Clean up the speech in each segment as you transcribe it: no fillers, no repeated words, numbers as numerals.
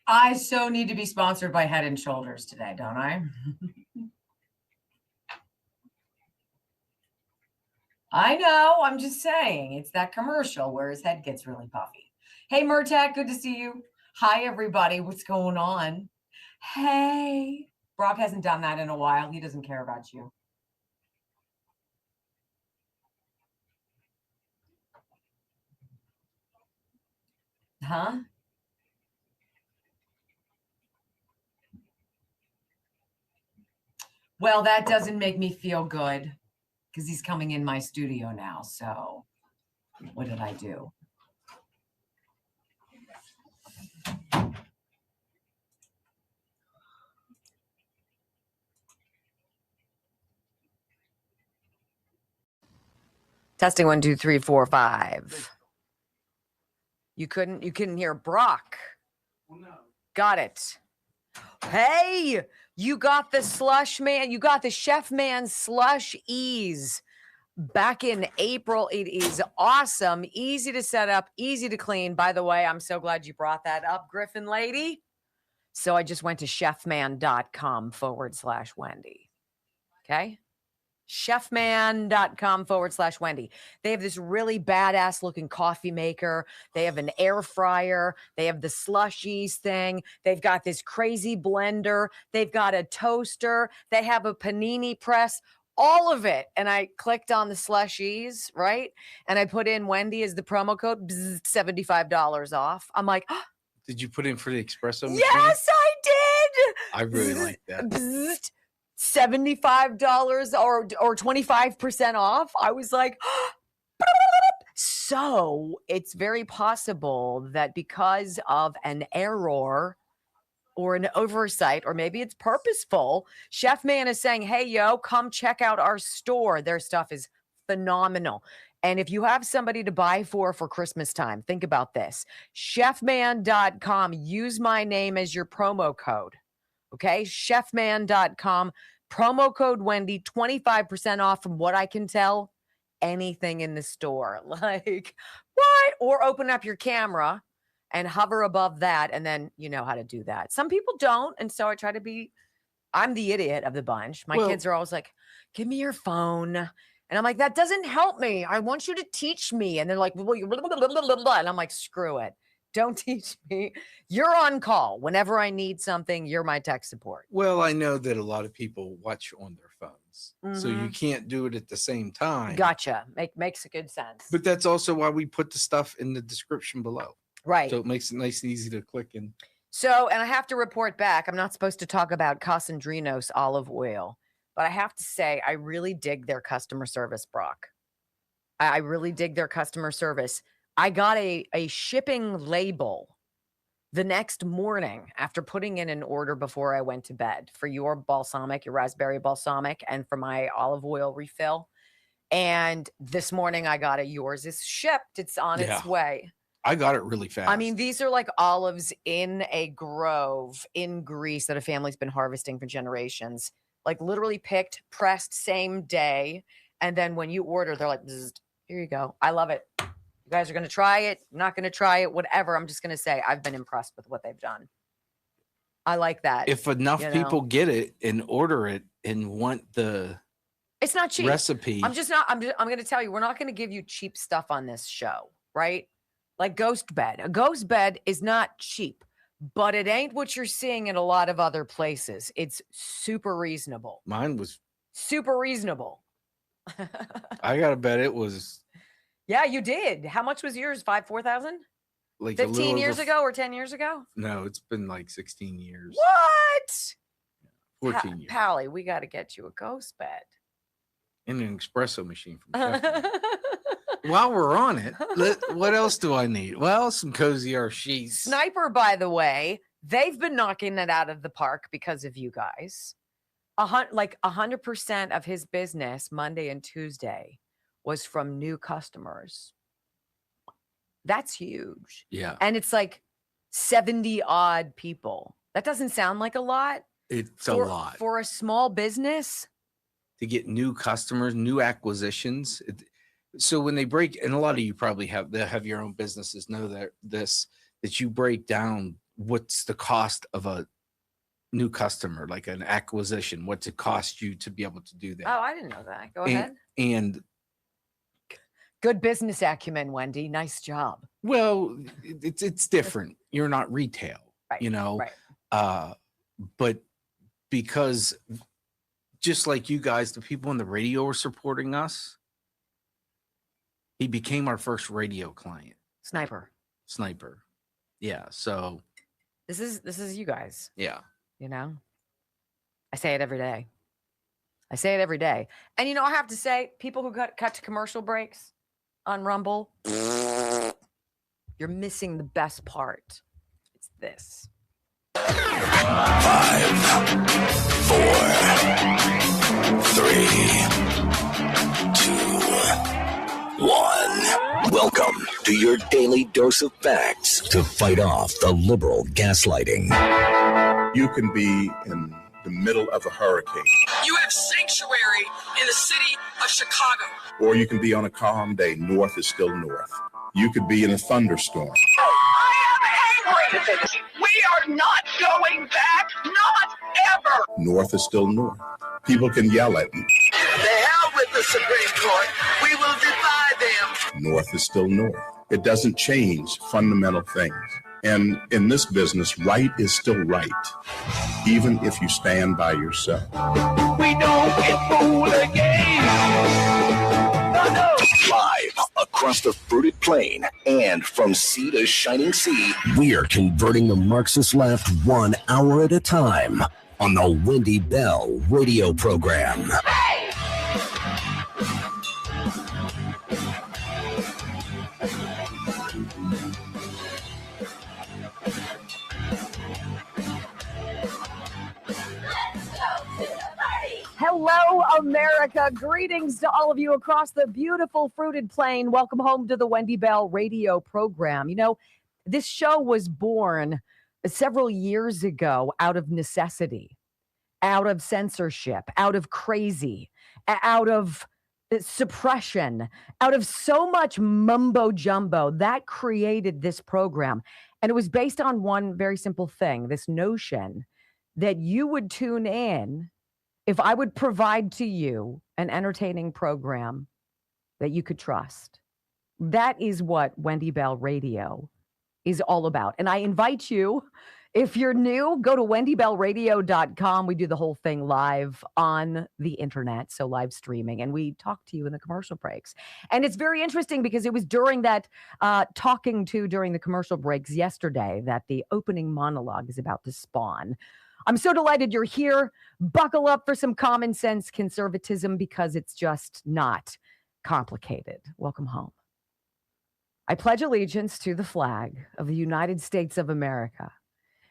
I so need to be sponsored by Head and Shoulders today, don't I? I know. I'm just saying. It's that commercial where his head gets really puffy. Hey, Murtak, good to see you. Hi, everybody. What's going on? Hey. Brock hasn't done that in a while. He doesn't care about you. Huh? Well, that doesn't make me feel good because he's coming in my studio now. So what did I do? Testing 1, 2, 3, 4, 5. You couldn't hear Brock. Well, no. Got it. Hey, you got the slush man. You got the Chef Man slush ease back in April. It is awesome. Easy to set up, easy to clean. By the way, I'm so glad you brought that up, Griffin lady. So I just went to chefman.com/Wendy. Okay. Chefman.com/Wendy. They have this really badass looking coffee maker. They have an air fryer. They have the slushies thing. They've got this crazy blender. They've got a toaster. They have a panini press. All of it. And I clicked on the slushies, right? And I put in Wendy as the promo code, $75 off. I'm like, oh, did you put in for the espresso machine? Yes, I did. I really like that. $75 or 25% off. I was like, so it's very possible that because of an error or an oversight, or maybe it's purposeful, Chef Man is saying, hey, yo, come check out our store. Their stuff is phenomenal. And if you have somebody to buy for Christmas time, think about this. Chefman.com, use my name as your promo code. Okay, chefman.com, promo code Wendy, 25% off from what I can tell, anything in the store. Like, what? Or open up your camera and hover above that, and then you know how to do that. Some people don't, and so I try to be, I'm the idiot of the bunch. My kids are always like, give me your phone. And I'm like, that doesn't help me. I want you to teach me. And they're like, well, blah, blah, blah, blah, blah. And I'm like, screw it. Don't teach me. You're on call. Whenever I need something, you're my tech support. Well, I know that a lot of people watch on their phones. So you can't do it at the same time. Gotcha. Makes a good sense. But that's also why we put the stuff in the description below. Right. So it makes it nice and easy to click in. So, and I have to report back. I'm not supposed to talk about Casandrinos olive oil, but I have to say, I really dig their customer service, Brock. I really dig their customer service. I got a shipping label the next morning after putting in an order before I went to bed for your balsamic, your raspberry balsamic, and for my olive oil refill. And this morning I got yours is shipped. It's on its way. I got it really fast. I mean, these are like olives in a grove in Greece that a family's been harvesting for generations. Like literally picked, pressed same day. And then when you order, they're like, here you go. I love it. You guys are going to try it. I'm not going to try it. Whatever. I'm just going to say I've been impressed with what they've done. I like that. If enough people get it and order it and want the it's not cheap recipe. I'm going to tell you, we're not going to give you cheap stuff on this show, right? Like ghost bed. A ghost bed is not cheap, but it ain't what you're seeing in a lot of other places. It's super reasonable. Mine was super reasonable. I got to bet it was. Yeah, you did. How much was yours? 4,000? Like 15 years ago or 10 years ago? No, it's been like 16 years. What? 14 years. Pally, we got to get you a ghost bed. And an espresso machine from Sheffield. While we're on it, what else do I need? Well, some cozy sheets. Sniper, by the way, they've been knocking it out of the park because of you guys. 100% of his business Monday and Tuesday was from new customers. That's huge. Yeah. And it's like 70 odd people. That doesn't sound like a lot. It's a lot. For a small business. To get new customers, new acquisitions. So when they break, and a lot of you probably have your own businesses know that you break down what's the cost of a new customer, like an acquisition? What's it cost you to be able to do that? Oh, I didn't know that. Go ahead. And good business acumen, Wendy. Nice job. well, it's different. You're not retail, Right, you know. right. But because just like you guys, the people on the radio were supporting us. He became our first radio client. Sniper. Yeah. So this is you guys. Yeah. You know, I say it every day. And I have to say, people who cut to commercial breaks on Rumble, you're missing the best part. It's this. 5, 4, 3, 2, 1. Welcome to your daily dose of facts to fight off the liberal gaslighting. You can be in the middle of a hurricane. You have sanctuary in the city of Chicago. Or you can be on a calm day. North is still north. You could be in a thunderstorm. I am angry. We are not going back. Not ever. North is still north. People can yell at you. The hell with the Supreme Court. We will defy them. North is still north. It doesn't change fundamental things. And in this business, right is still right, even if you stand by yourself. We don't get fooled again. No. Live across the fruited plain and from sea to shining sea, we are converting the Marxist left 1 hour at a time on the Wendy Bell radio program. Hello, America. Greetings to all of you across the beautiful fruited plain. Welcome home to the Wendy Bell radio program. This show was born several years ago out of necessity, out of censorship, out of crazy, out of suppression, out of so much mumbo jumbo that created this program. And it was based on one very simple thing, this notion that you would tune in if I would provide to you an entertaining program that you could trust. That is what Wendy Bell Radio is all about. And I invite you, if you're new, go to wendybellradio.com. We do the whole thing live on the internet, so live streaming, and we talk to you in the commercial breaks. And it's very interesting because it was during that during the commercial breaks yesterday that the opening monologue is about to spawn. I'm so delighted you're here. Buckle up for some common sense conservatism because it's just not complicated. Welcome home. I pledge allegiance to the flag of the United States of America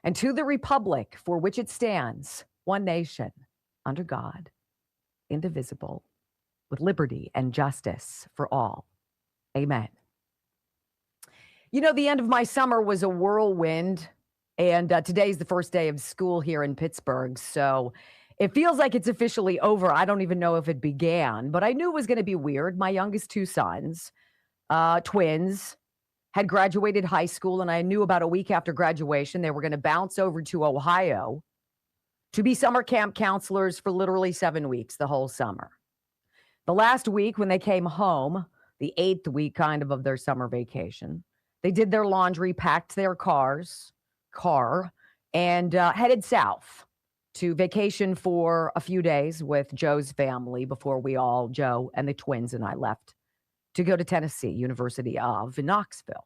and to the republic for which it stands, one nation, under God, indivisible, with liberty and justice for all. Amen. The end of my summer was a whirlwind. And today's the first day of school here in Pittsburgh. So it feels like it's officially over. I don't even know if it began, but I knew it was going to be weird. My youngest two sons, twins, had graduated high school. And I knew about a week after graduation, they were going to bounce over to Ohio to be summer camp counselors for literally 7 weeks, the whole summer. The last week when they came home, the 8th week kind of their summer vacation, they did their laundry, packed their car and headed south to vacation for a few days with Joe's family before Joe and the twins and I left to go to Tennessee, University of Knoxville.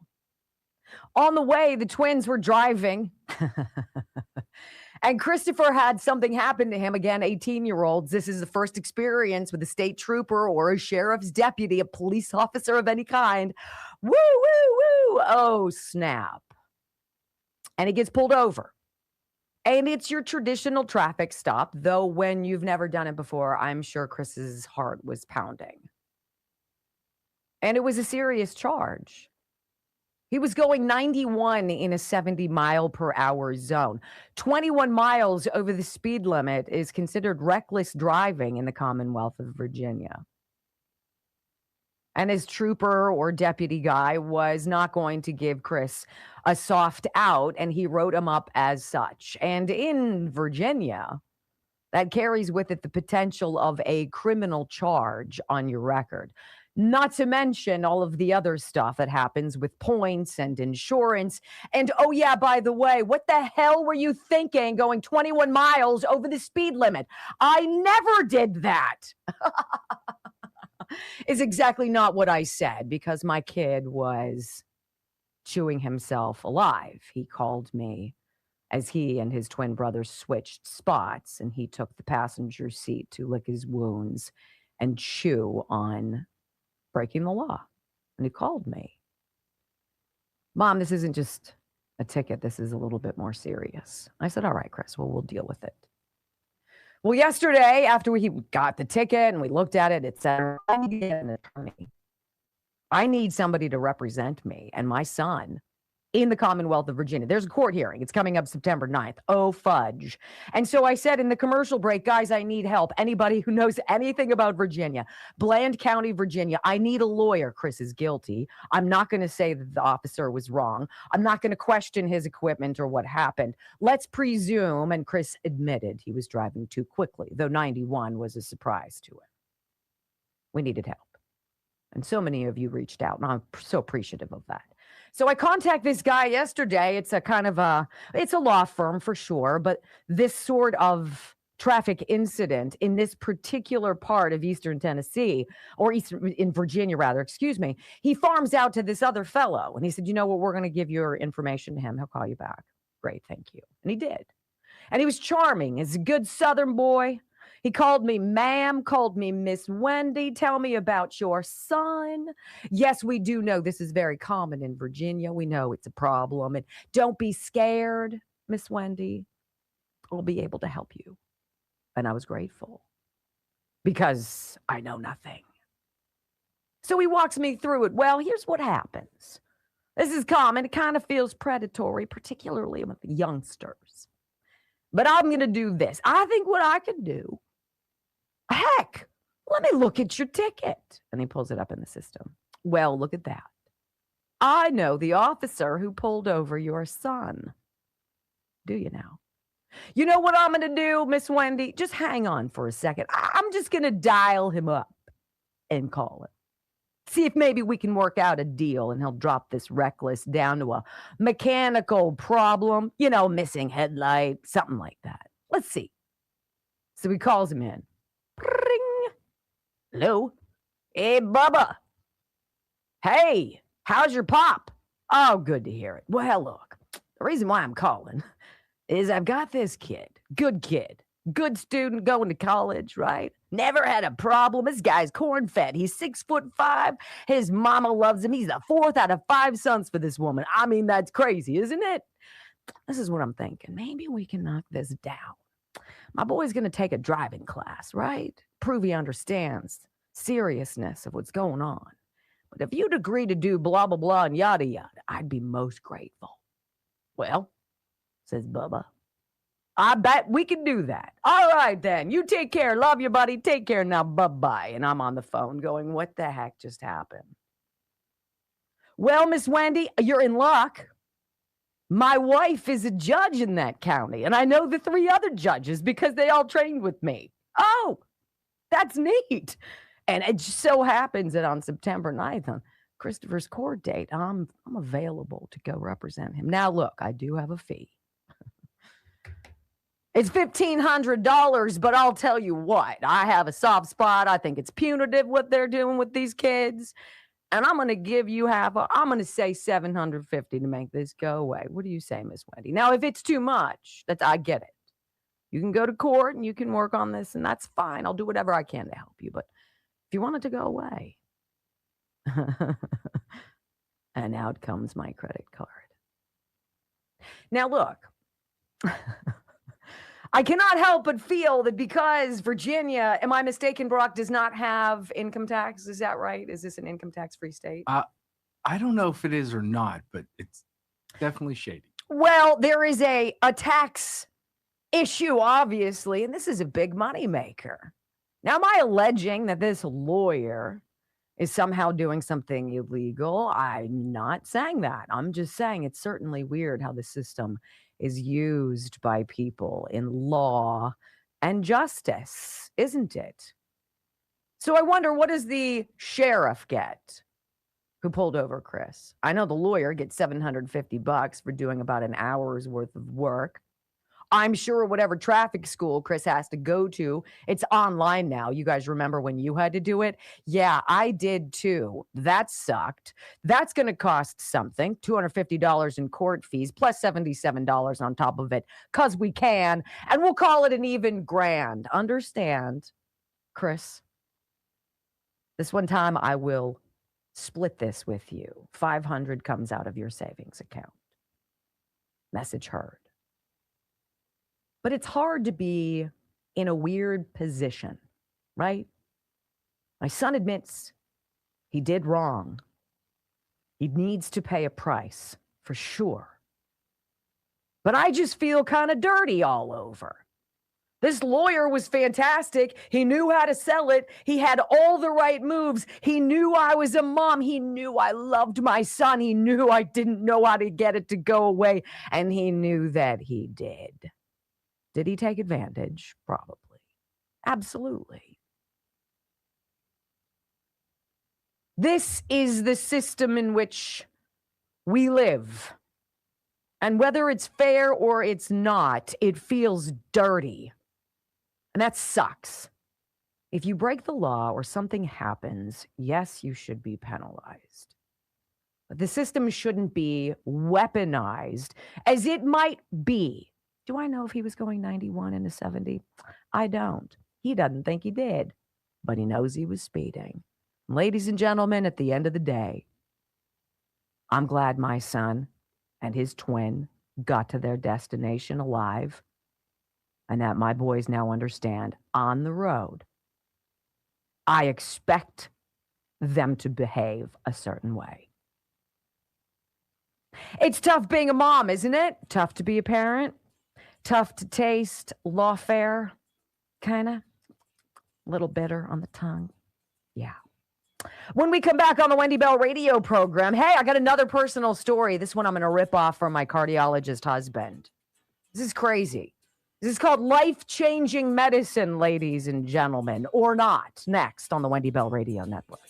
On the way, the twins were driving and Christopher had something happen to him. Again, 18-year-olds. This is the first experience with a state trooper or a sheriff's deputy, a police officer of any kind. Woo, woo, woo. Oh, snap. And he gets pulled over. And it's your traditional traffic stop, though when you've never done it before, I'm sure Chris's heart was pounding. And it was a serious charge. He was going 91 in a 70-mile-per-hour zone. 21 miles over the speed limit is considered reckless driving in the Commonwealth of Virginia. And his trooper or deputy guy was not going to give Chris a soft out, and he wrote him up as such. And in Virginia, that carries with it the potential of a criminal charge on your record. Not to mention all of the other stuff that happens with points and insurance. And oh, yeah, by the way, what the hell were you thinking going 21 miles over the speed limit? I never did that. Is exactly not what I said, because my kid was chewing himself alive. He called me as he and his twin brothers switched spots, and he took the passenger seat to lick his wounds and chew on breaking the law. And he called me. Mom, this isn't just a ticket. This is a little bit more serious. I said, all right, Chris, well, we'll deal with it. Well, yesterday, after we got the ticket and we looked at it, it said, I need to get an attorney. I need somebody to represent me and my son in the Commonwealth of Virginia. There's a court hearing. It's coming up September 9th. Oh, fudge. And so I said in the commercial break, guys, I need help. Anybody who knows anything about Virginia, Bland County, Virginia, I need a lawyer. Chris is guilty. I'm not going to say that the officer was wrong. I'm not going to question his equipment or what happened. Let's presume, and Chris admitted he was driving too quickly, though 91 was a surprise to him. We needed help. And so many of you reached out, and I'm so appreciative of that. So I contact this guy yesterday. It's a kind of it's a law firm for sure, but this sort of traffic incident in this particular part of Eastern Tennessee, or in Virginia rather, excuse me, he farms out to this other fellow. And he said, you know what, we're going to give your information to him. He'll call you back. Great, thank you. And he did. And he was charming. He's a good Southern boy. He called me ma'am, called me Miss Wendy. Tell me about your son. Yes, we do know this is very common in Virginia. We know it's a problem. And don't be scared, Miss Wendy. We'll be able to help you. And I was grateful because I know nothing. So he walks me through it. Well, here's what happens. This is common. It kind of feels predatory, particularly with the youngsters. But I'm going to do this. I think what I could do, heck, let me look at your ticket. And he pulls it up in the system. Well, look at that. I know the officer who pulled over your son. Do you now? You know what I'm going to do, Miss Wendy? Just hang on for a second. I'm just going to dial him up and call him. See if maybe we can work out a deal and he'll drop this reckless down to a mechanical problem, you know, missing headlight, something like that. Let's see. So he calls him in. Ring. Hello? Hey, Bubba. Hey, how's your pop? Oh, good to hear it. Well, look, the reason why I'm calling is I've got this kid, good student going to college, right? Never had a problem. This guy's corn-fed. He's 6'5". His mama loves him. He's the 4th out of 5 sons for this woman. I mean, that's crazy, isn't it? This is what I'm thinking. Maybe we can knock this down. My boy's going to take a driving class, right? Prove he understands seriousness of what's going on. But if you'd agree to do blah, blah, blah, and yada, yada, I'd be most grateful. Well, says Bubba, I bet we can do that. All right, then. You take care. Love you, buddy. Take care now. Bye-bye. And I'm on the phone going, what the heck just happened? Well, Miss Wendy, you're in luck. My wife is a judge in that county, and I know the 3 other judges because they all trained with me. Oh, that's neat. And it just so happens that on September 9th, on Christopher's court date, I'm available to go represent him. Now, look, I do have a fee. It's $1,500, but I'll tell you what, I have a soft spot. I think it's punitive what they're doing with these kids. And I'm going to give you I'm going to say $750 to make this go away. What do you say, Miss Wendy? Now, if it's too much, I get it. You can go to court and you can work on this, and that's fine. I'll do whatever I can to help you. But if you want it to go away. And out comes my credit card. Now, look. I cannot help but feel that because Virginia, am I mistaken, Brock, does not have income tax? Is that right? Is this an income tax-free state? I don't know if it is or not, but it's definitely shady. Well, there is a tax issue, obviously, and this is a big money maker. Now, am I alleging that this lawyer is somehow doing something illegal. I'm not saying that. I'm just saying it's certainly weird how the system is used by people in law and justice, isn't it? So I wonder, what does the sheriff get who pulled over Chris? I know the lawyer gets $750 for doing about an hour's worth of work. I'm sure whatever traffic school Chris has to go to, it's online now. You guys remember when you had to do it? Yeah, I did too. That sucked. That's going to cost something, $250 in court fees, plus $77 on top of it, because we can. And we'll call it an even grand. Understand, Chris? This one time I will split this with you. 500 comes out of your savings account. Message heard. But it's hard to be in a weird position, right? My son admits he did wrong. He needs to pay a price, for sure. But I just feel kind of dirty all over. This lawyer was fantastic. He knew how to sell it. He had all the right moves. He knew I was a mom. He knew I loved my son. He knew I didn't know how to get it to go away. And he knew that he did. Did he take advantage? Probably. Absolutely. This is the system in which we live. And whether it's fair or it's not, it feels dirty. And that sucks. If you break the law or something happens, yes, you should be penalized. But the system shouldn't be weaponized as it might be. Do I know if he was going 91 in a 70? I don't. He doesn't think he did, but he knows he was speeding. Ladies and gentlemen, at the end of the day, I'm glad my son and his twin got to their destination alive, and that my boys now understand on the road, I expect them to behave a certain way. It's tough being a mom, isn't it? Tough to be a parent. Tough to taste lawfare, kind of. A little bitter on the tongue. Yeah. When we come back on the Wendy Bell radio program, hey, I got another personal story. This one I'm going to rip off from my cardiologist husband. This is crazy. This is called life-changing medicine, ladies and gentlemen, or not. Next on the Wendy Bell Radio Network.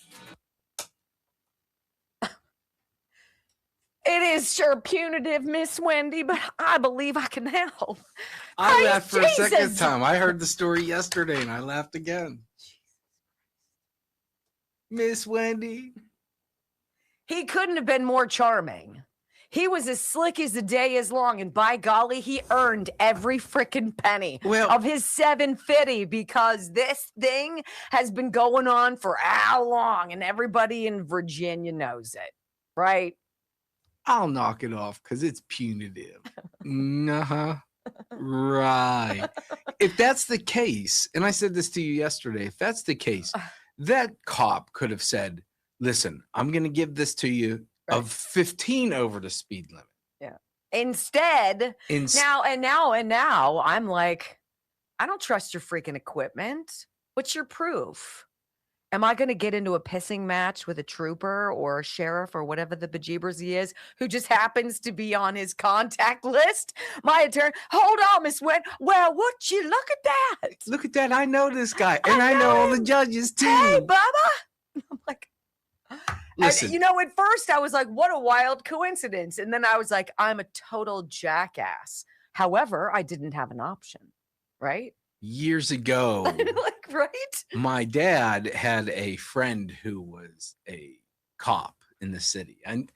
It is sure punitive, Miss Wendy, but I believe I can help. I laughed for a second time. I heard the story yesterday and I laughed again. Miss Wendy. He couldn't have been more charming. He was as slick as the day is long, and by golly, he earned every freaking penny of his $750 because this thing has been going on for how long, and everybody in Virginia knows it, right? I'll knock it off because it's punitive. Right. If that's the case, and I said this to you yesterday, if that's the case, that cop could have said, listen, I'm going to give this to you of 15 over the speed limit. Yeah. Instead, now I'm like, I don't trust your freaking equipment. What's your proof? Am I going to get into a pissing match with a trooper or a sheriff or whatever the bejeebers he is who just happens to be on his contact list? My attorney, hold on, Miss Wen. Well, would you look at that? Look at that. I know this guy. And I know all the judges too. Hey, Bubba. I'm like, listen. And, at first I was like, what a wild coincidence. And then I was like, I'm a total jackass. However, I didn't have an option, right? Years ago, like, right? My dad had a friend who was a cop in the city. And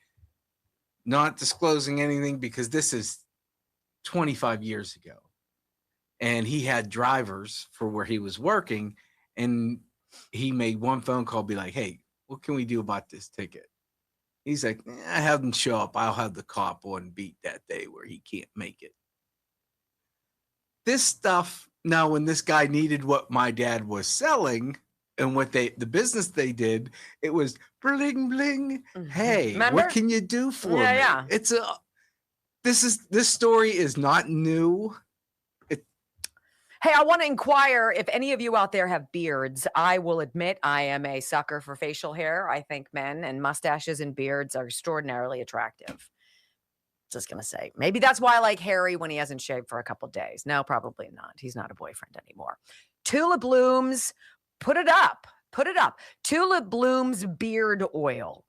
not disclosing anything because this is 25 years ago. And he had drivers for where he was working. And he made one phone call, be like, hey, what can we do about this ticket? He's like, I have them show up. I'll have the cop on beat that day where he can't make it. This stuff, now when this guy needed what my dad was selling and what the business they did, it was bling bling. Hey, remember? What can you do for me? Yeah. This story is not new. Hey, I want to inquire if any of you out there have beards. I will admit I am a sucker for facial hair. I think men and mustaches and beards are extraordinarily attractive. Just going to say, maybe that's why I like Harry when he hasn't shaved for a couple days. No, probably not. He's not a boyfriend anymore. Tulip Blooms, put it up. Put it up. Tulip Blooms beard oil.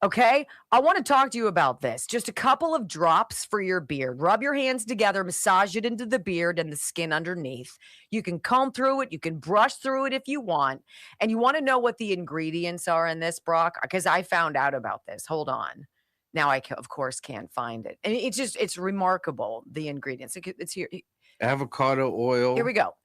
Okay, I want to talk to you about this. Just a couple of drops for your beard. Rub your hands together, massage it into the beard and the skin underneath. You can comb through it. You can brush through it if you want. And you want to know what the ingredients are in this, Brock? Because I found out about this. Hold on. Now I, of course, can't find it. And it's remarkable, the ingredients. It's here. Avocado oil. Here we go.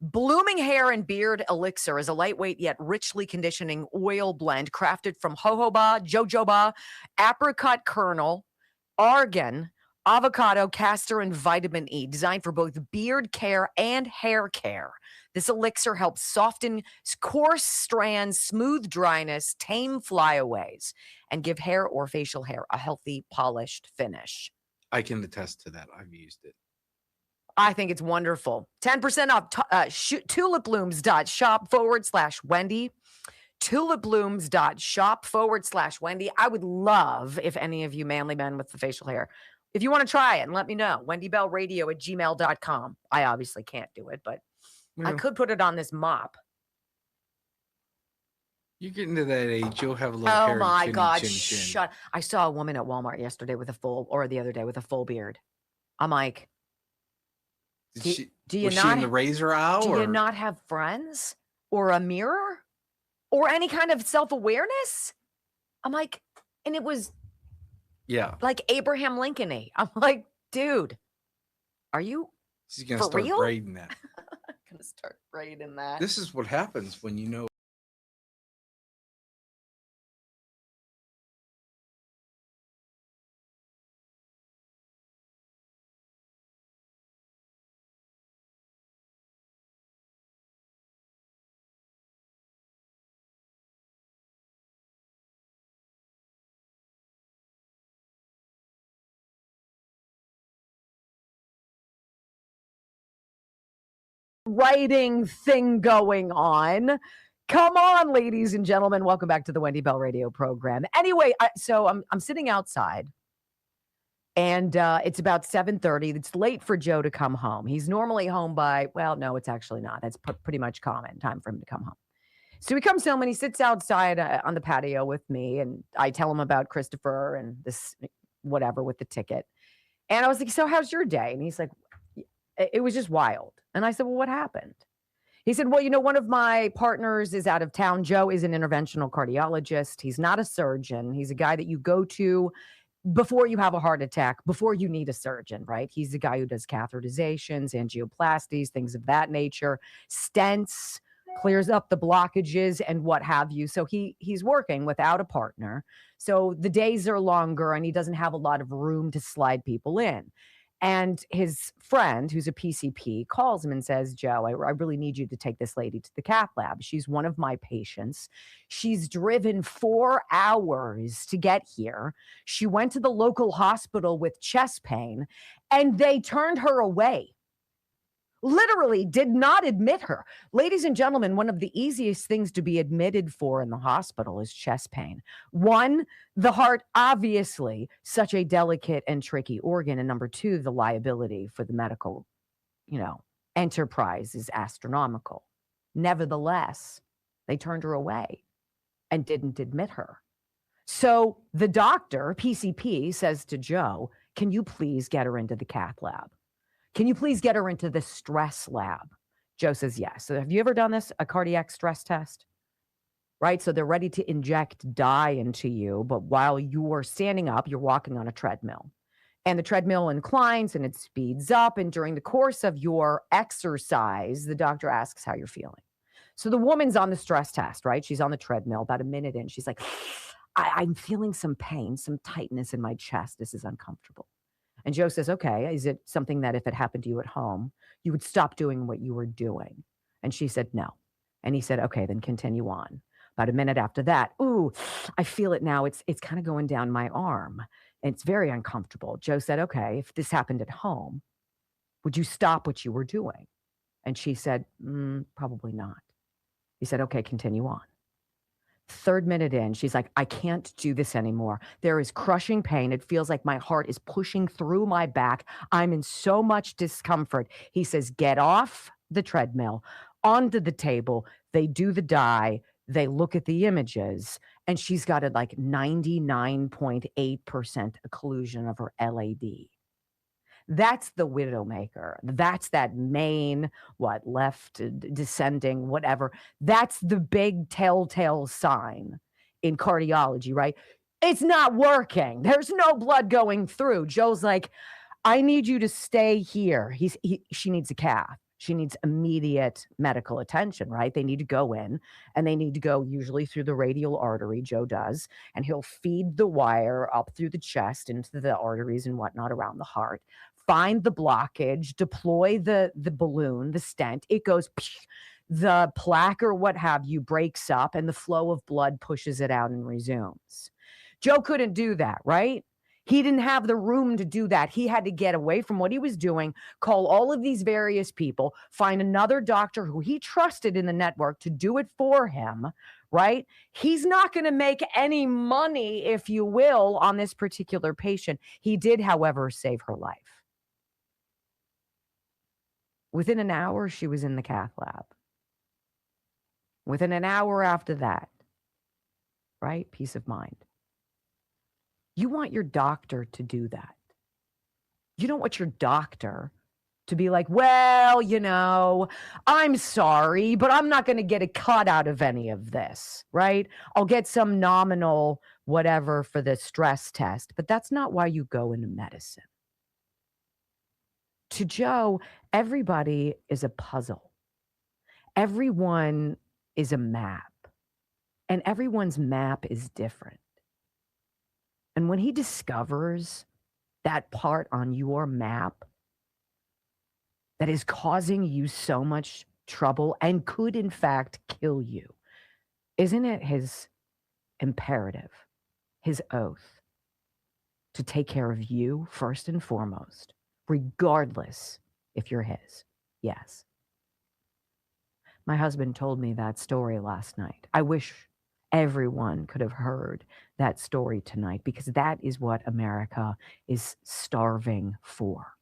Blooming Hair and Beard Elixir is a lightweight yet richly conditioning oil blend crafted from jojoba, apricot kernel, argan, avocado, castor, and vitamin E, designed for both beard care and hair care. This elixir helps soften coarse strands, smooth dryness, tame flyaways, and give hair or facial hair a healthy, polished finish. I can attest to that. I've used it. I think it's wonderful. 10% off tulipblooms.shop/Wendy. Tulipblooms.shop/Wendy. I would love if any of you manly men with the facial hair, if you want to try it and let me know, wendybellradio@gmail.com. I obviously can't do it, but I could put it on this mop. You get into that age, you'll have a little hair. Oh my God, chin. shut. I saw a woman at Walmart yesterday with the other day with a full beard. I'm like, was she in the razor aisle? Do you not have friends or a mirror or any kind of self-awareness? I'm like, and it was like Abraham Lincoln-y. I'm like, dude, are you She's gonna for start real? braiding that. Gonna start braiding that. This is what happens when you know. Writing thing going on. Come on, ladies and gentlemen. Welcome back to the Wendy Bell Radio program. Anyway, so I'm sitting outside and it's about 7:30. It's late for Joe to come home. He's normally home by, well, no, it's actually not. That's pretty much common time for him to come home. So he comes home and he sits outside on the patio with me, and I tell him about Christopher and this whatever with the ticket. And I was like, so how's your day? And he's like, it was just wild. And I said, well, what happened? He said, well, one of my partners is out of town. Joe is an interventional cardiologist. He's not a surgeon. He's a guy that you go to before you have a heart attack, before you need a surgeon, right? He's the guy who does catheterizations, angioplasties, things of that nature, stents, clears up the blockages and what have you. So he's working without a partner. So the days are longer and he doesn't have a lot of room to slide people in. And his friend, who's a PCP, calls him and says, Joe, I really need you to take this lady to the cath lab. She's one of my patients. She's driven 4 hours to get here. She went to the local hospital with chest pain, and they turned her away. Literally did not admit her. Ladies and gentlemen, one of the easiest things to be admitted for in the hospital is chest pain. One, the heart, obviously, such a delicate and tricky organ. And number two, the liability for the medical, enterprise is astronomical. Nevertheless, they turned her away and didn't admit her. So the doctor, PCP, says to Joe, can you please get her into the cath lab? Can you please get her into the stress lab? Joe says yes. So have you ever done this, a cardiac stress test? Right? So they're ready to inject dye into you, but while you are standing up, you're walking on a treadmill. And the treadmill inclines and it speeds up. And during the course of your exercise, the doctor asks how you're feeling. So the woman's on the stress test, right? She's on the treadmill about a minute in. She's like, I'm feeling some pain, some tightness in my chest. This is uncomfortable. And Joe says, okay, is it something that if it happened to you at home, you would stop doing what you were doing? And she said, no. And he said, okay, then continue on. About a minute after that, ooh, I feel it now. It's kind of going down my arm. And it's very uncomfortable. Joe said, okay, if this happened at home, would you stop what you were doing? And she said, probably not. He said, okay, continue on. 3rd minute in, she's like, I can't do this anymore. There is crushing pain. It feels like my heart is pushing through my back. I'm in so much discomfort. He says, get off the treadmill, onto the table. They do the dye. They look at the images, and she's got a like 99.8% occlusion of her LAD. That's the widowmaker. That's that main, left, descending, whatever. That's the big telltale sign in cardiology, right? It's not working. There's no blood going through. Joe's like, I need you to stay here. She needs a cath. She needs immediate medical attention, right? They need to go in, and they need to go usually through the radial artery, Joe does, and he'll feed the wire up through the chest into the arteries and whatnot around the heart, find the blockage, deploy the balloon, the stent. It goes, the plaque or what have you breaks up, and the flow of blood pushes it out and resumes. Joe couldn't do that, right? He didn't have the room to do that. He had to get away from what he was doing, call all of these various people, find another doctor who he trusted in the network to do it for him, right? He's not going to make any money, if you will, on this particular patient. He did, however, save her life. Within an hour, she was in the cath lab. Within an hour after that, right? Peace of mind. You want your doctor to do that. You don't want your doctor to be like, well, I'm sorry, but I'm not going to get a cut out of any of this, right? I'll get some nominal whatever for the stress test, but that's not why you go into medicine. To Joe, everybody is a puzzle. Everyone is a map, and everyone's map is different. And when he discovers that part on your map that is causing you so much trouble and could, in fact, kill you, isn't it his imperative, his oath, to take care of you first and foremost, regardless if you're his? Yes. My husband told me that story last night. I wish everyone could have heard that story tonight, because that is what America is starving for.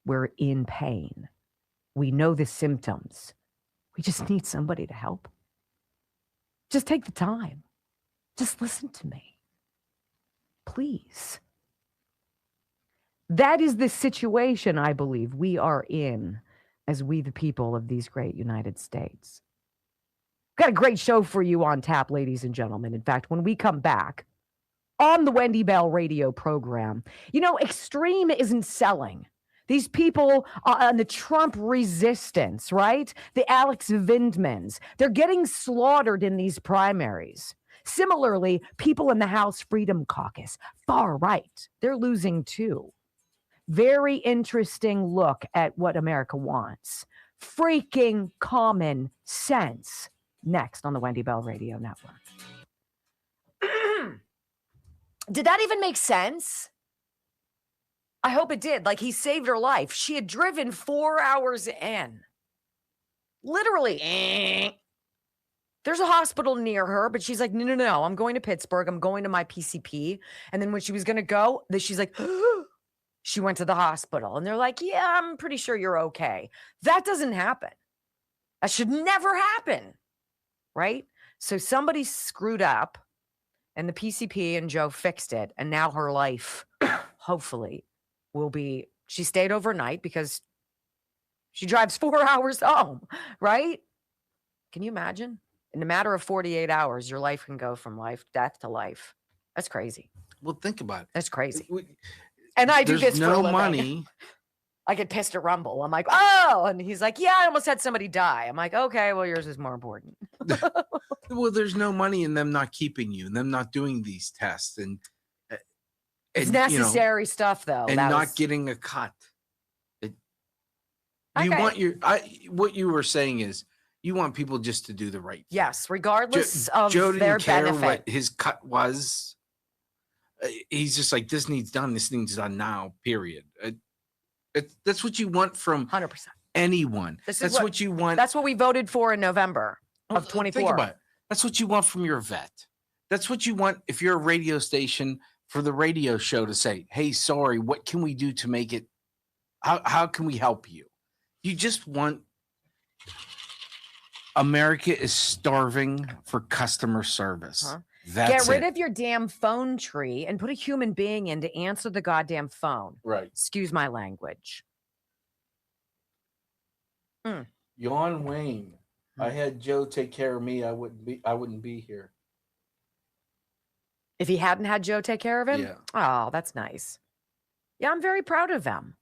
We're in pain. We know the symptoms. We just need somebody to help. Just take the time. Just listen to me. Please. That is the situation I believe we are in as we, the people of these great United States. Got a great show for you on tap, ladies and gentlemen. In fact, when we come back on the Wendy Bell radio program, extreme isn't selling. These people on the Trump resistance, right? The Alex Vindmans, they're getting slaughtered in these primaries. Similarly, people in the House Freedom Caucus, far right, they're losing too. Very interesting look at what America wants. Freaking common sense. Next on the Wendy Bell Radio Network. Did that even make sense? I hope it did. Like, he saved her life. She had driven 4 hours in. Literally. There's a hospital near her, but she's like, no, I'm going to Pittsburgh. I'm going to my PCP. And then when she was going to go, she's like, she went to the hospital. And they're like, yeah, I'm pretty sure you're okay. That doesn't happen. That should never happen. Right? So somebody screwed up, and the PCP and Joe fixed it. And now her life, hopefully, will be, she stayed overnight because she drives 4 hours home, right? Can you imagine? In a matter of 48 hours, your life can go from death to life. That's crazy. Well, think about it. That's crazy. And I do this for a living. There's no money. I get pissed at Rumble. I'm like, oh, and he's like, yeah, I almost had somebody die. I'm like, okay, well, yours is more important. Well, there's no money in them not keeping you and them not doing these tests. And it's necessary stuff, though. And not getting a cut. You want what you were saying is you want people just to do the right thing. Yes, regardless of Joe their didn't care benefit. what his cut was. He's just like, this needs done. This needs done now, period. That's what you want from 100%. anyone. This is That's what you want. That's what we voted for in November of Think 24. about it. That's what you want from your vet. That's what you want if you're a radio station, for the radio show to say, hey, sorry, what can we do to make it? How can we help you? You just want, America is starving for customer service. Huh? That's Get rid it. of your damn phone tree and put a human being in to answer the goddamn phone. Right. Excuse my language. Yon Wayne. I had Joe take care of me. I wouldn't be here. If he hadn't had Joe take care of him? Yeah. Oh, that's nice. Yeah, I'm very proud of them.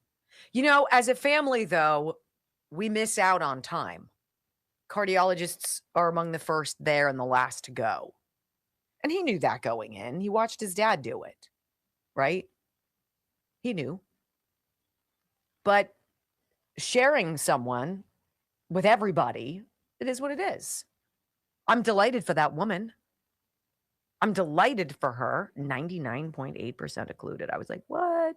You know, as a family, though, we miss out on time. Cardiologists are among the first there and the last to go. And he knew that going in. He watched his dad do it, right? He knew. But sharing someone with everybody, it is what it is. I'm delighted for that woman. I'm delighted for her. 99.8% occluded. I was like, what?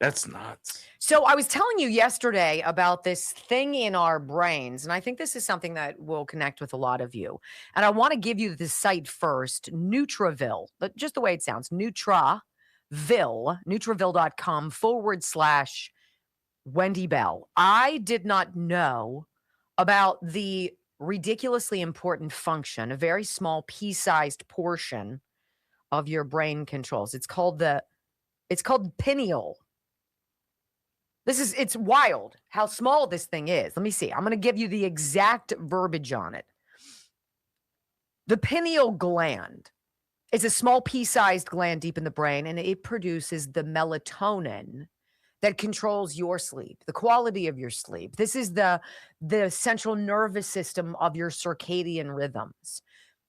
That's nuts. So I was telling you yesterday about this thing in our brains, and I think this is something that will connect with a lot of you. And I want to give you the site first, Nutraville, just the way it sounds, Nutraville.com/Wendy Bell. I did not know about the ridiculously important function, a very small pea-sized portion of your brain controls. It's called pineal. It's wild how small this thing is. Let me see. I'm going to give you the exact verbiage on it. The pineal gland is a small pea-sized gland deep in the brain, and it produces the melatonin that controls your sleep, the quality of your sleep. This is the central nervous system of your circadian rhythms.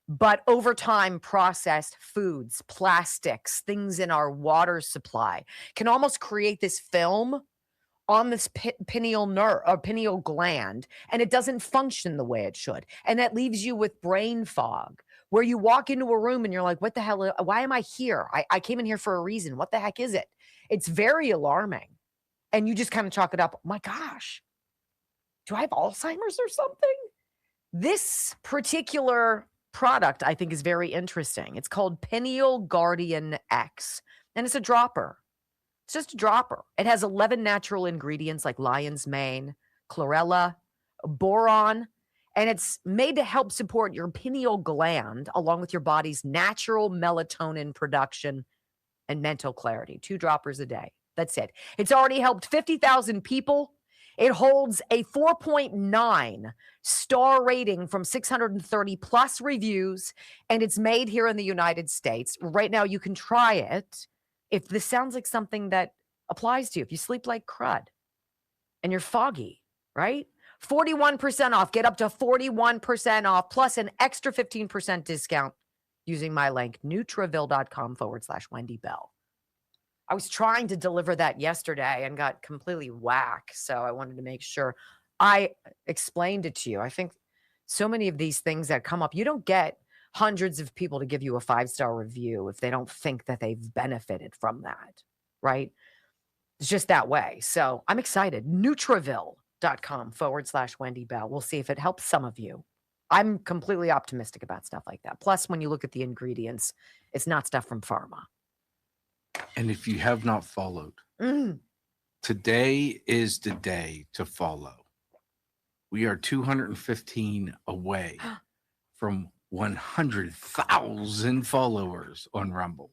But over time, processed foods, plastics, things in our water supply can almost create this film on this pineal nerve or pineal gland, and it doesn't function the way it should. And that leaves you with brain fog, where you walk into a room and you're like, what the hell? Why am I here? I came in here for a reason. What the heck is it? It's very alarming. And you just kind of chalk it up. Oh my gosh, do I have Alzheimer's or something? This particular product, I think, is very interesting. It's called Pineal Guardian X, and it's a dropper. It's just a dropper. It has 11 natural ingredients like lion's mane, chlorella, boron, and it's made to help support your pineal gland along with your body's natural melatonin production and mental clarity. 2 droppers a day. That's it. It's already helped 50,000 people. It holds a 4.9 star rating from 630 plus reviews, and it's made here in the United States. Right now, you can try it. If this sounds like something that applies to you, if you sleep like crud and you're foggy, right? 41% off. Get up to 41% off plus an extra 15% discount using my link, Nutraville.com/Wendy Bell. I was trying to deliver that yesterday and got completely whacked. So I wanted to make sure I explained it to you. I think so many of these things that come up, you don't get hundreds of people to give you a 5-star review if they don't think that they've benefited from that, right? It's just that way. So I'm excited. Nutraville.com/Wendy Bell. We'll see if it helps some of you. I'm completely optimistic about stuff like that. Plus, when you look at the ingredients, it's not stuff from pharma. And if you have not followed, today is the day to follow. We are 215 away from 100,000 followers on Rumble.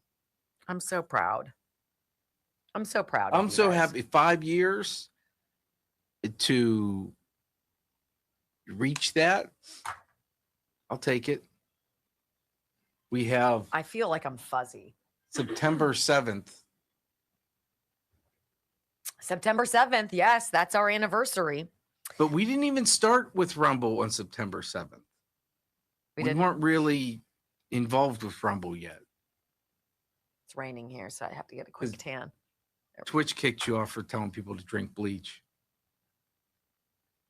I'm so proud. I'm so proud. I'm so happy. 5 years to reach that. I'll take it. We have I feel like I'm fuzzy. September 7th. September 7th. Yes, that's our anniversary. But we didn't even start with Rumble on September 7th. We didn't? weren't really involved with Rumble yet. It's raining here, so I have to get a quick tan. Twitch kicked you off for telling people to drink bleach.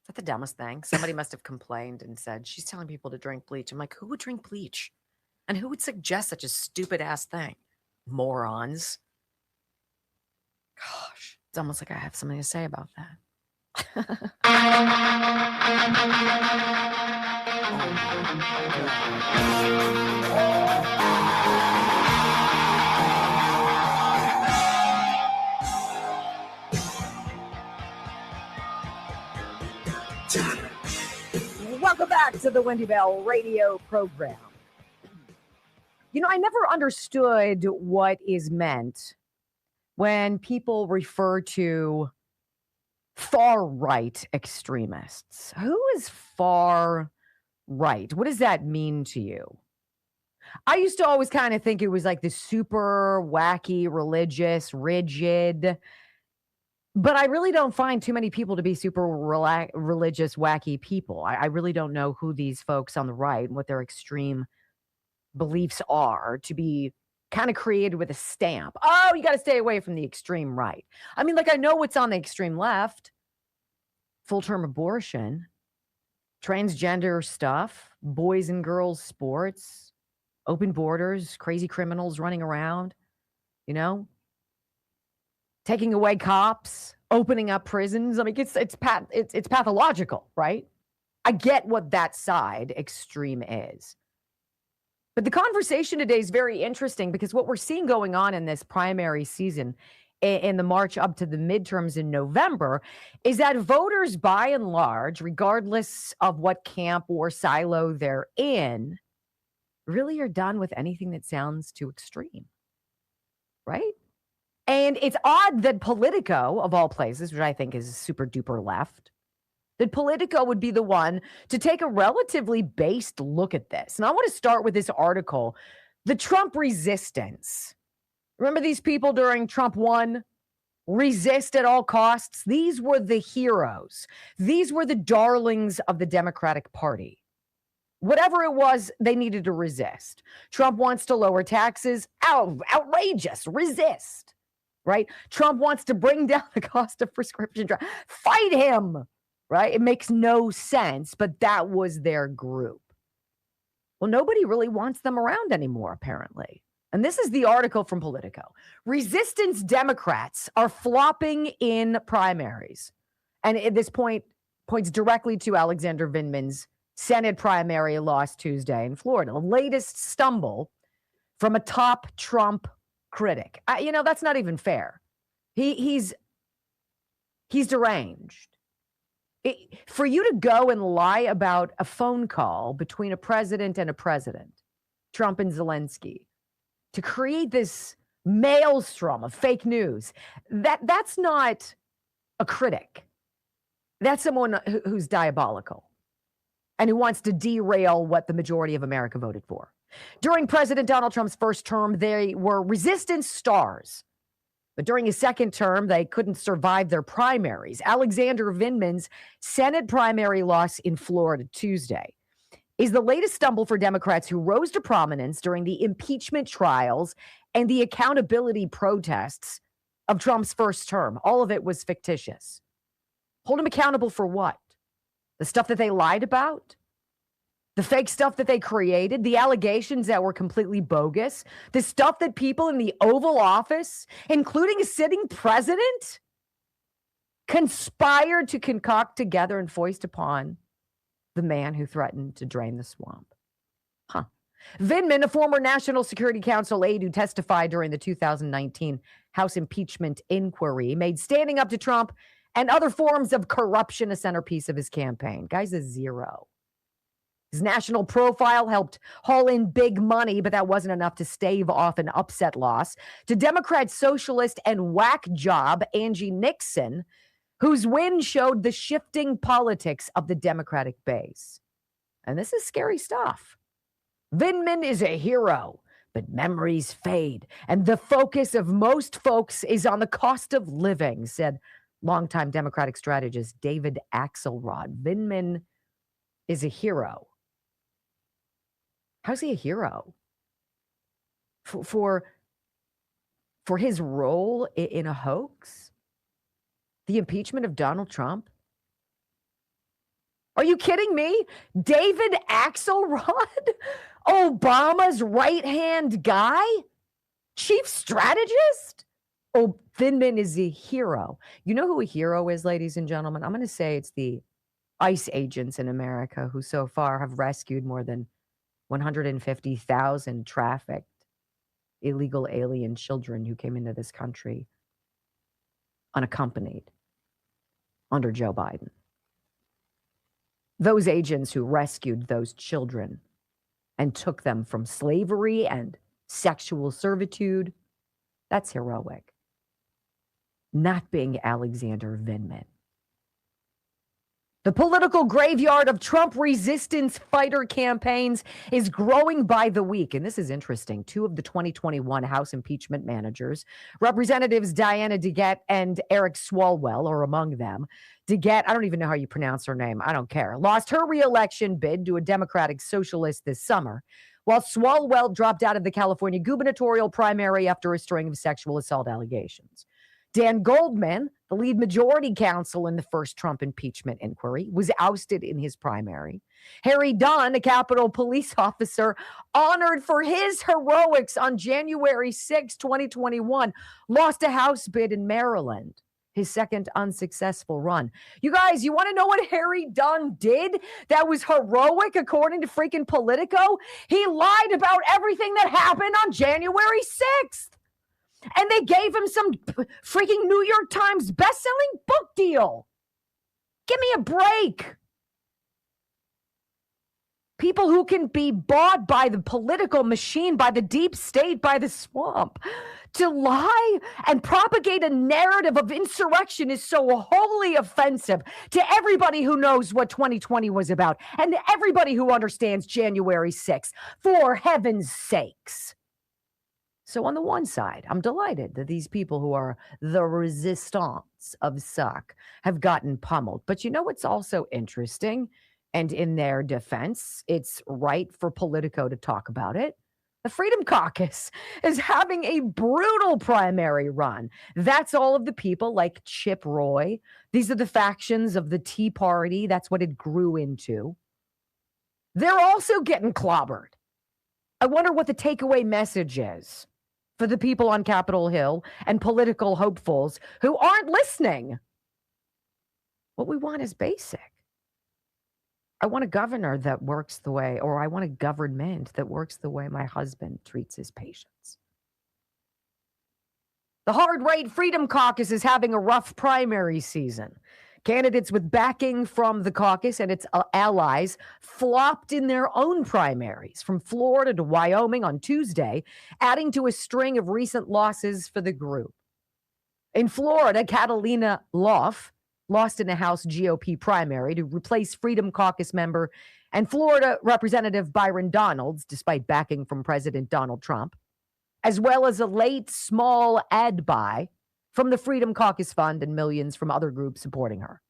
Is that the dumbest thing? Somebody must have complained and said, she's telling people to drink bleach. I'm like, who would drink bleach? And who would suggest such a stupid ass thing? Morons. Gosh, it's almost like I have something to say about that. Welcome back to the Wendy Bell radio program. You know, I never understood what is meant when people refer to far-right extremists. Who is far right? What does that mean to you? I used to always kind of think it was like the super wacky, religious, rigid, but I really don't find too many people to be super religious, wacky people. I really don't know who these folks on the right and what their extreme beliefs are to be kind of created with a stamp. Oh, you got to stay away from the extreme right. I mean, like, I know what's on the extreme left. Full-term abortion, transgender stuff, boys and girls sports, open borders, crazy criminals running around, you know, taking away cops, opening up prisons. I mean, it's pathological, right? I get what that side extreme is. But the conversation today is very interesting because what we're seeing going on in this primary season in the March up to the midterms in November is that voters, by and large, regardless of what camp or silo they're in, really are done with anything that sounds too extreme, right? And it's odd that Politico, of all places, which I think is super duper left, that Politico would be the one to take a relatively based look at this. And I want to start with this article, The Trump Resistance. Remember these people during Trump 1? Resist at all costs. These were the heroes. These were the darlings of the Democratic Party. Whatever it was, they needed to resist. Trump wants to lower taxes. Outrageous. Resist. Right? Trump wants to bring down the cost of prescription drugs. Fight him. Right? It makes no sense, but that was their group. Well, nobody really wants them around anymore, apparently. And this is the article from Politico. Resistance Democrats are flopping in primaries. And at this point, points directly to Alexander Vindman's Senate primary loss Tuesday in Florida. The latest stumble from a top Trump critic. That's not even fair. He's deranged. For you to go and lie about a phone call between a president and a president, Trump and Zelensky, to create this maelstrom of fake news, that's not a critic. That's someone who's diabolical and who wants to derail what the majority of America voted for. During President Donald Trump's first term, they were resistance stars. But during his second term, they couldn't survive their primaries. Alexander Vindman's Senate primary loss in Florida Tuesday is the latest stumble for Democrats who rose to prominence during the impeachment trials and the accountability protests of Trump's first term. All of it was fictitious. Hold him accountable for what? The stuff that they lied about? The fake stuff that they created, the allegations that were completely bogus, the stuff that people in the Oval Office, including a sitting president, conspired to concoct together and foist upon the man who threatened to drain the swamp. Vindman, a former National Security Council aide who testified during the 2019 House impeachment inquiry, made standing up to Trump and other forms of corruption a centerpiece of his campaign. Guy's a zero. His national profile helped haul in big money, but that wasn't enough to stave off an upset loss to Democrat socialist and whack job Angie Nixon, whose win showed the shifting politics of the Democratic base. And this is scary stuff. Vindman is a hero, but memories fade, and the focus of most folks is on the cost of living, said longtime Democratic strategist David Axelrod. Vindman is a hero. How's he a hero? For his role in a hoax? The impeachment of Donald Trump? Are you kidding me? David Axelrod? Obama's right-hand guy? Chief strategist? Oh, Vindman is a hero. You know who a hero is, ladies and gentlemen? I'm going to say it's the ICE agents in America who so far have rescued more than 150,000 trafficked illegal alien children who came into this country unaccompanied under Joe Biden. Those agents who rescued those children and took them from slavery and sexual servitude, that's heroic. Not being Alexander Vindman. The political graveyard of Trump resistance fighter campaigns is growing by the week. And this is interesting. Two of the 2021 House impeachment managers, Representatives Diana DeGette and Eric Swalwell, are among them. DeGette, I don't even know how you pronounce her name. I don't care. Lost her reelection bid to a Democratic socialist this summer, while Swalwell dropped out of the California gubernatorial primary after a string of sexual assault allegations. Dan Goldman, the lead majority counsel in the first Trump impeachment inquiry, was ousted in his primary. Harry Dunn, a Capitol police officer honored for his heroics on January 6, 2021, lost a House bid in Maryland, his second unsuccessful run. You guys, you want to know what Harry Dunn did that was heroic according to freaking Politico? He lied about everything that happened on January 6th. And they gave him some freaking New York Times best-selling book deal. Give me a break. People who can be bought by the political machine, by the deep state, by the swamp, to lie and propagate a narrative of insurrection is so wholly offensive to everybody who knows what 2020 was about and to everybody who understands January 6th, for heaven's sakes. So on the one side, I'm delighted that these people who are the resistance of suck have gotten pummeled. But you know what's also interesting? And in their defense, it's right for Politico to talk about it. The Freedom Caucus is having a brutal primary run. That's all of the people like Chip Roy. These are the factions of the Tea Party. That's what it grew into. They're also getting clobbered. I wonder what the takeaway message is for the people on Capitol Hill and political hopefuls who aren't listening. What we want is basic. I want a governor that works the way, or I want a government that works the way my husband treats his patients. The hard-right Freedom Caucus is having a rough primary season. Candidates with backing from the caucus and its allies flopped in their own primaries from Florida to Wyoming on Tuesday, adding to a string of recent losses for the group. In Florida, Catalina Loff lost in a House GOP primary to replace Freedom Caucus member and Florida Representative Byron Donalds, despite backing from President Donald Trump, as well as a late small ad buy from the Freedom Caucus Fund and millions from other groups supporting her.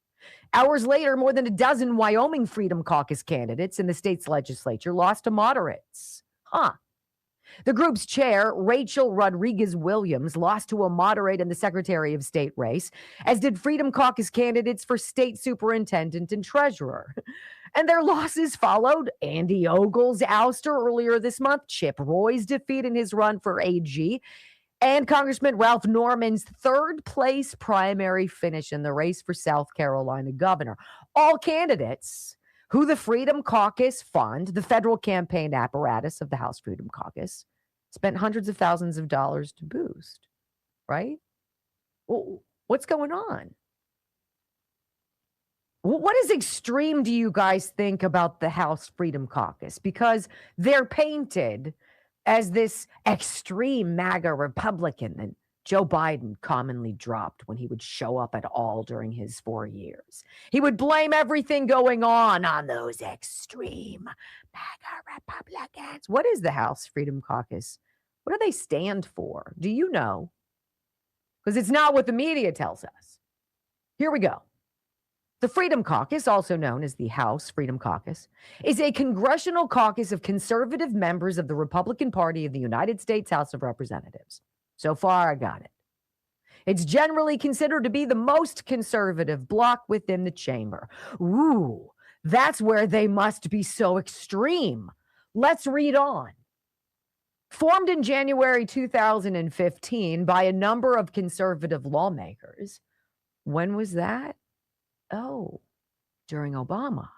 Hours later, more than a dozen Wyoming Freedom Caucus candidates in the state's legislature lost to moderates. The group's chair, Rachel Rodriguez-Williams, lost to a moderate in the Secretary of State race, as did Freedom Caucus candidates for state superintendent and treasurer. And their losses followed Andy Ogle's ouster earlier this month, Chip Roy's defeat in his run for AG, and Congressman Ralph Norman's third-place primary finish in the race for South Carolina governor. All candidates who the Freedom Caucus Fund, the federal campaign apparatus of the House Freedom Caucus, spent hundreds of thousands of dollars to boost, right? Well, what's going on? What is extreme do you guys think about the House Freedom Caucus? Because they're painted as this extreme MAGA Republican that Joe Biden commonly dropped when he would show up at all during his 4 years. He would blame everything going on those extreme MAGA Republicans. What is the House Freedom Caucus? What do they stand for? Do you know? Because it's not what the media tells us. Here we go. The Freedom Caucus, also known as the House Freedom Caucus, is a congressional caucus of conservative members of the Republican Party of the United States House of Representatives. So far, I got it. It's generally considered to be the most conservative bloc within the chamber. Ooh, that's where they must be so extreme. Let's read on. Formed in January 2015 by a number of conservative lawmakers. When was that? Oh, during Obama.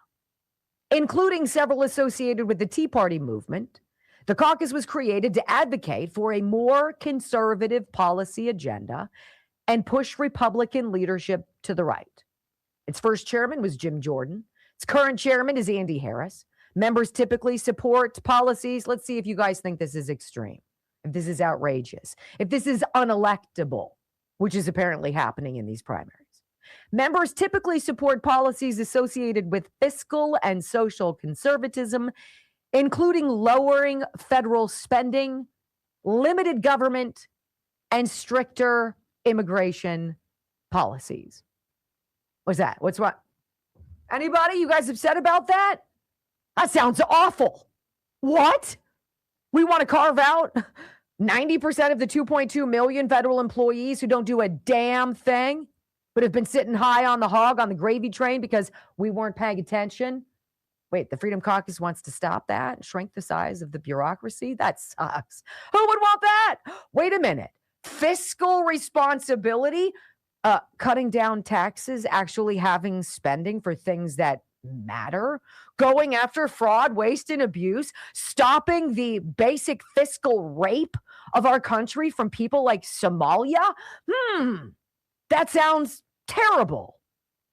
Including several associated with the Tea Party movement. The caucus was created to advocate for a more conservative policy agenda and push Republican leadership to the right. Its first chairman was Jim Jordan. Its current chairman is Andy Harris. Members typically support policies. Let's see if you guys think this is extreme, if this is outrageous, if this is unelectable, which is apparently happening in these primaries. Members typically support policies associated with fiscal and social conservatism, including lowering federal spending, limited government, and stricter immigration policies. What's that? What's what? Anybody? You guys upset about that? That sounds awful. What? We want to carve out 90% of the 2.2 million federal employees who don't do a damn thing, but have been sitting high on the hog on the gravy train because we weren't paying attention. Wait, the Freedom Caucus wants to stop that and shrink the size of the bureaucracy? That sucks. Who would want that? Wait a minute. Fiscal responsibility, cutting down taxes, actually having spending for things that matter, going after fraud, waste, and abuse, stopping the basic fiscal rape of our country from people like Somalia? That sounds terrible.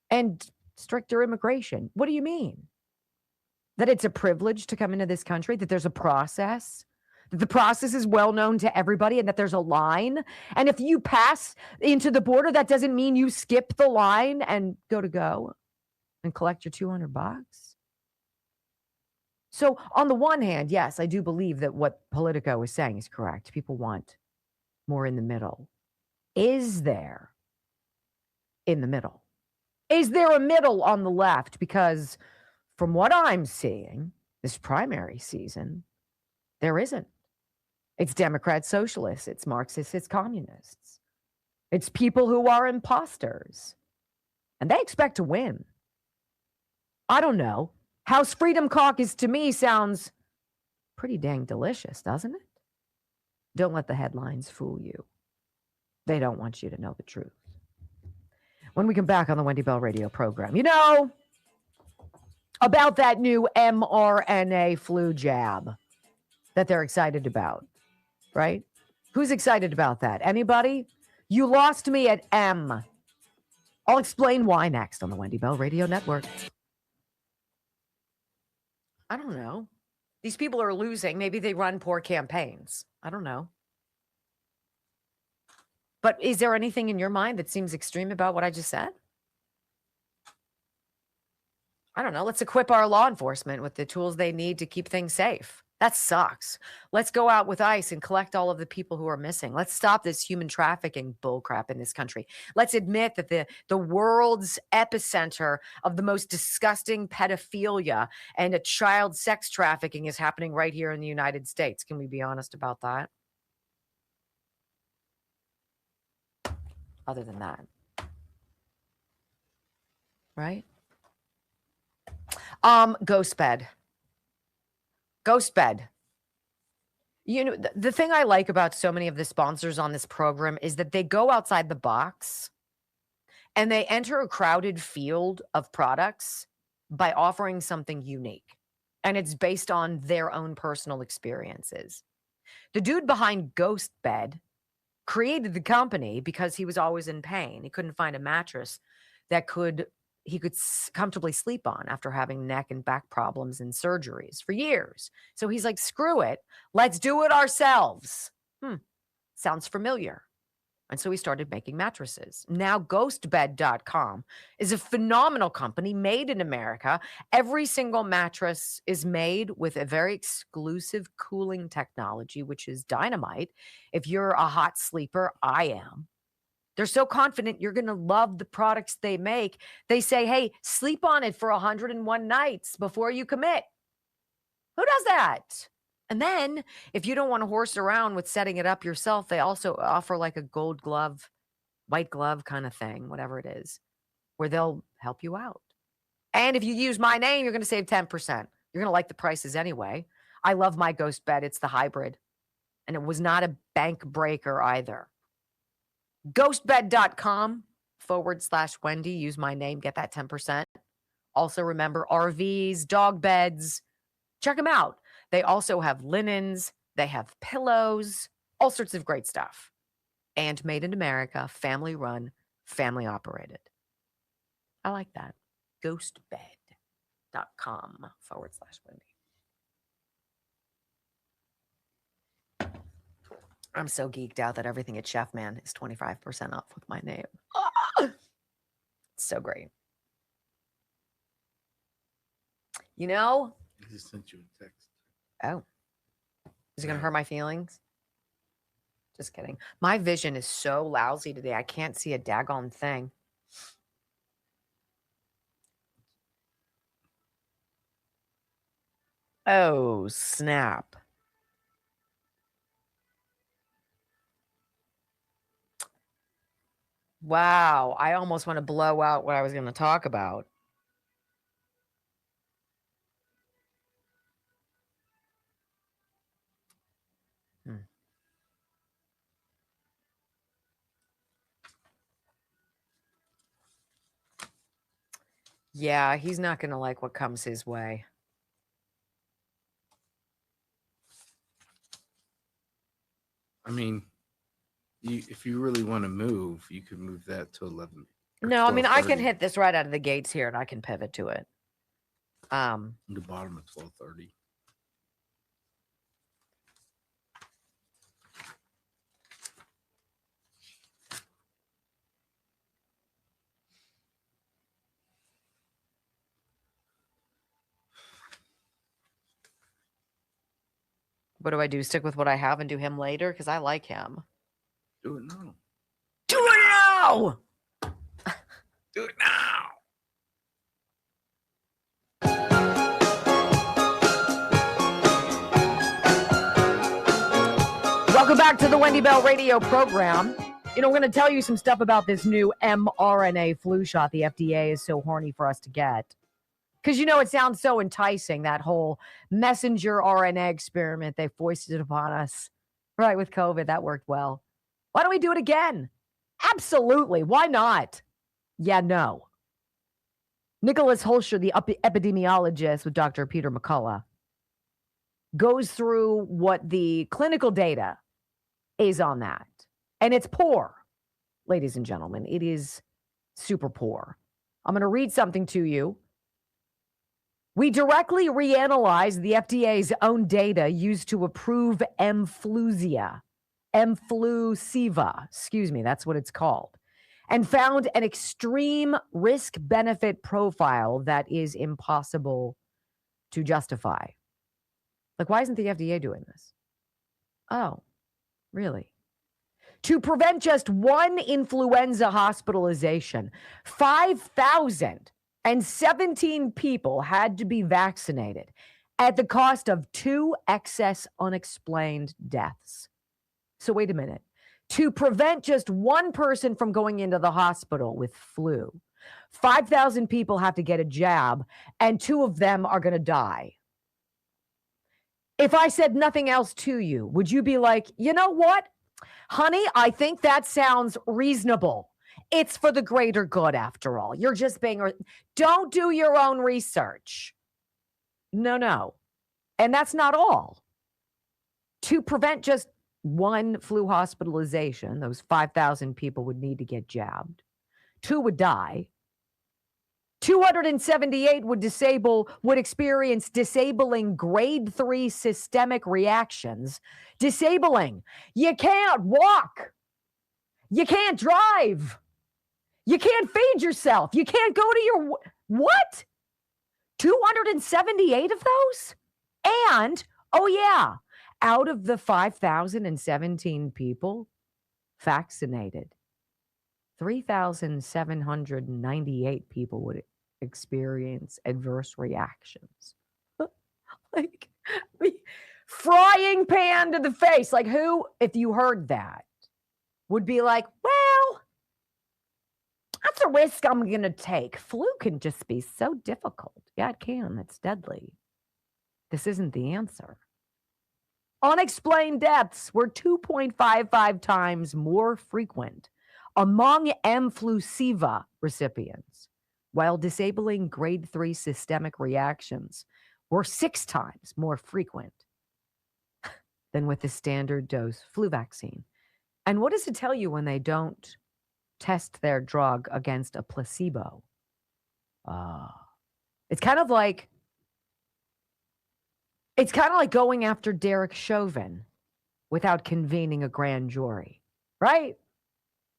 And stricter immigration. What do you mean? That it's a privilege to come into this country, that there's a process, that the process is well known to everybody, and that there's a line. And if you pass into the border, that doesn't mean you skip the line and go and collect your $200. So on the one hand, yes, I do believe that what Politico is saying is correct. People want more in the middle. Is there in the middle? Is there a middle on the left? Because from what I'm seeing this primary season, there isn't. It's Democrats, socialists, it's Marxists, it's communists. It's people who are imposters. And they expect to win. I don't know. House Freedom Caucus to me sounds pretty dang delicious, doesn't it? Don't let the headlines fool you. They don't want you to know the truth. When we come back on the Wendy Bell radio program, about that new mRNA flu jab that they're excited about, right? Who's excited about that? Anybody? You lost me at M. I'll explain why next on the Wendy Bell Radio Network. I don't know. These people are losing. Maybe they run poor campaigns. I don't know. But is there anything in your mind that seems extreme about what I just said? I don't know. Let's equip our law enforcement with the tools they need to keep things safe. That sucks. Let's go out with ICE and collect all of the people who are missing. Let's stop this human trafficking bullcrap in this country. Let's admit that the world's epicenter of the most disgusting pedophilia and a child sex trafficking is happening right here in the United States. Can we be honest about that? Other than that, right? Ghost bed. The thing I like about so many of the sponsors on this program is that they go outside the box and they enter a crowded field of products by offering something unique. And it's based on their own personal experiences. The dude behind Ghost Bed created the company because he was always in pain. He couldn't find a mattress that he could comfortably sleep on after having neck and back problems and surgeries for years. So he's like, screw it. Let's do it ourselves. Sounds familiar. And so he started making mattresses. Now ghostbed.com is a phenomenal company made in America. Every single mattress is made with a very exclusive cooling technology, which is dynamite. If you're a hot sleeper, I am. They're so confident you're going to love the products they make. They say, hey, sleep on it for 101 nights before you commit. Who does that? And then if you don't want to horse around with setting it up yourself, they also offer like a gold glove, white glove kind of thing, whatever it is, where they'll help you out. And if you use my name, you're going to save 10%. You're going to like the prices anyway. I love my Ghost Bed. It's the hybrid. And it was not a bank breaker either. Ghostbed.com/Wendy. Use my name, get that 10%. Also remember RVs, dog beds. Check them out. They also have linens. They have pillows, all sorts of great stuff. And made in America, family run, family operated. I like that. Ghostbed.com/Wendy. I'm so geeked out that everything at Chef Man is 25% off with my name. It's so great. You know? I just sent you a text. Oh. Is it going to hurt my feelings? Just kidding. My vision is so lousy today. I can't see a daggone thing. Oh, snap. Wow. I almost want to blow out what I was going to talk about. Yeah, he's not going to like what comes his way. I mean, if you really want to move, you could move that to 11. No, I mean, I can hit this right out of the gates here and I can pivot to it. The bottom of 12:30. What do I do? Stick with what I have and do him later? Because I like him. Do it now. Do it now! Do it now. Welcome back to the Wendy Bell radio program. You know, we're going to tell you some stuff about this new mRNA flu shot the FDA is so horny for us to get. Because, you know, it sounds so enticing, that whole messenger RNA experiment they foisted upon us. Right, with COVID, that worked well. Why don't we do it again? Absolutely. Why not? Yeah, no. Nicholas Holscher, the epidemiologist with Dr. Peter McCullough, goes through what the clinical data is on that. And it's poor, ladies and gentlemen. It is super poor. I'm going to read something to you. We directly reanalyzed the FDA's own data used to approve Mflusiva, that's what it's called, and found an extreme risk-benefit profile that is impossible to justify. Like, why isn't the FDA doing this? Oh, really? To prevent just one influenza hospitalization, 5,017 people had to be vaccinated at the cost of 2 excess unexplained deaths. So wait a minute. To prevent just one person from going into the hospital with flu, 5,000 people have to get a jab, and 2 of them are going to die. If I said nothing else to you, would you be like, you know what? Honey, I think that sounds reasonable. It's for the greater good, after all. You're just being, don't do your own research. No. And that's not all. To prevent just one flu hospitalization, those 5,000 people would need to get jabbed. 2 would die. 278 would experience disabling grade 3 systemic reactions. Disabling. You can't walk. You can't drive. You can't feed yourself. You can't go to your... What? 278 of those? And, oh yeah, out of the 5,017 people vaccinated, 3,798 people would experience adverse reactions. Like, frying pan to the face. Like, who, if you heard that, would be like, well, that's a risk I'm going to take. Flu can just be so difficult. Yeah, it can. It's deadly. This isn't the answer. Unexplained deaths were 2.55 times more frequent among mFlusiva recipients, while disabling grade 3 systemic reactions were 6 times more frequent than with the standard dose flu vaccine. And what does it tell you when they don't test their drug against a placebo? It's kind of like going after Derek Chauvin without convening a grand jury, right?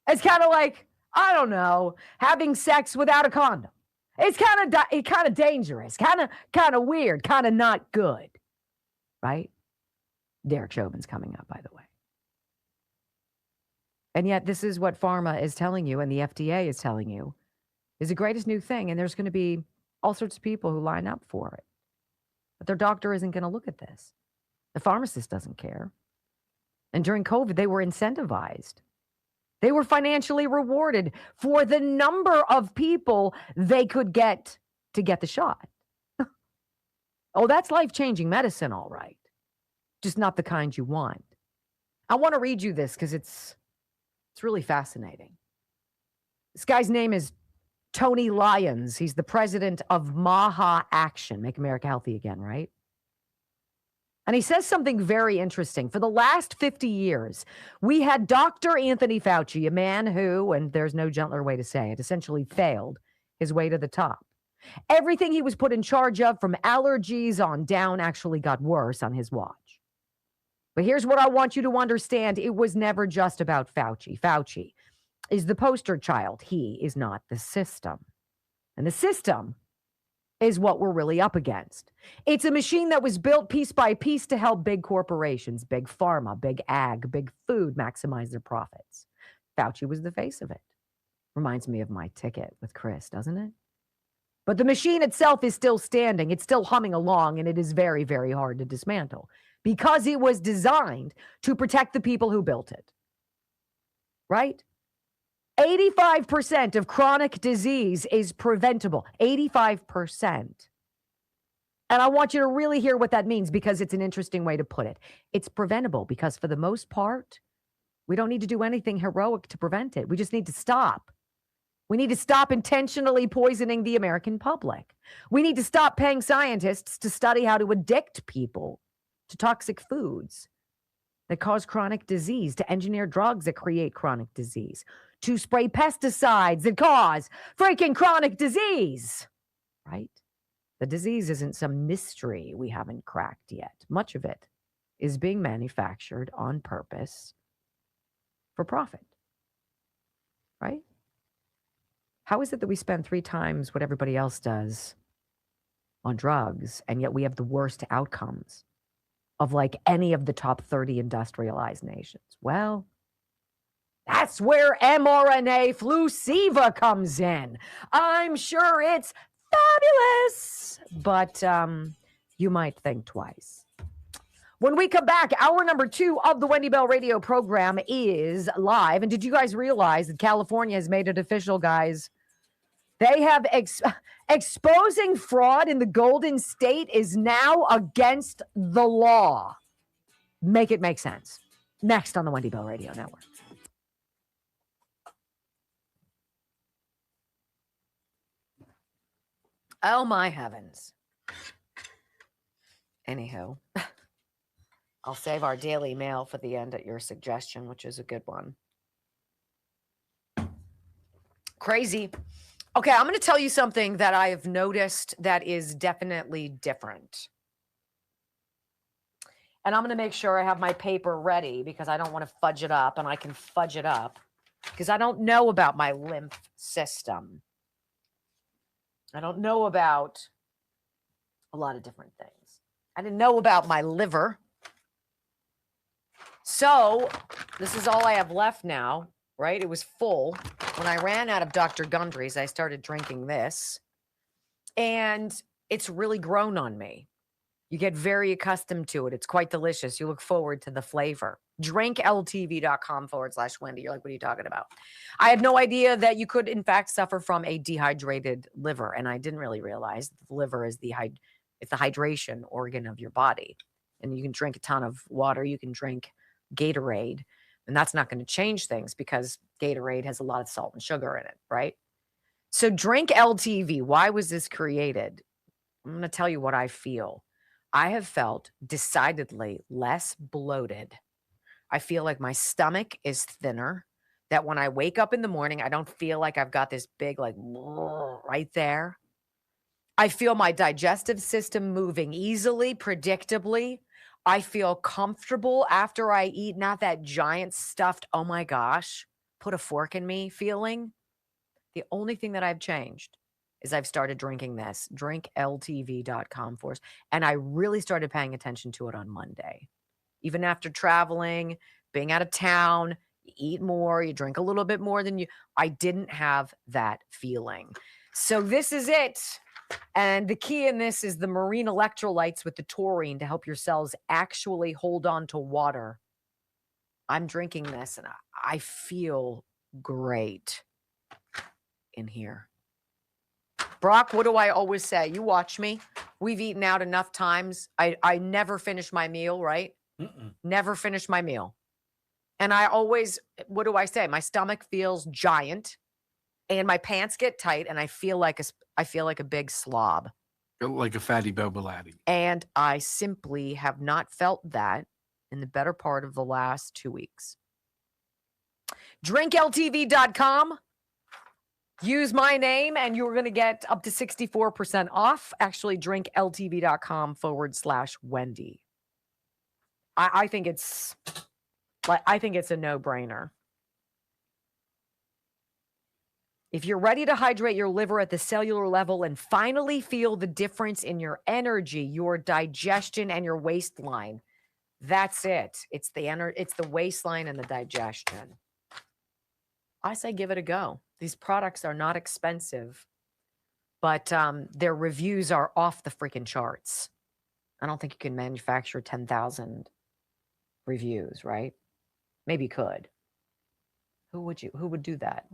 It's kind of like, I don't know, having sex without a condom. It's kind of dangerous, kind of weird, kind of not good, right? Derek Chauvin's coming up, by the way. And yet this is what pharma is telling you and the FDA is telling you is the greatest new thing. And there's going to be all sorts of people who line up for it. But their doctor isn't going to look at this. The pharmacist doesn't care. And during COVID, they were incentivized. They were financially rewarded for the number of people they could get to get the shot. Oh, that's life-changing medicine, all right. Just not the kind you want. I want to read you this because it's really fascinating. This guy's name is Tony Lyons. He's the president of Maha Action, Make America Healthy Again, right? And he says something very interesting. For the last 50 years, we had Dr. Anthony Fauci, a man who, and there's no gentler way to say it, essentially failed his way to the top. Everything he was put in charge of, from allergies on down, actually got worse on his watch. But here's what I want you to understand. It was never just about Fauci. Fauci is the poster child. He is not the system. And the system is what we're really up against. It's a machine that was built piece by piece to help big corporations, big pharma, big ag, big food maximize their profits. Fauci was the face of it. Reminds me of my ticket with Chris, doesn't it? But the machine itself is still standing. It's still humming along, and it is very, very hard to dismantle because it was designed to protect the people who built it. Right? 85% of chronic disease is preventable. 85%. And I want you to really hear what that means because it's an interesting way to put it. It's preventable because for the most part, we don't need to do anything heroic to prevent it. We just need to stop. We need to stop intentionally poisoning the American public. We need to stop paying scientists to study how to addict people to toxic foods that cause chronic disease, to engineer drugs that create chronic disease, to spray pesticides that cause freaking chronic disease, right? The disease isn't some mystery we haven't cracked yet. Much of it is being manufactured on purpose for profit, right? How is it that we spend 3 times what everybody else does on drugs, and yet we have the worst outcomes of like any of the top 30 industrialized nations? Well, that's where mRNA Flusiva comes in. I'm sure it's fabulous, but you might think twice. When we come back, hour number 2 of the Wendy Bell radio program is live. And did you guys realize that California has made it official, guys? They have exposing fraud in the Golden State is now against the law. Make it make sense. Next on the Wendy Bell Radio Network. Oh, my heavens. Anywho, I'll save our daily mail for the end at your suggestion, which is a good one. Crazy. Okay, I'm going to tell you something that I have noticed that is definitely different. And I'm going to make sure I have my paper ready because I don't want to fudge it up, and I can fudge it up because I don't know about my lymph system. I don't know about a lot of different things. I didn't know about my liver. So this is all I have left now, right? It was full. When I ran out of Dr. Gundry's, I started drinking this. And it's really grown on me. You get very accustomed to it. It's quite delicious. You look forward to the flavor. drinkltv.com/Wendy. You're like, what are you talking about? I had no idea that you could, in fact, suffer from a dehydrated liver. And I didn't really realize that the liver is it's the hydration organ of your body. and you can drink a ton of water. You can drink Gatorade, and that's not going to change things because Gatorade has a lot of salt and sugar in it, right? So drink LTV. Why was this created? I'm going to tell you what I feel. I have felt decidedly less bloated. I feel like my stomach is thinner, that when I wake up in the morning, I don't feel like I've got this big, like, right there. I feel my digestive system moving easily, predictably. I feel comfortable after I eat, not that giant stuffed, oh my gosh, put a fork in me feeling. The only thing that I've changed is I've started drinking this, drinkltv.com for us. And I really started paying attention to it on Monday. Even after traveling, being out of town, you eat more, you drink a little bit more than you. I didn't have that feeling. So this is it. And the key in this is the marine electrolytes with the taurine to help your cells actually hold on to water. I'm drinking this and I feel great in here. Brock, what do I always say? You watch me. We've eaten out enough times. I never finish my meal, right? Never finish my meal. And I always, what do I say? My stomach feels giant and my pants get tight and I feel like a big slob. Like a fatty bobalatti. And I simply have not felt that in the better part of the last 2 weeks. DrinkLTV.com. Use my name and you're going to get up to 64% off. Actually, drinkltv.com/Wendy. I think it's a no-brainer. If you're ready to hydrate your liver at the cellular level and finally feel the difference in your energy, your digestion, and your waistline, that's it. It's the waistline and the digestion. I say give it a go. These products are not expensive, but their reviews are off the freaking charts. I don't think you can manufacture 10,000 reviews, right? Maybe you could. Who would do that?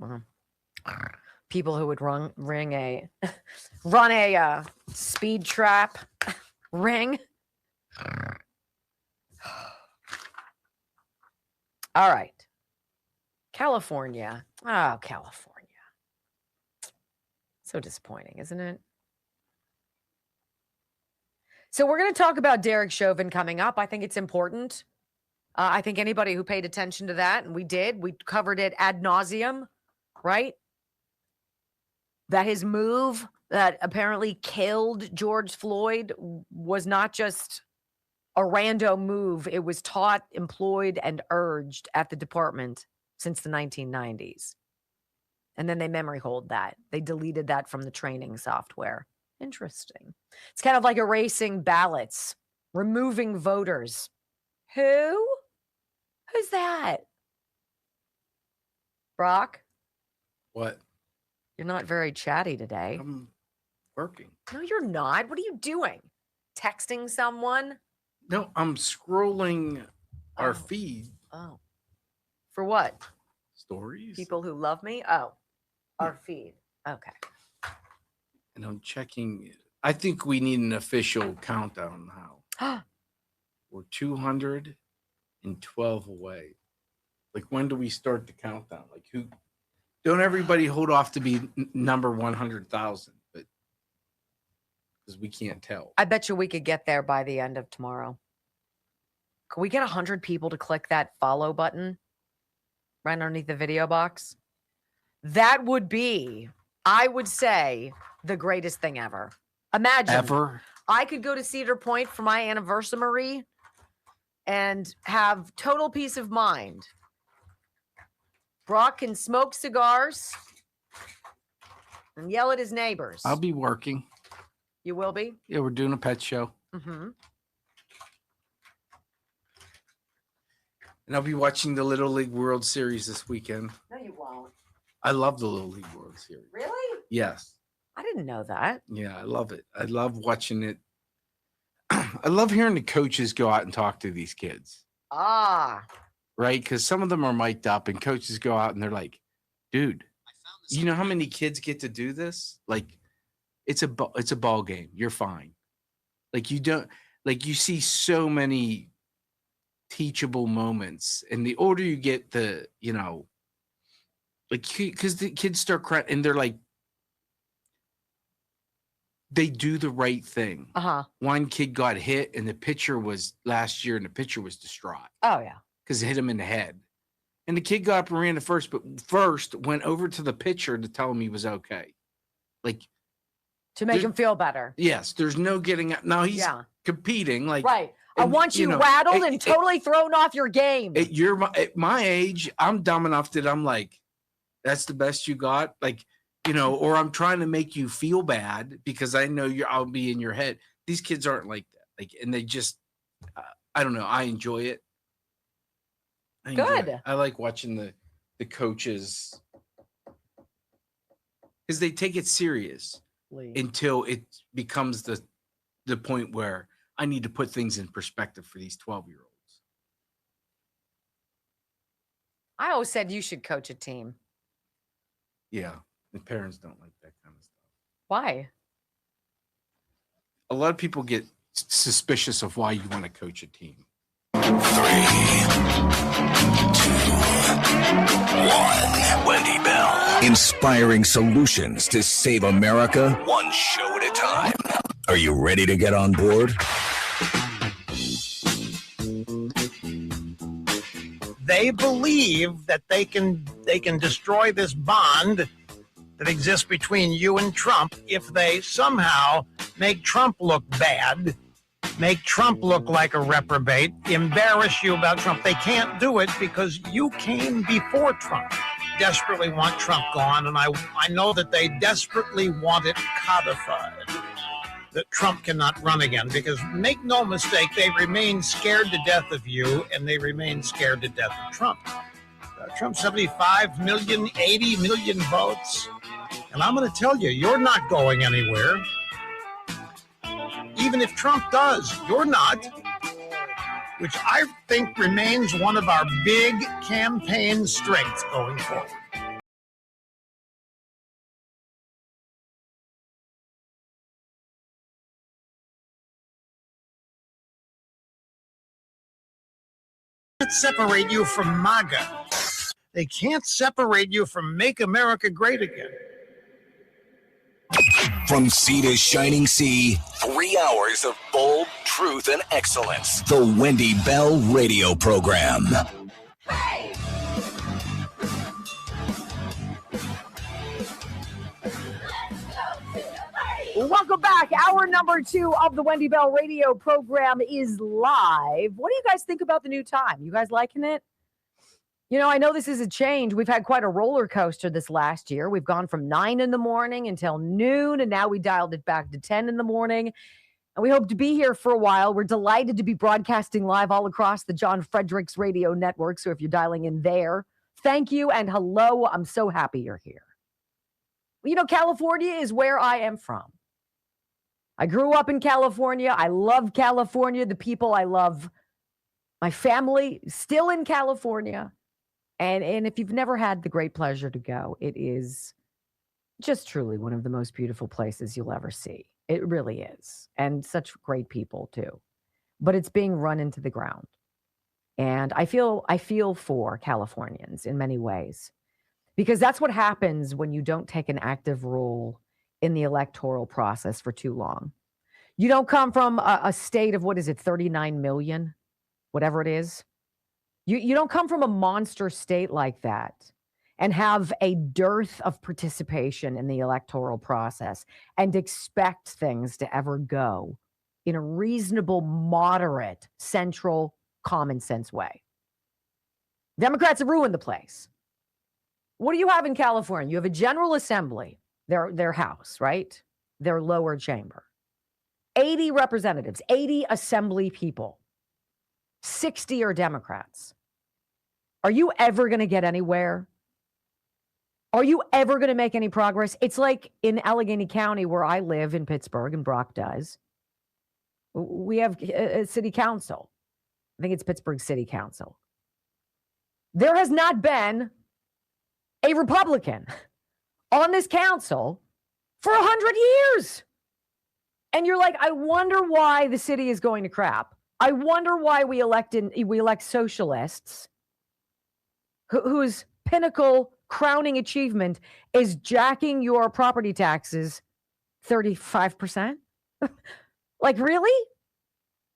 People who would run a speed trap ring. All right. California. Oh, California. So disappointing, isn't it? So we're going to talk about Derek Chauvin coming up. I think it's important. I think anybody who paid attention to that, and we covered it ad nauseum, right? That his move that apparently killed George Floyd was not just a rando move. It was taught, employed, and urged at the department since the 1990s. And then they memory hold that. They deleted that from the training software. Interesting. It's kind of like erasing ballots, removing voters. Who? Who's that? Brock? What? You're not very chatty today. I'm working. No, you're not. What are you doing? Texting someone? No, I'm scrolling our feed. Oh. For what? Stories. People who love me? Oh. Our feed. Okay. And I'm checking. I think we need an official countdown now. We're 212 away. Like, when do we start the countdown? Like, who? Don't everybody hold off to be number 100,000, but because we can't tell. I bet you we could get there by the end of tomorrow. Can we get 100 people to click that follow button right underneath the video box? That would be, I would say, the greatest thing ever. Imagine. Ever? I could go to Cedar Point for my anniversary and have total peace of mind. Brock can smoke cigars and yell at his neighbors. I'll be working. You will be? Yeah, we're doing a pet show. Mm-hmm. And I'll be watching the Little League World Series this weekend. No, you won't. I love the Little League World Series. Really? Yes. I didn't know that. Yeah, I love it. I love watching it. I love hearing the coaches go out and talk to these kids. Ah. Right? Because some of them are mic'd up and coaches go out and they're like, dude, you know how many kids get to do this? Like, it's a ball game. You're fine. Like, you don't, like you see so many teachable moments, and the older you get, the like, because the kids start crying and they're like, they do the right thing. One kid got hit, and the pitcher was last year, and the pitcher was distraught. Oh yeah, because it hit him in the head, and the kid got up and ran to first, but first went over to the pitcher to tell him he was okay, like to make him feel better. Yes, there's no getting out. Now he's competing, like right. I want you rattled and totally thrown off your game. At my age, I'm dumb enough that I'm like, that's the best you got, like, or I'm trying to make you feel bad because I know I'll be in your head. These kids aren't like that, like, and they just, I don't know. I enjoy it. Good. I like watching the coaches because they take it serious until it becomes the point where I need to put things in perspective for these 12-year-olds. I always said you should coach a team. Yeah, the parents don't like that kind of stuff. Why? A lot of people get suspicious of why you want to coach a team. 3, 2, 1. Wendy Bell. Inspiring solutions to save America, one show at a time. Are you ready to get on board? They believe that they can destroy this bond that exists between you and Trump if they somehow make Trump look bad, make Trump look like a reprobate, embarrass you about Trump. They can't do it because you came before Trump. Desperately want Trump gone, and I know that they desperately want it codified, that Trump cannot run again, because make no mistake, they remain scared to death of you, and they remain scared to death of Trump. Trump, 75 million, 80 million votes. And I'm going to tell you, you're not going anywhere. Even if Trump does, you're not. Which I think remains one of our big campaign strengths going forward. Separate you from MAGA. They can't separate you from Make America Great Again. From sea to shining sea, 3 hours of bold truth and excellence. The Wendy Bell Radio Program. Hey! Welcome back. Hour number 2 of the Wendy Bell Radio Program is live. What do you guys think about the new time? You guys liking it? I know this is a change. We've had quite a roller coaster this last year. We've gone from 9 in the morning until noon, and now we dialed it back to 10 in the morning. And we hope to be here for a while. We're delighted to be broadcasting live all across the John Fredericks Radio Network. So if you're dialing in there, thank you and hello. I'm so happy you're here. California is where I am from. I grew up in California. I love California, the people I love. My family still in California. And if you've never had the great pleasure to go, it is just truly one of the most beautiful places you'll ever see. It really is. And such great people too. But it's being run into the ground. And I feel for Californians in many ways, because that's what happens when you don't take an active role in the electoral process for too long. You don't come from a state of, 39 million, whatever it is. You don't come from a monster state like that and have a dearth of participation in the electoral process and expect things to ever go in a reasonable, moderate, central, common sense way. Democrats have ruined the place. What do you have in California? You have a General Assembly, their house, right? Their lower chamber. 80 representatives, 80 assembly people. 60 are Democrats. Are you ever going to get anywhere? Are you ever going to make any progress? It's like in Allegheny County, where I live in Pittsburgh, and Brock does. We have a city council. I think it's Pittsburgh City Council. There has not been a Republican on this council for 100 years. And you're like, I wonder why the city is going to crap. I wonder why we elect socialists whose pinnacle crowning achievement is jacking your property taxes 35%. Like, really?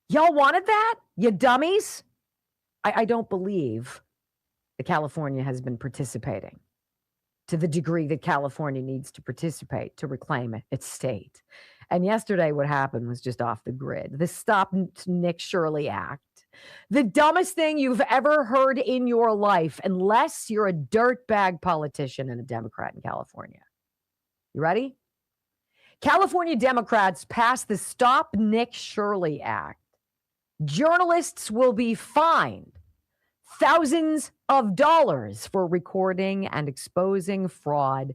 Y'all wanted that? You dummies? I don't believe that California has been participating to the degree that California needs to participate to reclaim its state. And yesterday, what happened was just off the grid. The Stop Nick Shirley Act. The dumbest thing you've ever heard in your life, unless you're a dirtbag politician and a Democrat in California. You ready? California Democrats passed the Stop Nick Shirley Act. Journalists will be fined thousands of dollars for recording and exposing fraud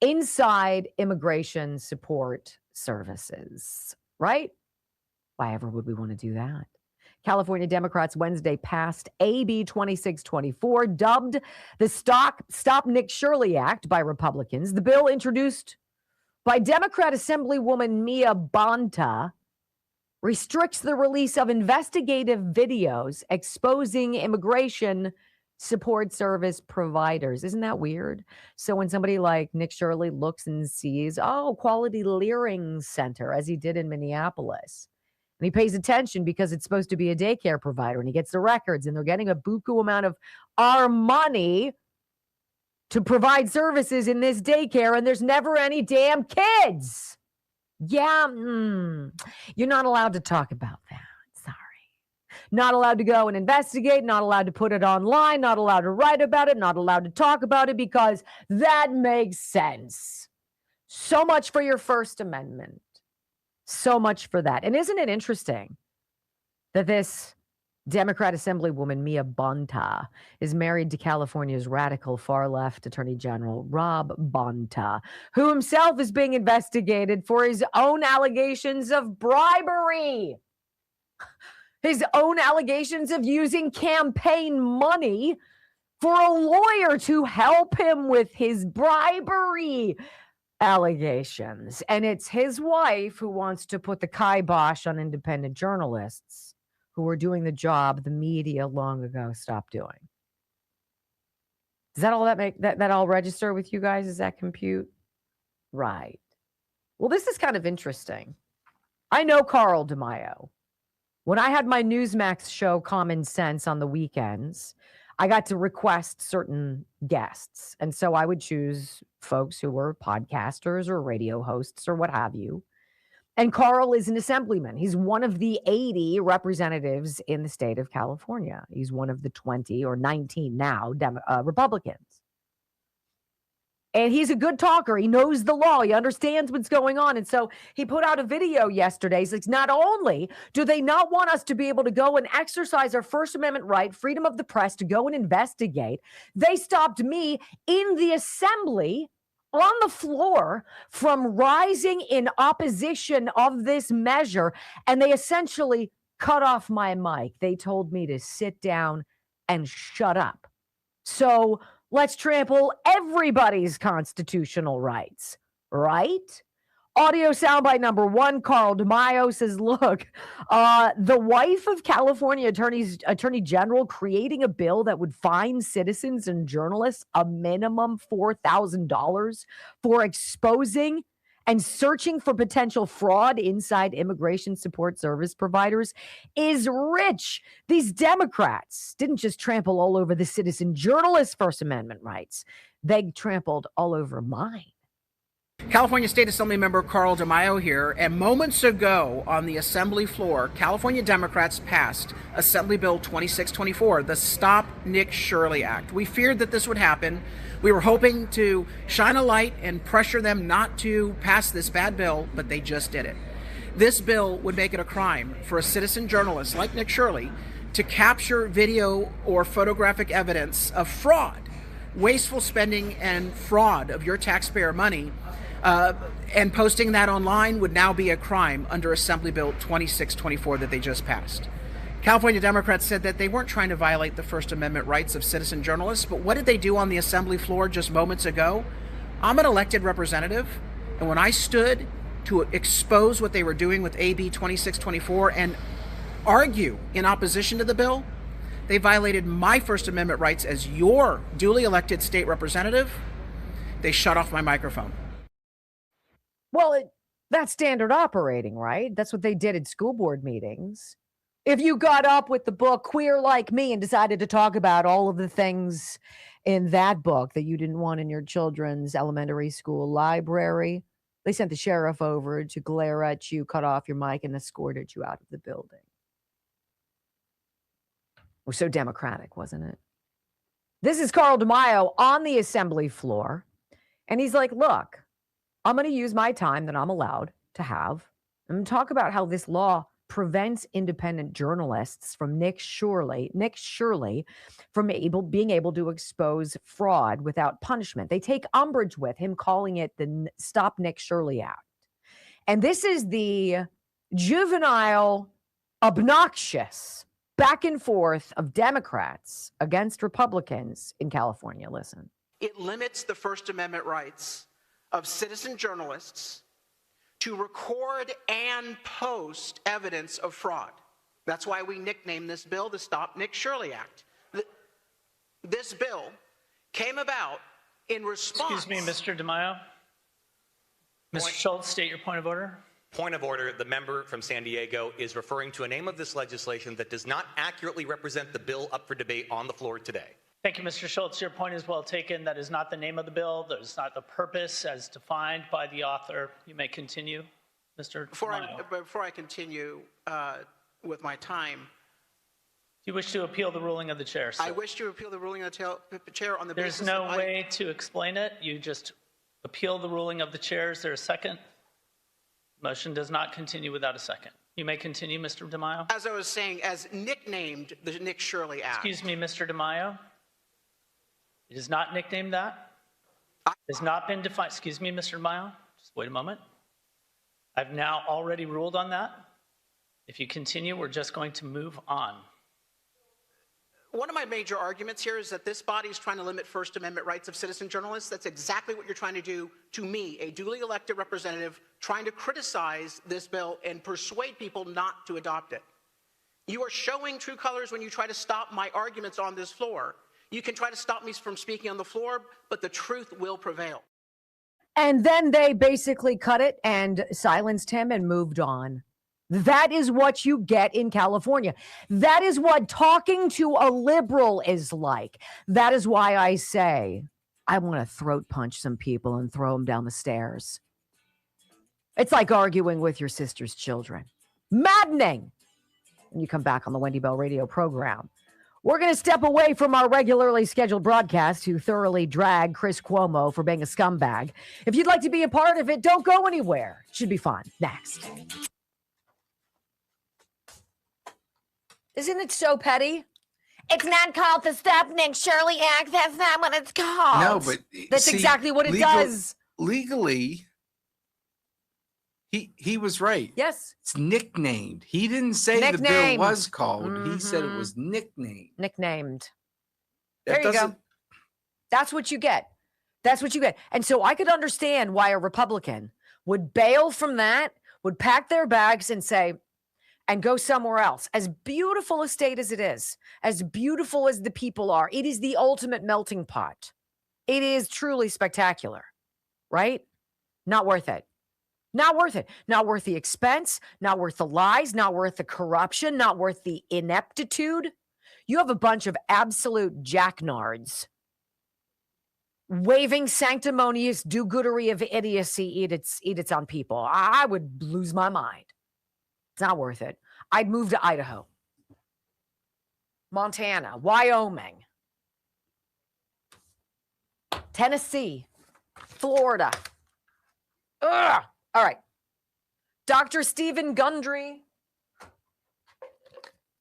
inside immigration support services, right? Why ever would we want to do that? California Democrats Wednesday passed AB 2624, dubbed the Stop Nick Shirley Act by Republicans. The bill, introduced by Democrat Assemblywoman Mia Bonta, restricts the release of investigative videos exposing immigration support service providers. Isn't that weird? So when somebody like Nick Shirley looks and sees, Quality Leering Center, as he did in Minneapolis, and he pays attention because it's supposed to be a daycare provider, and he gets the records, and they're getting a buku amount of our money to provide services in this daycare, and there's never any damn kids. Yeah, you're not allowed to talk about that. Sorry. Not allowed to go and investigate, not allowed to put it online, not allowed to write about it, not allowed to talk about it, because that makes sense. So much for your First Amendment. So much for that. And isn't it interesting that this Democrat Assemblywoman Mia Bonta is married to California's radical far-left Attorney General Rob Bonta, who himself is being investigated for his own allegations of bribery, his own allegations of using campaign money for a lawyer to help him with his bribery allegations. And it's his wife who wants to put the kibosh on independent journalists who are doing the job the media long ago stopped doing. Does that all that all register with you guys? Does that compute? Right. Well, this is kind of interesting. I know Carl DeMaio. When I had my Newsmax show Common Sense on the weekends, I got to request certain guests. And so I would choose folks who were podcasters or radio hosts or what have you. And Carl is an assemblyman. He's one of the 80 representatives in the state of California. He's one of the 20 or 19 now Republicans. And he's a good talker. He knows the law. He understands what's going on. And so he put out a video yesterday. He's like, not only do they not want us to be able to go and exercise our First Amendment right, freedom of the press, to go and investigate, they stopped me in the assembly on the floor from rising in opposition of this measure. And they essentially cut off my mic. They told me to sit down and shut up. So let's trample everybody's constitutional rights, right? Audio soundbite number one, Carl DeMaio says, look, the wife of California Attorney General creating a bill that would fine citizens and journalists a minimum $4,000 for exposing and searching for potential fraud inside immigration support service providers is rich. These Democrats didn't just trample all over the citizen journalist's First Amendment rights. They trampled all over mine. California State Assembly member Carl DeMaio here, and moments ago on the Assembly floor, California Democrats passed Assembly Bill 2624, the Stop Nick Shirley Act. We feared that this would happen. We were hoping to shine a light and pressure them not to pass this bad bill, but they just did it. This bill would make it a crime for a citizen journalist like Nick Shirley to capture video or photographic evidence of fraud, wasteful spending and fraud of your taxpayer money. And posting that online would now be a crime under Assembly Bill 2624 that they just passed. California Democrats said that they weren't trying to violate the First Amendment rights of citizen journalists, but what did they do on the Assembly floor just moments ago? I'm an elected representative, and when I stood to expose what they were doing with AB 2624 and argue in opposition to the bill, they violated my First Amendment rights as your duly elected state representative. They shut off my microphone. Well, that's standard operating, right? That's what they did at school board meetings. If you got up with the book Queer Like Me and decided to talk about all of the things in that book that you didn't want in your children's elementary school library, they sent the sheriff over to glare at you, cut off your mic, and escorted you out of the building. It was so democratic, wasn't it? This is Carl DeMaio on the assembly floor, and he's like, look, I'm going to use my time that I'm allowed to have and talk about how this law prevents independent journalists from Nick Shirley from being able to expose fraud without punishment. They take umbrage with him calling it the Stop Nick Shirley Act. And this is the juvenile, obnoxious back and forth of Democrats against Republicans in California. Listen. It limits the First Amendment rights of citizen journalists to record and post evidence of fraud. That's why we nicknamed this bill the Stop Nick Shirley Act. This bill came about in response... Excuse me, Mr. DeMaio. Mr. Schultz, state your point of order. Point of order. The member from San Diego is referring to a name of this legislation that does not accurately represent the bill up for debate on the floor today. Thank you, Mr. Schultz. Your point is well taken. That is not the name of the bill. That is not the purpose as defined by the author. You may continue, Mr. DeMaio. Before I continue with my time... Do you wish to appeal the ruling of the chair, sir? I wish to appeal the ruling of the chair on the basis... There's no way to explain it. You just appeal the ruling of the chair. Is there a second? Motion does not continue without a second. You may continue, Mr. DeMaio. As I was saying, as nicknamed the Nick Shirley Act... Excuse me, Mr. DeMaio. It is not nicknamed that. It has not been defined. Excuse me, Mr. DeMaio. Just wait a moment. I've now already ruled on that. If you continue, we're just going to move on. One of my major arguments here is that this body is trying to limit First Amendment rights of citizen journalists. That's exactly what you're trying to do to me, a duly elected representative, trying to criticize this bill and persuade people not to adopt it. You are showing true colors when you try to stop my arguments on this floor. You can try to stop me from speaking on the floor, but the truth will prevail. And then they basically cut it and silenced him and moved on. That is what you get in California. That is what talking to a liberal is like. That is why I say I want to throat punch some people and throw them down the stairs. It's like arguing with your sister's children. Maddening. When you come back on the Wendy Bell radio program, we're going to step away from our regularly scheduled broadcast to thoroughly drag Chris Cuomo for being a scumbag. If you'd like to be a part of it, don't go anywhere. Should be fun. Next. Isn't it so petty? It's not called the Stop Nick Shirley Act. That's not what it's called. No, but that's exactly what it does. Legally, he was right. Yes. It's nicknamed. He didn't say the bill was called. Mm-hmm. He said it was nicknamed. Nicknamed. There you go. That's what you get. That's what you get. And so I could understand why a Republican would bail from that, would pack their bags and say, and go somewhere else. As beautiful a state as it is, as beautiful as the people are, it is the ultimate melting pot. It is truly spectacular, right? Not worth it. Not worth it. Not worth the expense, not worth the lies, not worth the corruption, not worth the ineptitude. You have a bunch of absolute jacknards waving sanctimonious do-goodery of idiocy edicts on people. I would lose my mind. It's not worth it. I'd move to Idaho, Montana, Wyoming, Tennessee, Florida. Ugh. All right. Dr. Stephen Gundry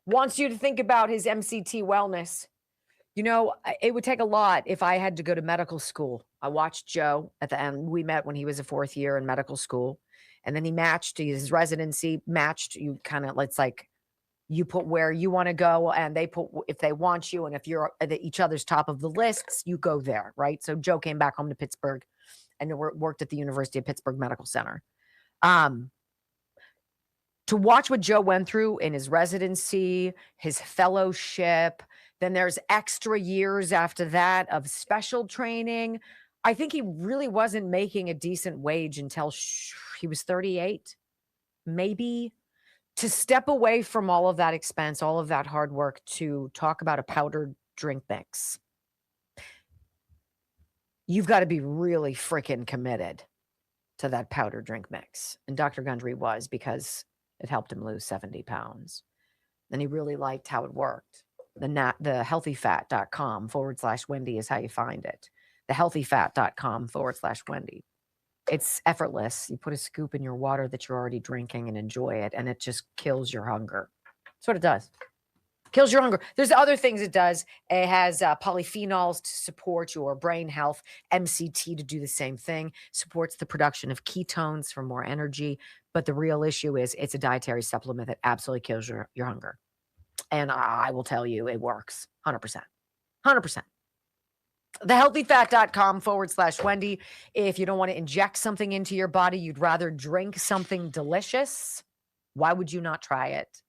wants you to think about his MCT wellness. You know, it would take a lot if I had to go to medical school. I watched Joe at the end. We met when he was a fourth year in medical school. And then he matched his residency, matched you kind of, it's like you put where you want to go and they put if they want you. And if you're at each other's top of the lists, you go there, right? So Joe came back home to Pittsburgh and worked at the University of Pittsburgh Medical Center. To watch what Joe went through in his residency, his fellowship, then there's extra years after that of special training. I think he really wasn't making a decent wage until he was 38, maybe. To step away from all of that expense, all of that hard work to talk about a powdered drink mix, you've got to be really freaking committed to that powdered drink mix. And Dr. Gundry was, because it helped him lose 70 pounds. And he really liked how it worked. The healthyfat.com/Wendy is how you find it. The healthyfat.com/Wendy. It's effortless. You put a scoop in your water that you're already drinking and enjoy it, and it just kills your hunger. That's what it does. Kills your hunger. There's other things it does. It has polyphenols to support your brain health, MCT to do the same thing, supports the production of ketones for more energy. But the real issue is it's a dietary supplement that absolutely kills your hunger. And I will tell you, it works 100%. 100%. Thehealthyfat.com/Wendy. If you don't want to inject something into your body, you'd rather drink something delicious, why would you not try it?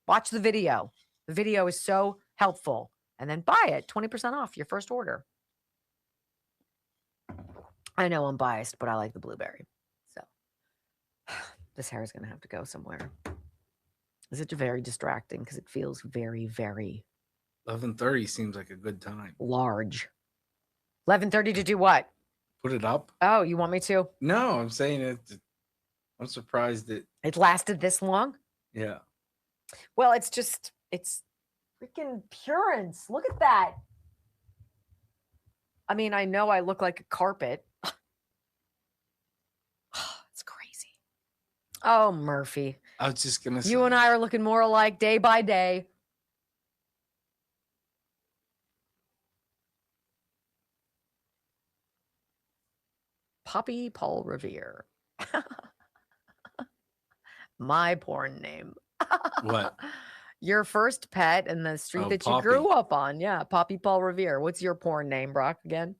Watch the video. The video is so helpful. And then buy it, 20% off your first order. I know I'm biased, but I like the blueberry. So this hair is going to have to go somewhere. Is it very distracting? Because it feels very, very 11:30 seems like a good time. large. 11:30 to do what? Put it up? Oh, you want me to? No, I'm saying it. I'm surprised that. It lasted this long? Yeah. Well, it's freaking purance. Look at that. I mean, I know I look like a carpet. It's crazy. Oh, Murphy. I was just going to say. You and I are looking more alike day by day. Poppy Paul Revere. My porn name. What? Your first pet in the street that Poppy. you grew up on. Yeah, Poppy Paul Revere. What's your porn name, Brock, again?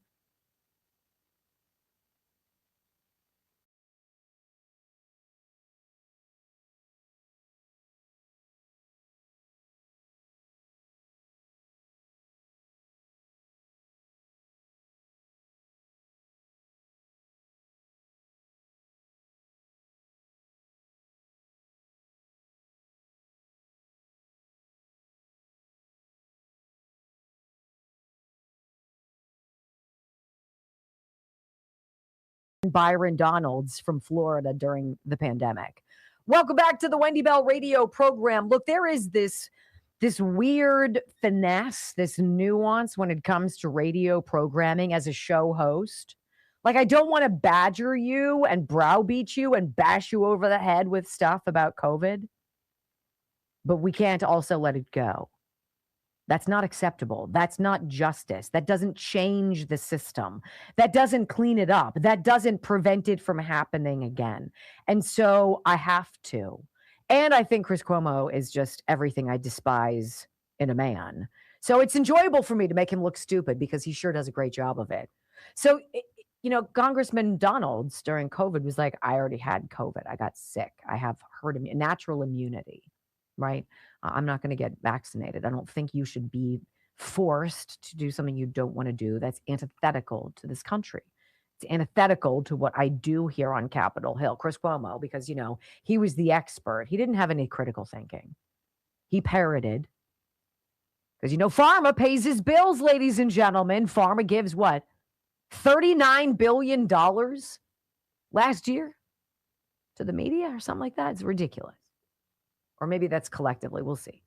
Byron Donalds from Florida during the pandemic. Welcome back to the Wendy Bell radio program. Look, there is this weird finesse, this nuance when it comes to radio programming as a show host. Like, I don't want to badger you and browbeat you and bash you over the head with stuff about COVID, but we can't also let it go. That's not acceptable. That's not justice. That doesn't change the system. That doesn't clean it up. That doesn't prevent it from happening again. And so I have to. And I think Chris Cuomo is just everything I despise in a man. So it's enjoyable for me to make him look stupid because he sure does a great job of it. So, Congressman Donalds during COVID was like, I already had COVID. I got sick. I have natural immunity, right? I'm not going to get vaccinated. I don't think you should be forced to do something you don't want to do. That's antithetical to this country. It's antithetical to what I do here on Capitol Hill. Chris Cuomo, because, he was the expert. He didn't have any critical thinking. He parroted. Because, Pharma pays his bills, ladies and gentlemen. Pharma gives what? $39 billion last year to the media or something like that. It's ridiculous. Or maybe that's collectively. We'll see.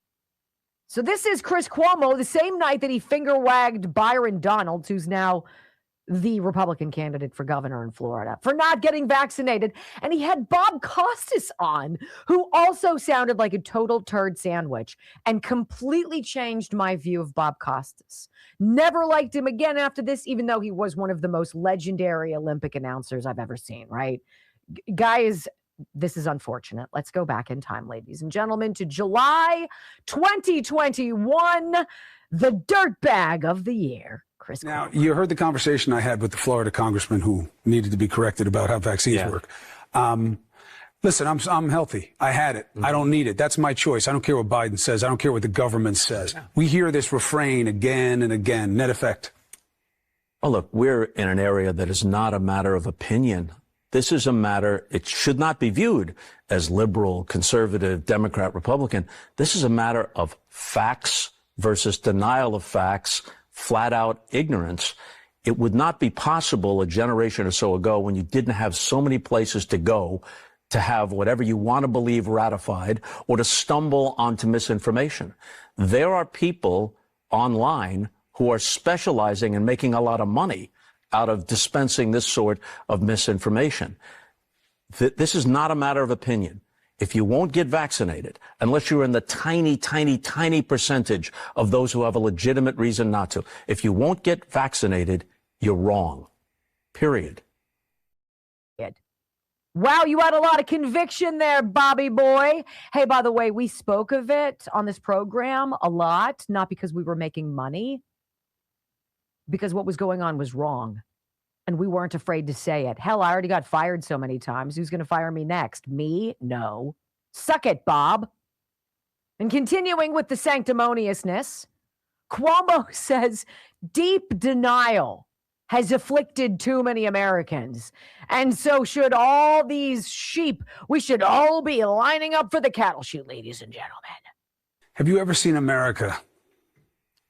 So this is Chris Cuomo, the same night that he finger-wagged Byron Donalds, who's now the Republican candidate for governor in Florida, for not getting vaccinated. And he had Bob Costas on, who also sounded like a total turd sandwich and completely changed my view of Bob Costas. Never liked him again after this, even though he was one of the most legendary Olympic announcers I've ever seen, right? This is unfortunate. Let's go back in time, ladies and gentlemen, to July 2021, the dirtbag of the year, Chris. Now, you heard the conversation I had with the Florida congressman who needed to be corrected about how vaccines work. Listen, I'm healthy. I had it. I don't need it. That's my choice. I don't care what Biden says. I don't care what the government says. We hear this refrain again and again. Net effect. Well, look, we're in an area that is not a matter of opinion. This is a matter, it should not be viewed as liberal, conservative, Democrat, Republican. This is a matter of facts versus denial of facts, flat out ignorance. It would not be possible a generation or so ago, when you didn't have so many places to go to have whatever you want to believe ratified, or to stumble onto misinformation. There are people online who are specializing in making a lot of money out of dispensing this sort of misinformation. This is not a matter of opinion. If you won't get vaccinated, unless you're in the tiny, tiny, tiny percentage of those who have a legitimate reason not to, if you won't get vaccinated, you're wrong. Period. Wow, you had a lot of conviction there, Bobby boy. Hey, by the way, we spoke of it on this program a lot, not because we were making money, because what was going on was wrong. And we weren't afraid to say it. Hell, I already got fired so many times. Who's going to fire me next? Me? No. Suck it, Bob. And continuing with the sanctimoniousness, Cuomo says deep denial has afflicted too many Americans. And so should all these sheep. We should all be lining up for the cattle chute, ladies and gentlemen. Have you ever seen America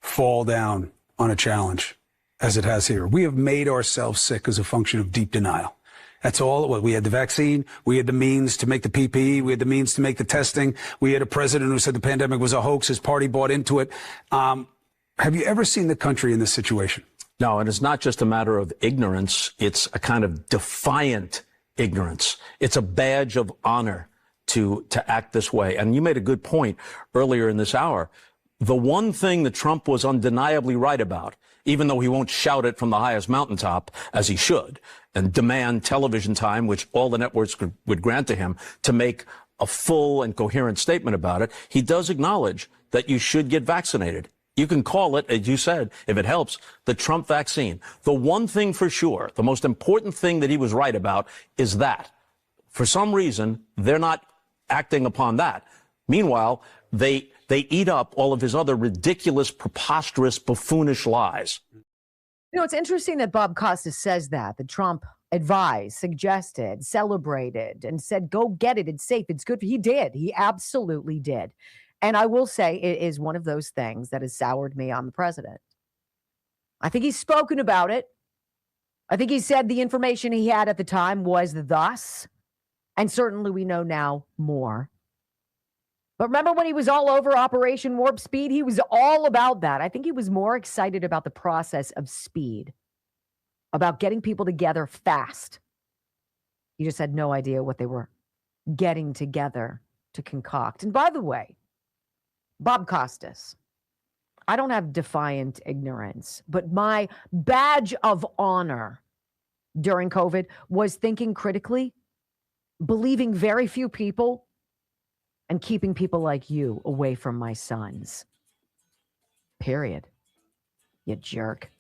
fall down on a challenge as it has here? We have made ourselves sick as a function of deep denial. That's all it was. We had the vaccine. We had the means to make the PPE. We had the means to make the testing. We had a president who said the pandemic was a hoax. His party bought into it. Have you ever seen the country in this situation? No, and it's not just a matter of ignorance. It's a kind of defiant ignorance. It's a badge of honor to act this way. And you made a good point earlier in this hour. The one thing that Trump was undeniably right about, even though he won't shout it from the highest mountaintop, as he should, and demand television time, which all the networks would grant to him, to make a full and coherent statement about it, he does acknowledge that you should get vaccinated. You can call it, as you said, if it helps, the Trump vaccine. The one thing for sure, the most important thing that he was right about is that, for some reason, they're not acting upon that. Meanwhile, they eat up all of his other ridiculous, preposterous, buffoonish lies. You know, it's interesting that Bob Costas says that Trump advised, suggested, celebrated, and said, go get it. It's safe. It's good. He did. He absolutely did. And I will say it is one of those things that has soured me on the president. I think he's spoken about it. I think he said the information he had at the time was thus. And certainly we know now more. But remember when he was all over Operation Warp Speed? He was all about that. I think he was more excited about the process of speed, about getting people together fast. He just had no idea what they were getting together to concoct. And by the way, Bob Costas, I don't have defiant ignorance, but my badge of honor during COVID was thinking critically, believing very few people, and keeping people like you away from my sons. Period. You jerk.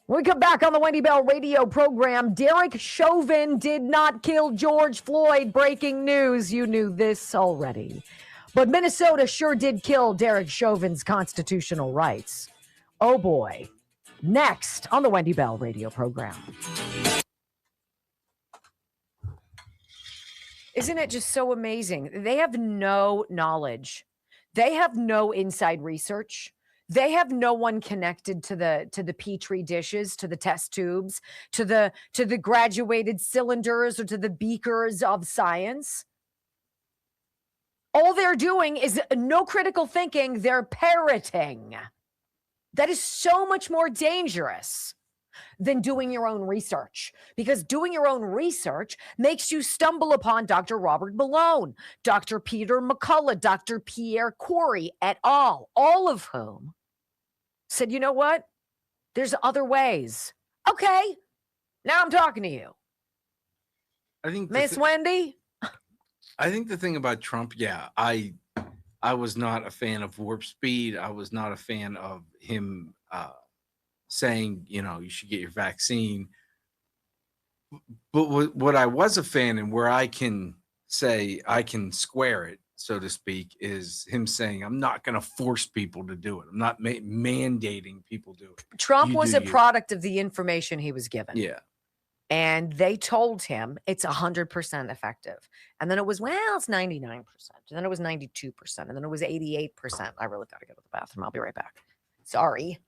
When we come back on the Wendy Bell radio program, Derek Chauvin did not kill George Floyd. Breaking news. You knew this already. But Minnesota sure did kill Derek Chauvin's constitutional rights. Oh boy. Next on the Wendy Bell radio program. Isn't it just so amazing? They have no knowledge. They have no inside research. They have no one connected to the Petri dishes, to the test tubes, to the graduated cylinders, or to the beakers of science. All they're doing is no critical thinking. They're parroting. That is so much more dangerous than doing your own research, because doing your own research makes you stumble upon Dr. Robert Malone, Dr. Peter McCullough, Dr. Pierre Corey et al., all of whom said, you know what? There's other ways. Okay, now I'm talking to you. I think Miss Wendy? I think the thing about Trump, yeah, I was not a fan of Warp Speed. I was not a fan of him saying, you know, you should get your vaccine. But what I was a fan, and where I can say I can square it, so to speak, is him saying, I'm not going to force people to do it. I'm not mandating people do it. Trump You was do a you. product of the information he was given. Yeah. And they told him it's 100% effective. And then it was, well, it's 99%. And then it was 92%. And then it was 88%. I really got to go to the bathroom. I'll be right back. Sorry.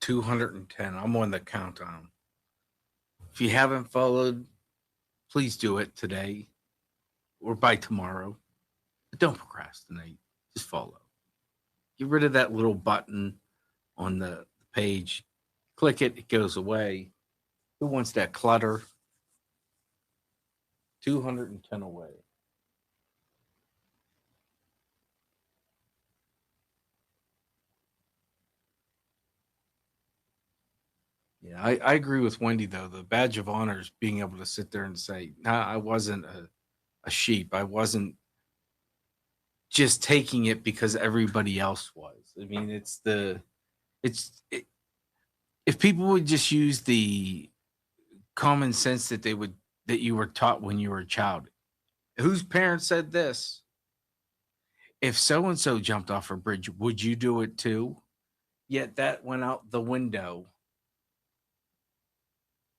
$210. I'm on the countdown. If you haven't followed, please do it today or by tomorrow. But don't procrastinate. Just follow. Get rid of that little button on the page. Click it, it goes away. Who wants that clutter? 210 away. Yeah, I agree with Wendy, though. The badge of honor is being able to sit there and say, nah, I wasn't a sheep. I wasn't just taking it because everybody else was. I mean, if people would just use the common sense that you were taught when you were a child. Whose parents said this? If so-and-so jumped off a bridge, would you do it too? Yet that went out the window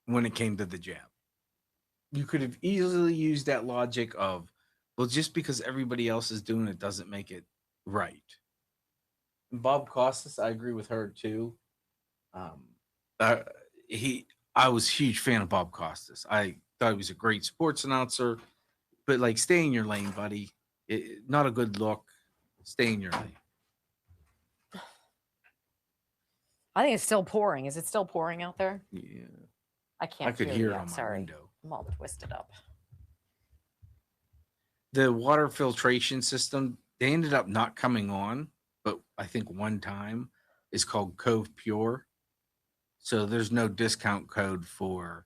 when it came to the jab. You could have easily used that logic of, well, just because everybody else is doing it doesn't make it right. And Bob Costas, I agree with her too. I was a huge fan of Bob Costas. I thought he was a great sports announcer, but like, stay in your lane, buddy. Not a good look. Stay in your lane. I think it's still pouring. Is it still pouring out there? Yeah. I can't. I could hear hear you it yet. on my Sorry. window. I'm all twisted up. The water filtration system, they ended up not coming on, but I think one time is called Cove Pure. So there's no discount code for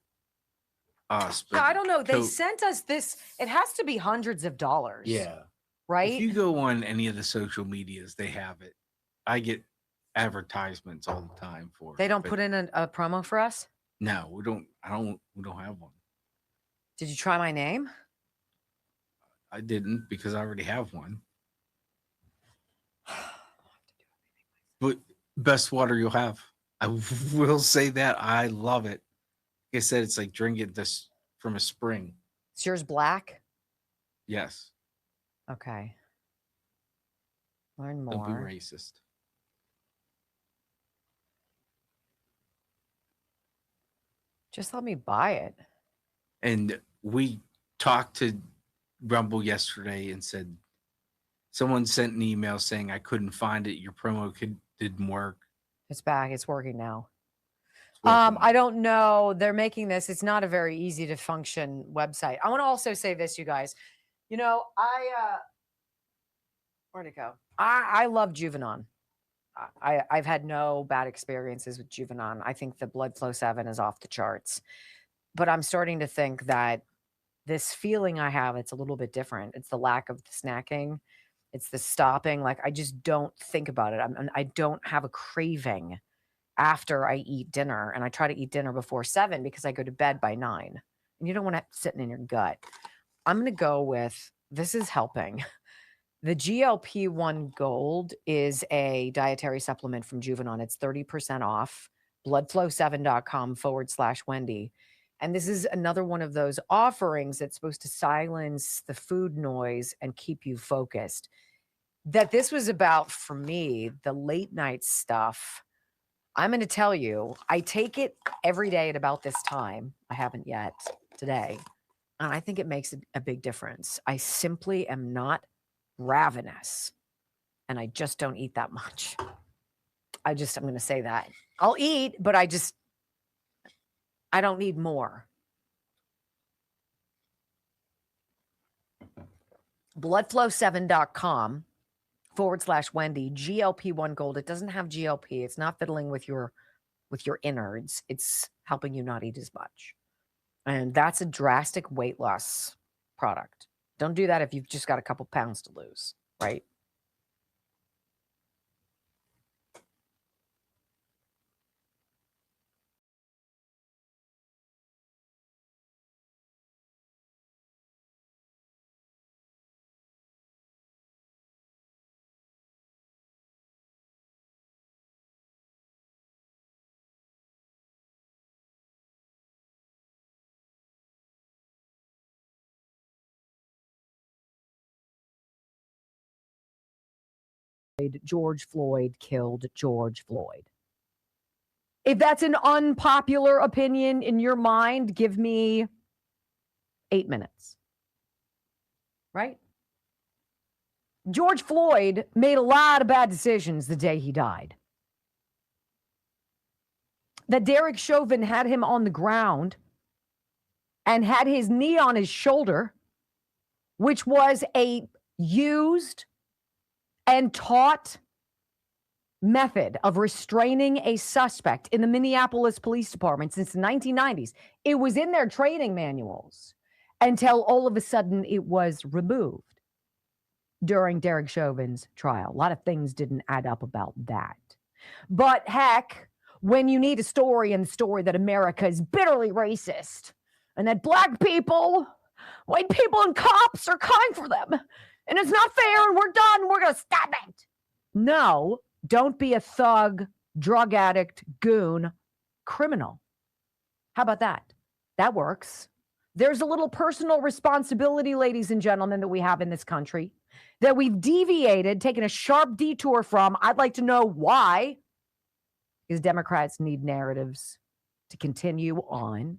us. Yeah, I don't know. They Cove, sent us this. It has to be hundreds of dollars. yeah. Right? If you go on any of the social medias, they have it. I get advertisements all the time for it. They don't put in a promo for us? No, we don't. We don't have one. Did you try my name? I didn't because I already have one. But best water you'll have. I will say that. I love it. Like I said, it's like drinking this from a spring. Is yours black? Yes. Okay. Learn more. Don't be racist. Just let me buy it. And we talked to Rumble yesterday and said someone sent an email saying I couldn't find it. Your promo didn't work. It's back. It's working now. It's working. I don't know. They're making this. It's not a very easy to function website. I want to also say this, you guys. You know, where'd it go? I love Juvenon. I've had no bad experiences with Juvenon. I think the Blood Flow 7 is off the charts. But I'm starting to think that this feeling I have, it's a little bit different. It's the lack of the snacking. It's the stopping. Like, I just don't think about it. I don't have a craving after I eat dinner. And I try to eat dinner before 7 because I go to bed by 9. And you don't want it sitting in your gut. I'm going to go with, this is helping. The GLP-1 Gold is a dietary supplement from Juvenon. It's 30% off. Bloodflow7.com/Wendy. And this is another one of those offerings that's supposed to silence the food noise and keep you focused. That this was about, for me, the late night stuff. I'm going to tell you, I take it every day at about this time. I haven't yet today. And I think it makes a big difference. I simply am not ravenous. And I just don't eat that much. I'm going to say that. I'll eat, but I don't need more. Bloodflow7.com/Wendy, GLP-1 Gold. It doesn't have GLP. It's not fiddling with your with your innards, it's helping you not eat as much. And that's a drastic weight loss product. Don't do that if you've just got a couple pounds to lose, right? George Floyd killed George Floyd. If that's an unpopular opinion in your mind, give me 8 minutes. Right? George Floyd made a lot of bad decisions the day he died. That Derek Chauvin had him on the ground and had his knee on his shoulder, which was a used and taught method of restraining a suspect in the Minneapolis Police Department since the 1990s. It was in their training manuals until all of a sudden it was removed during Derek Chauvin's trial. A lot of things didn't add up about that. But heck, when you need a story and the story that America is bitterly racist and that black people, white people, and cops are coming for them, and it's not fair, and we're done, we're going to stop it. No, don't be a thug, drug addict, goon, criminal. How about that? That works. There's a little personal responsibility, ladies and gentlemen, that we have in this country that we've deviated, taken a sharp detour from. I'd like to know why. Because Democrats need narratives to continue on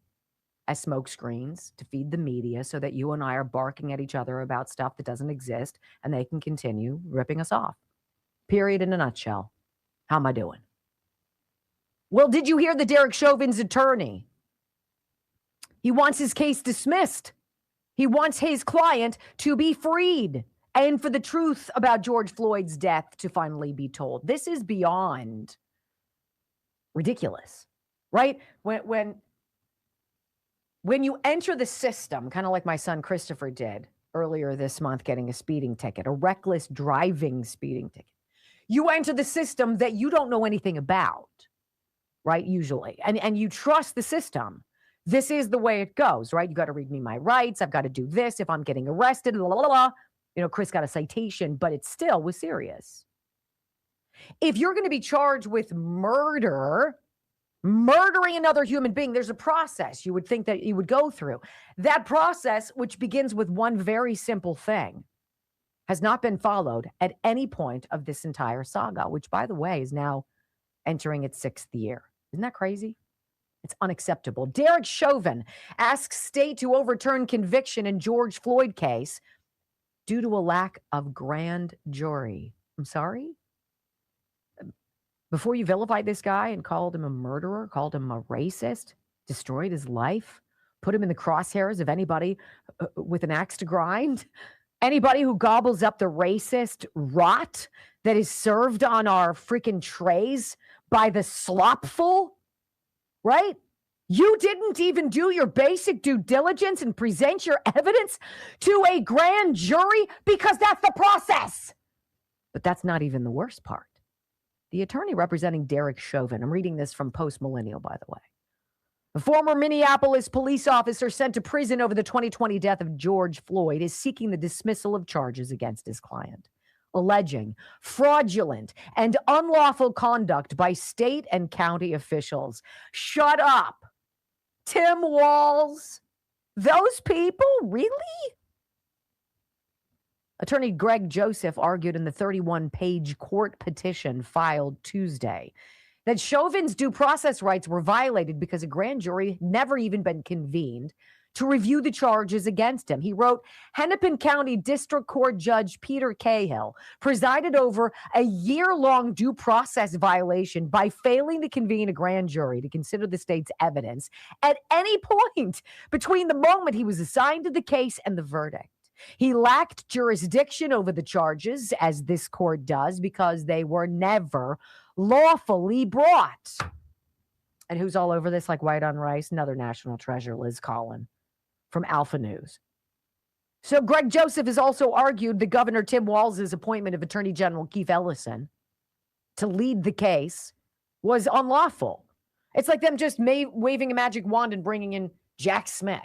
as smoke screens to feed the media so that you and I are barking at each other about stuff that doesn't exist and they can continue ripping us off. Period, in a nutshell. How am I doing? Well, did you hear the Derek Chauvin's attorney? He wants his case dismissed. He wants his client to be freed and for the truth about George Floyd's death to finally be told. This is beyond ridiculous, right? When you enter the system, kind of like my son Christopher did earlier this month, getting a speeding ticket, a reckless driving speeding ticket, you enter the system that you don't know anything about, right? Usually. And you trust the system. This is the way it goes, right? You got to read me my rights. I've got to do this. If I'm getting arrested, blah, blah, blah. You know, Chris got a citation, but it still was serious. If you're going to be charged with murdering another human being, there's a process you would think that you would go through. That process, which begins with one very simple thing, has not been followed at any point of this entire saga, which, by the way, is now entering its 6th year. Isn't that crazy? It's unacceptable. Derek Chauvin asks state to overturn conviction in George Floyd case due to a lack of grand jury. I'm sorry? Before you vilified this guy and called him a murderer, called him a racist, destroyed his life, put him in the crosshairs of anybody with an axe to grind, anybody who gobbles up the racist rot that is served on our freaking trays by the slopful, right? You didn't even do your basic due diligence and present your evidence to a grand jury because that's the process. But that's not even the worst part. The attorney representing Derek Chauvin, I'm reading this from Post Millennial, by the way. A former Minneapolis police officer sent to prison over the 2020 death of George Floyd is seeking the dismissal of charges against his client, alleging fraudulent and unlawful conduct by state and county officials. Shut up. Tim Walz. Those people? Really? Attorney Greg Joseph argued in the 31-page court petition filed Tuesday that Chauvin's due process rights were violated because a grand jury had never even been convened to review the charges against him. He wrote, Hennepin County District Court Judge Peter Cahill presided over a year-long due process violation by failing to convene a grand jury to consider the state's evidence at any point between the moment he was assigned to the case and the verdict. He lacked jurisdiction over the charges, as this court does, because they were never lawfully brought. And who's all over this like white on rice? Another national treasure, Liz Collin from Alpha News. So Greg Joseph has also argued that Governor Tim Walz's appointment of Attorney General Keith Ellison to lead the case was unlawful. It's like them just waving a magic wand and bringing in Jack Smith.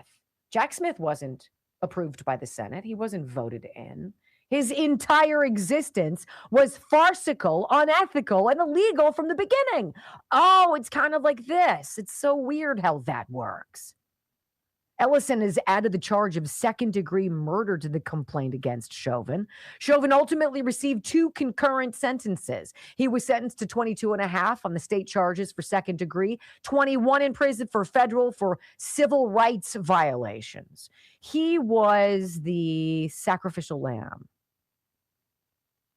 Jack Smith wasn't approved by the Senate. He wasn't voted in. His entire existence was farcical, unethical, and illegal from the beginning. Oh, it's kind of like this. It's so weird how that works. Ellison has added the charge of second-degree murder to the complaint against Chauvin. Chauvin ultimately received 2 concurrent sentences. He was sentenced to 22 and a half on the state charges for second degree, 21 in prison for federal for civil rights violations. He was the sacrificial lamb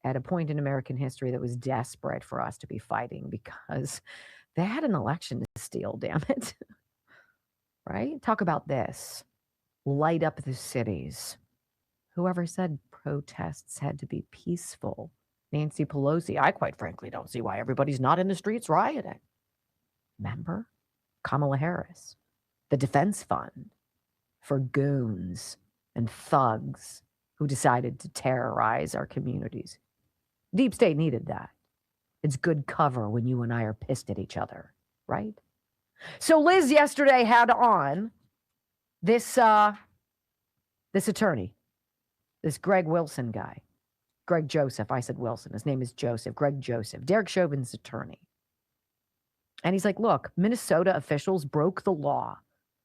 at a point in American history that was desperate for us to be fighting because they had an election to steal, damn it. Right? Talk about this. Light up the cities. Whoever said protests had to be peaceful? Nancy Pelosi. I quite frankly don't see why everybody's not in the streets rioting. Remember? Kamala Harris. The defense fund for goons and thugs who decided to terrorize our communities. Deep state needed that. It's good cover when you and I are pissed at each other, right? So Liz yesterday had on this attorney, this Greg Wilson guy, Greg Joseph. I said Wilson. His name is Joseph, Greg Joseph, Derek Chauvin's attorney. And he's like, look, Minnesota officials broke the law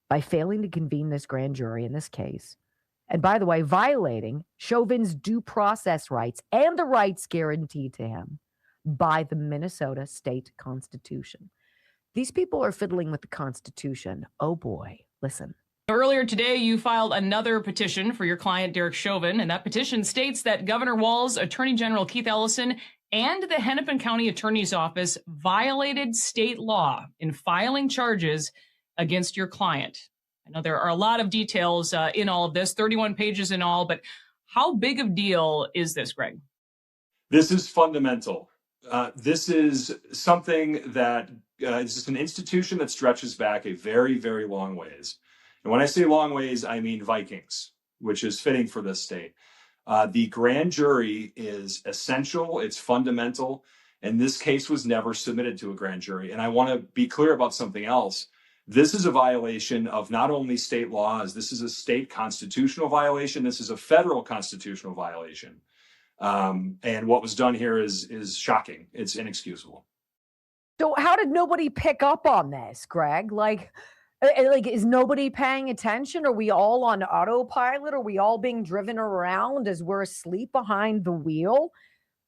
by failing to convene this grand jury in this case. And by the way, violating Chauvin's due process rights and the rights guaranteed to him by the Minnesota state constitution. These people are fiddling with the Constitution. Oh, boy. Listen. Earlier today, you filed another petition for your client, Derek Chauvin, and that petition states that Governor Walz, Attorney General Keith Ellison, and the Hennepin County Attorney's Office violated state law in filing charges against your client. I know there are a lot of details in all of this, 31 pages in all, but how big of a deal is this, Greg? This is fundamental. This is something that this is an institution that stretches back a very, very long ways. And when I say long ways, I mean Vikings, which is fitting for this state. The grand jury is essential. It's fundamental. And this case was never submitted to a grand jury. And I want to be clear about something else. This is a violation of not only state laws. This is a state constitutional violation. This is a federal constitutional violation. And what was done here is shocking. It's inexcusable. So how did nobody pick up on this, Greg? Like, is nobody paying attention? Are we all on autopilot? Are we all being driven around as we're asleep behind the wheel?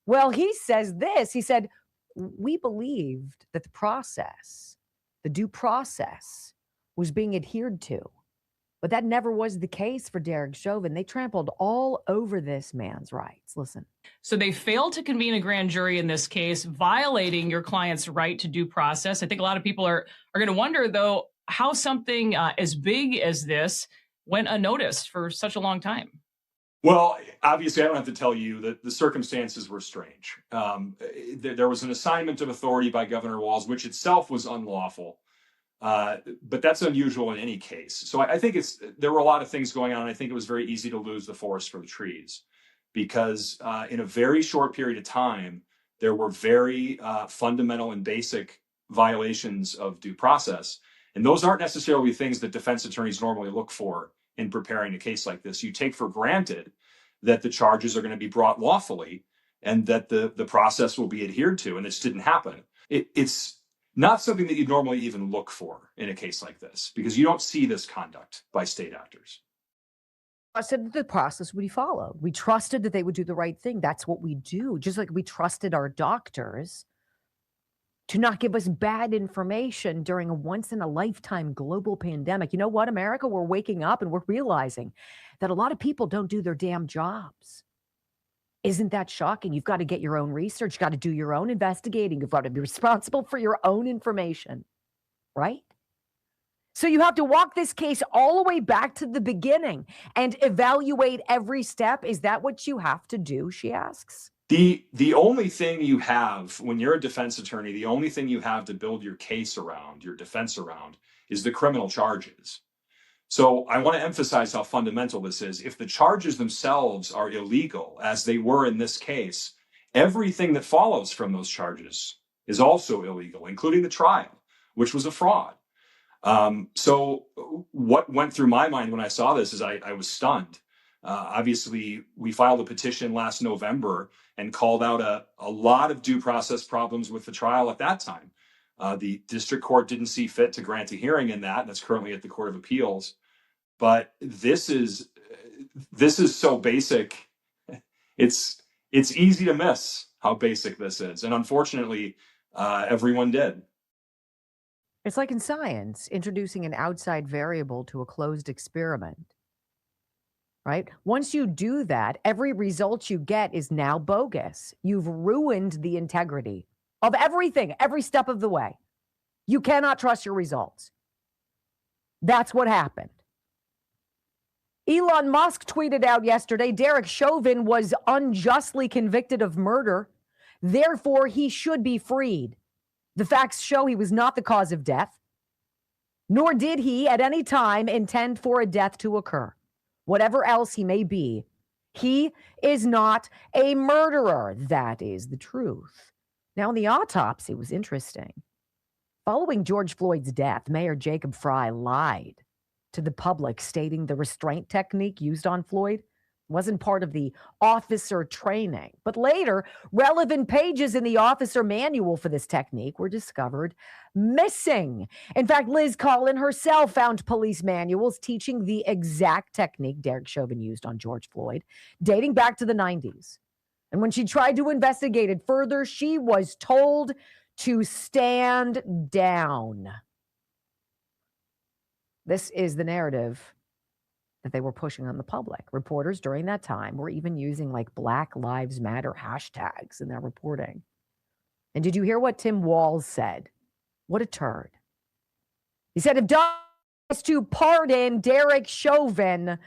Well, he says this. He said, we believed that the process, the due process, was being adhered to. But that never was the case for Derek Chauvin. They trampled all over this man's rights. Listen. So they failed to convene a grand jury in this case, violating your client's right to due process. I think a lot of people are going to wonder, though, how something as big as this went unnoticed for such a long time. Well, obviously, I don't have to tell you that the circumstances were strange. There was an assignment of authority by Governor Walz, which itself was unlawful. But that's unusual in any case. So I think there were a lot of things going on. I think it was very easy to lose the forest for the trees because in a very short period of time, there were very fundamental and basic violations of due process. And those aren't necessarily things that defense attorneys normally look for in preparing a case like this. You take for granted that the charges are going to be brought lawfully and that the process will be adhered to. And this didn't happen. It's not something that you'd normally even look for in a case like this, because you don't see this conduct by state actors. I said that the process would be followed. We trusted that they would do the right thing. That's what we do. Just like we trusted our doctors to not give us bad information during a once-in-a-lifetime global pandemic. You know what, America? We're waking up and we're realizing that a lot of people don't do their damn jobs. Isn't that shocking? You've got to get your own research, got to do your own investigating. You've got to be responsible for your own information, right? So you have to walk this case all the way back to the beginning and evaluate every step. Is that what you have to do, she asks? The only thing you have when you're a defense attorney, the only thing you have to build your case around, your defense around, is the criminal charges. So I want to emphasize how fundamental this is. If the charges themselves are illegal, as they were in this case, everything that follows from those charges is also illegal, including the trial, which was a fraud. So what went through my mind when I saw this is I was stunned. Obviously, we filed a petition last November and called out a lot of due process problems with the trial at that time. The district court didn't see fit to grant a hearing in that. That's currently at the Court of Appeals. But this is so basic. It's easy to miss how basic this is. And unfortunately, everyone did. It's like in science, introducing an outside variable to a closed experiment, right? Once you do that, every result you get is now bogus. You've ruined the integrity of everything, every step of the way. You cannot trust your results. That's what happened. Elon Musk tweeted out yesterday, Derek Chauvin was unjustly convicted of murder. Therefore, he should be freed. The facts show he was not the cause of death, nor did he at any time intend for a death to occur. Whatever else he may be, he is not a murderer. That is the truth. Now, the autopsy was interesting. Following George Floyd's death, Mayor Jacob Frey lied to the public, stating the restraint technique used on Floyd wasn't part of the officer training. But later, relevant pages in the officer manual for this technique were discovered missing. In fact, Liz Collin herself found police manuals teaching the exact technique Derek Chauvin used on George Floyd, dating back to the 90s. And when she tried to investigate it further, she was told to stand down. This is the narrative that they were pushing on the public. Reporters during that time were even using like Black Lives Matter hashtags in their reporting. And did you hear what Tim Walz said? What a turd. He said, if Don is to pardon Derek Chauvin,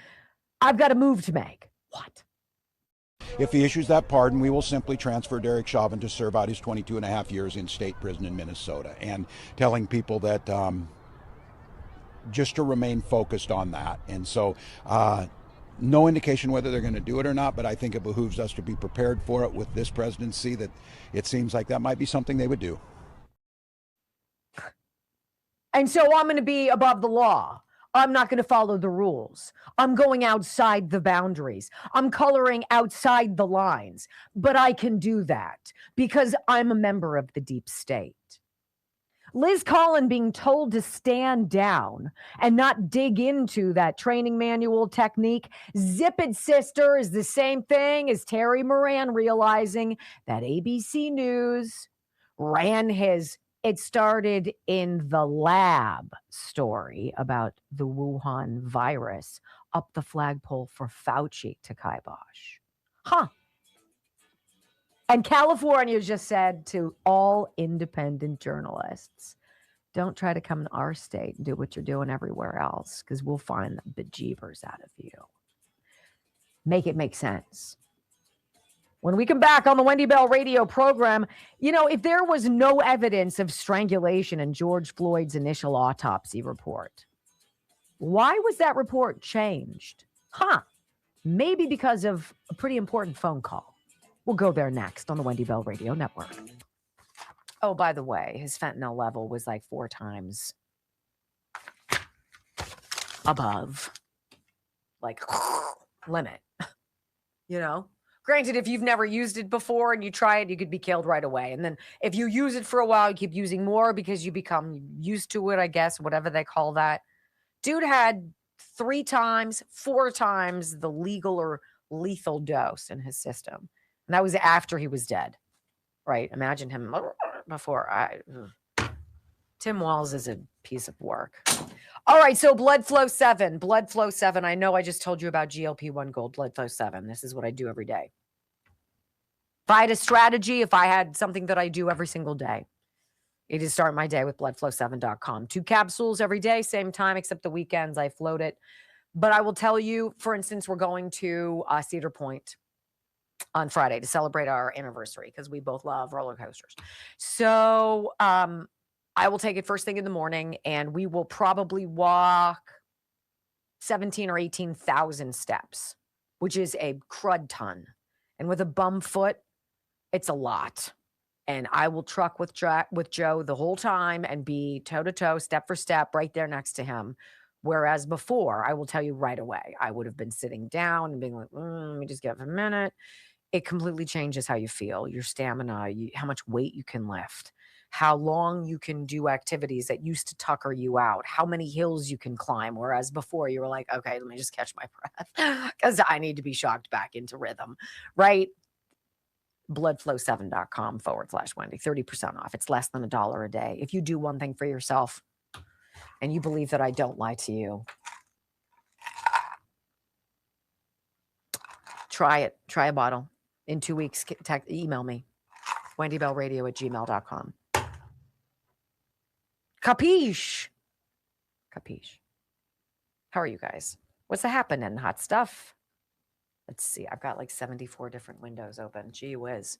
I've got a move to make. What? If he issues that pardon, we will simply transfer Derek Chauvin to serve out his 22 and a half years in state prison in Minnesota, and telling people that just to remain focused on that. And so no indication whether they're going to do it or not, but I think it behooves us to be prepared for it with this presidency, that it seems like that might be something they would do. And so I'm going to be above the law. I'm not going to follow the rules. I'm going outside the boundaries. I'm coloring outside the lines. But I can do that because I'm a member of the deep state. Liz Collin being told to stand down and not dig into that training manual technique. Zip it, sister, is the same thing as Terry Moran realizing that ABC News ran his "it started in the lab" story about the Wuhan virus up the flagpole for Fauci to kibosh. Huh. And California just said to all independent journalists, don't try to come in our state and do what you're doing everywhere else, because we'll find the bejeebers out of you. Make it make sense. When we come back on the Wendy Bell radio program, you know, if there was no evidence of strangulation in George Floyd's initial autopsy report, why was that report changed? Maybe because of a pretty important phone call. We'll go there next on the Wendy Bell Radio Network. Oh, by the way, his fentanyl level was like 4 times above, like, limit. You know? Granted, if you've never used it before and you try it, you could be killed right away. And then if you use it for a while, you keep using more because you become used to it, I guess, whatever they call that. Dude had 3 times, 4 times the legal or lethal dose in his system. And that was after he was dead, right? Imagine him before. Tim Walz is a piece of work. All right, so Blood Flow 7. Blood Flow 7. I know I just told you about GLP-1 Gold, Blood Flow 7. This is what I do every day. If I had a strategy, if I had something that I do every single day, it is start my day with bloodflow7.com. 2 capsules every day, same time, except the weekends I float it. But I will tell you, for instance, we're going to Cedar Point on Friday to celebrate our anniversary because we both love roller coasters. So I will take it first thing in the morning, and we will probably walk 17 or 18,000 steps, which is a crud ton. And with a bum foot, it's a lot. And I will truck with Joe the whole time and be toe to toe, step for step, right there next to him. Whereas before, I will tell you right away, I would have been sitting down and being like, let me just give it a minute. It completely changes how you feel, your stamina, how much weight you can lift, how long you can do activities that used to tucker you out, how many hills you can climb. Whereas before you were like, okay, let me just catch my breath because I need to be shocked back into rhythm, right? bloodflow7.com/Wendy, 30% off. It's less than $1 a day. If you do one thing for yourself and you believe that I don't lie to you, try it. Try a bottle. In 2 weeks, email me, wendybellradio@gmail.com. Capiche? Capiche. How are you guys? What's happening? Hot stuff? Let's see. I've got like 74 different windows open. Gee whiz.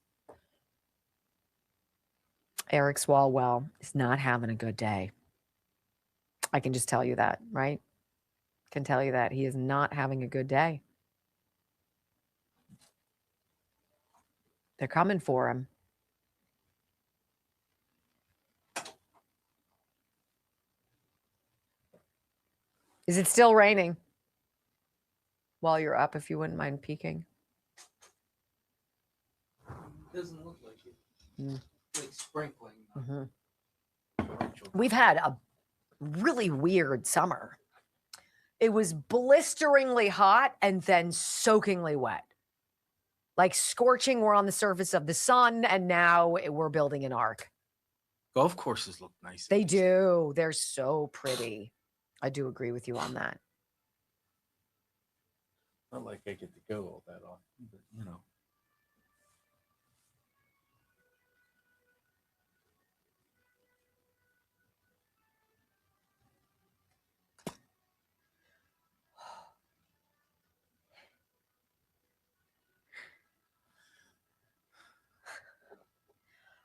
Eric Swalwell is not having a good day. I can just tell you that, right? Can tell you that. He is not having a good day. They're coming for him. Is it still raining? While you're up, if you wouldn't mind peeking. Doesn't look like it. Like sprinkling. We've had a really weird summer. It was blisteringly hot and then soakingly wet. Like scorching, we're on the surface of the sun, and now we're building an ark. Golf courses look nice. They do. They're so pretty. I do agree with you on that. Not like I get to go all that often, but you know.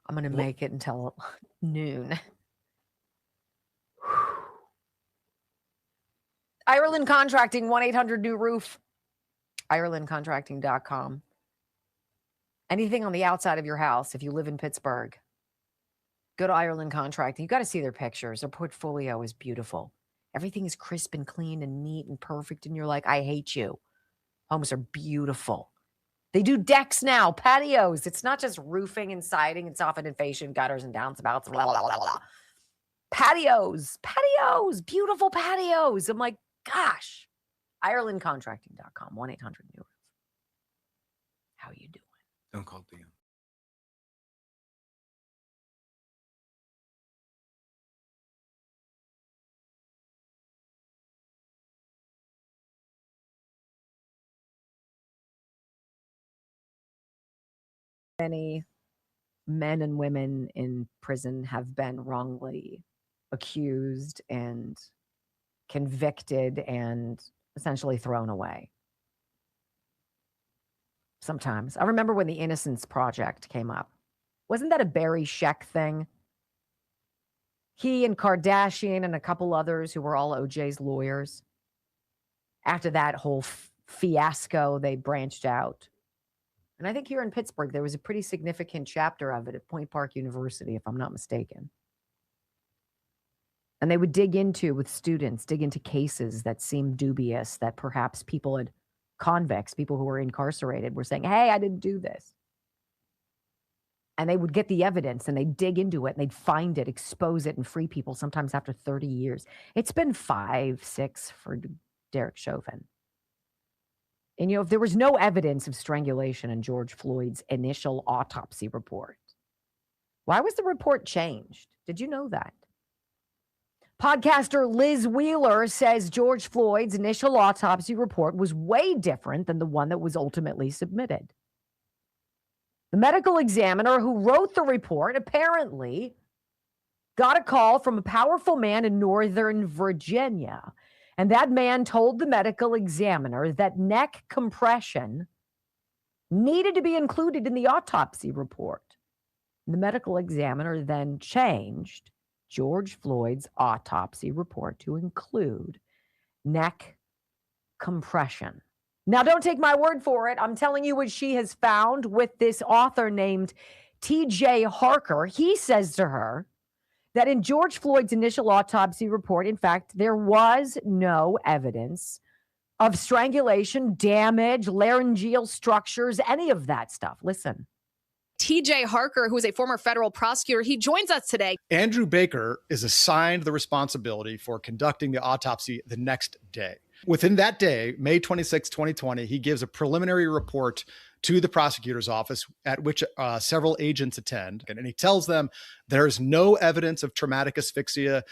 I'm going to make it until noon. Ireland Contracting, 1-800-NEW-ROOF. IrelandContracting.com. Anything on the outside of your house, if you live in Pittsburgh, go to Ireland Contracting. You got to see their pictures. Their portfolio is beautiful. Everything is crisp and clean and neat and perfect. And you're like, I hate you. Homes are beautiful. They do decks now, patios. It's not just roofing and siding and soffit and fascia, gutters and downspouts, blah, blah, blah, blah. Patios, beautiful patios. I'm like, gosh. IrelandContracting.com, 1-800-NEW-ROOF. How you doing? Don't call Dan. Many men and women in prison have been wrongly accused and convicted and essentially thrown away. Sometimes. I remember when the Innocence Project came up. Wasn't that a Barry Scheck thing? He and Kardashian and a couple others who were all OJ's lawyers. After that whole fiasco, they branched out. And I think here in Pittsburgh, there was a pretty significant chapter of it at Point Park University, if I'm not mistaken. And they would dig into cases that seemed dubious, that perhaps convicts, people who were incarcerated, were saying, hey, I didn't do this. And they would get the evidence and they'd dig into it and they'd find it, expose it, and free people sometimes after 30 years. It's been 5, 6 for Derek Chauvin. And, if there was no evidence of strangulation in George Floyd's initial autopsy report, why was the report changed? Did you know that? Podcaster Liz Wheeler says George Floyd's initial autopsy report was way different than the one that was ultimately submitted. The medical examiner who wrote the report apparently got a call from a powerful man in Northern Virginia. And that man told the medical examiner that neck compression needed to be included in the autopsy report. The medical examiner then changed George Floyd's autopsy report to include neck compression. Now, don't take my word for it. I'm telling you what she has found with this author named TJ Harker. He says to her that in George Floyd's initial autopsy report, in fact, there was no evidence of strangulation, damage, laryngeal structures, any of that stuff. Listen. TJ Harker, who is a former federal prosecutor, he joins us today. Andrew Baker is assigned the responsibility for conducting the autopsy the next day. Within that day, May 26, 2020, he gives a preliminary report to the prosecutor's office at which several agents attend. And he tells them there is no evidence of traumatic asphyxia.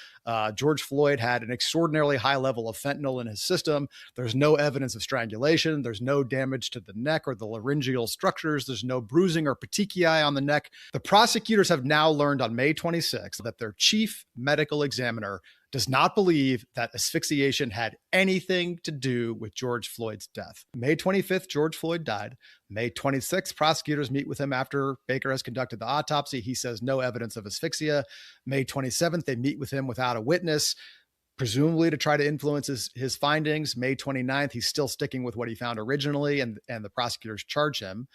George Floyd had an extraordinarily high level of fentanyl in his system. There's no evidence of strangulation. There's no damage to the neck or the laryngeal structures. There's no bruising or petechiae on the neck. The prosecutors have now learned on May 26 that their chief medical examiner does not believe that asphyxiation had anything to do with George Floyd's death. May 25th, George Floyd died. May 26th, prosecutors meet with him after Baker has conducted the autopsy. He says no evidence of asphyxia. May 27th, they meet with him without a witness, presumably to try to influence his findings. May 29th, he's still sticking with what he found originally, and the prosecutors charge him.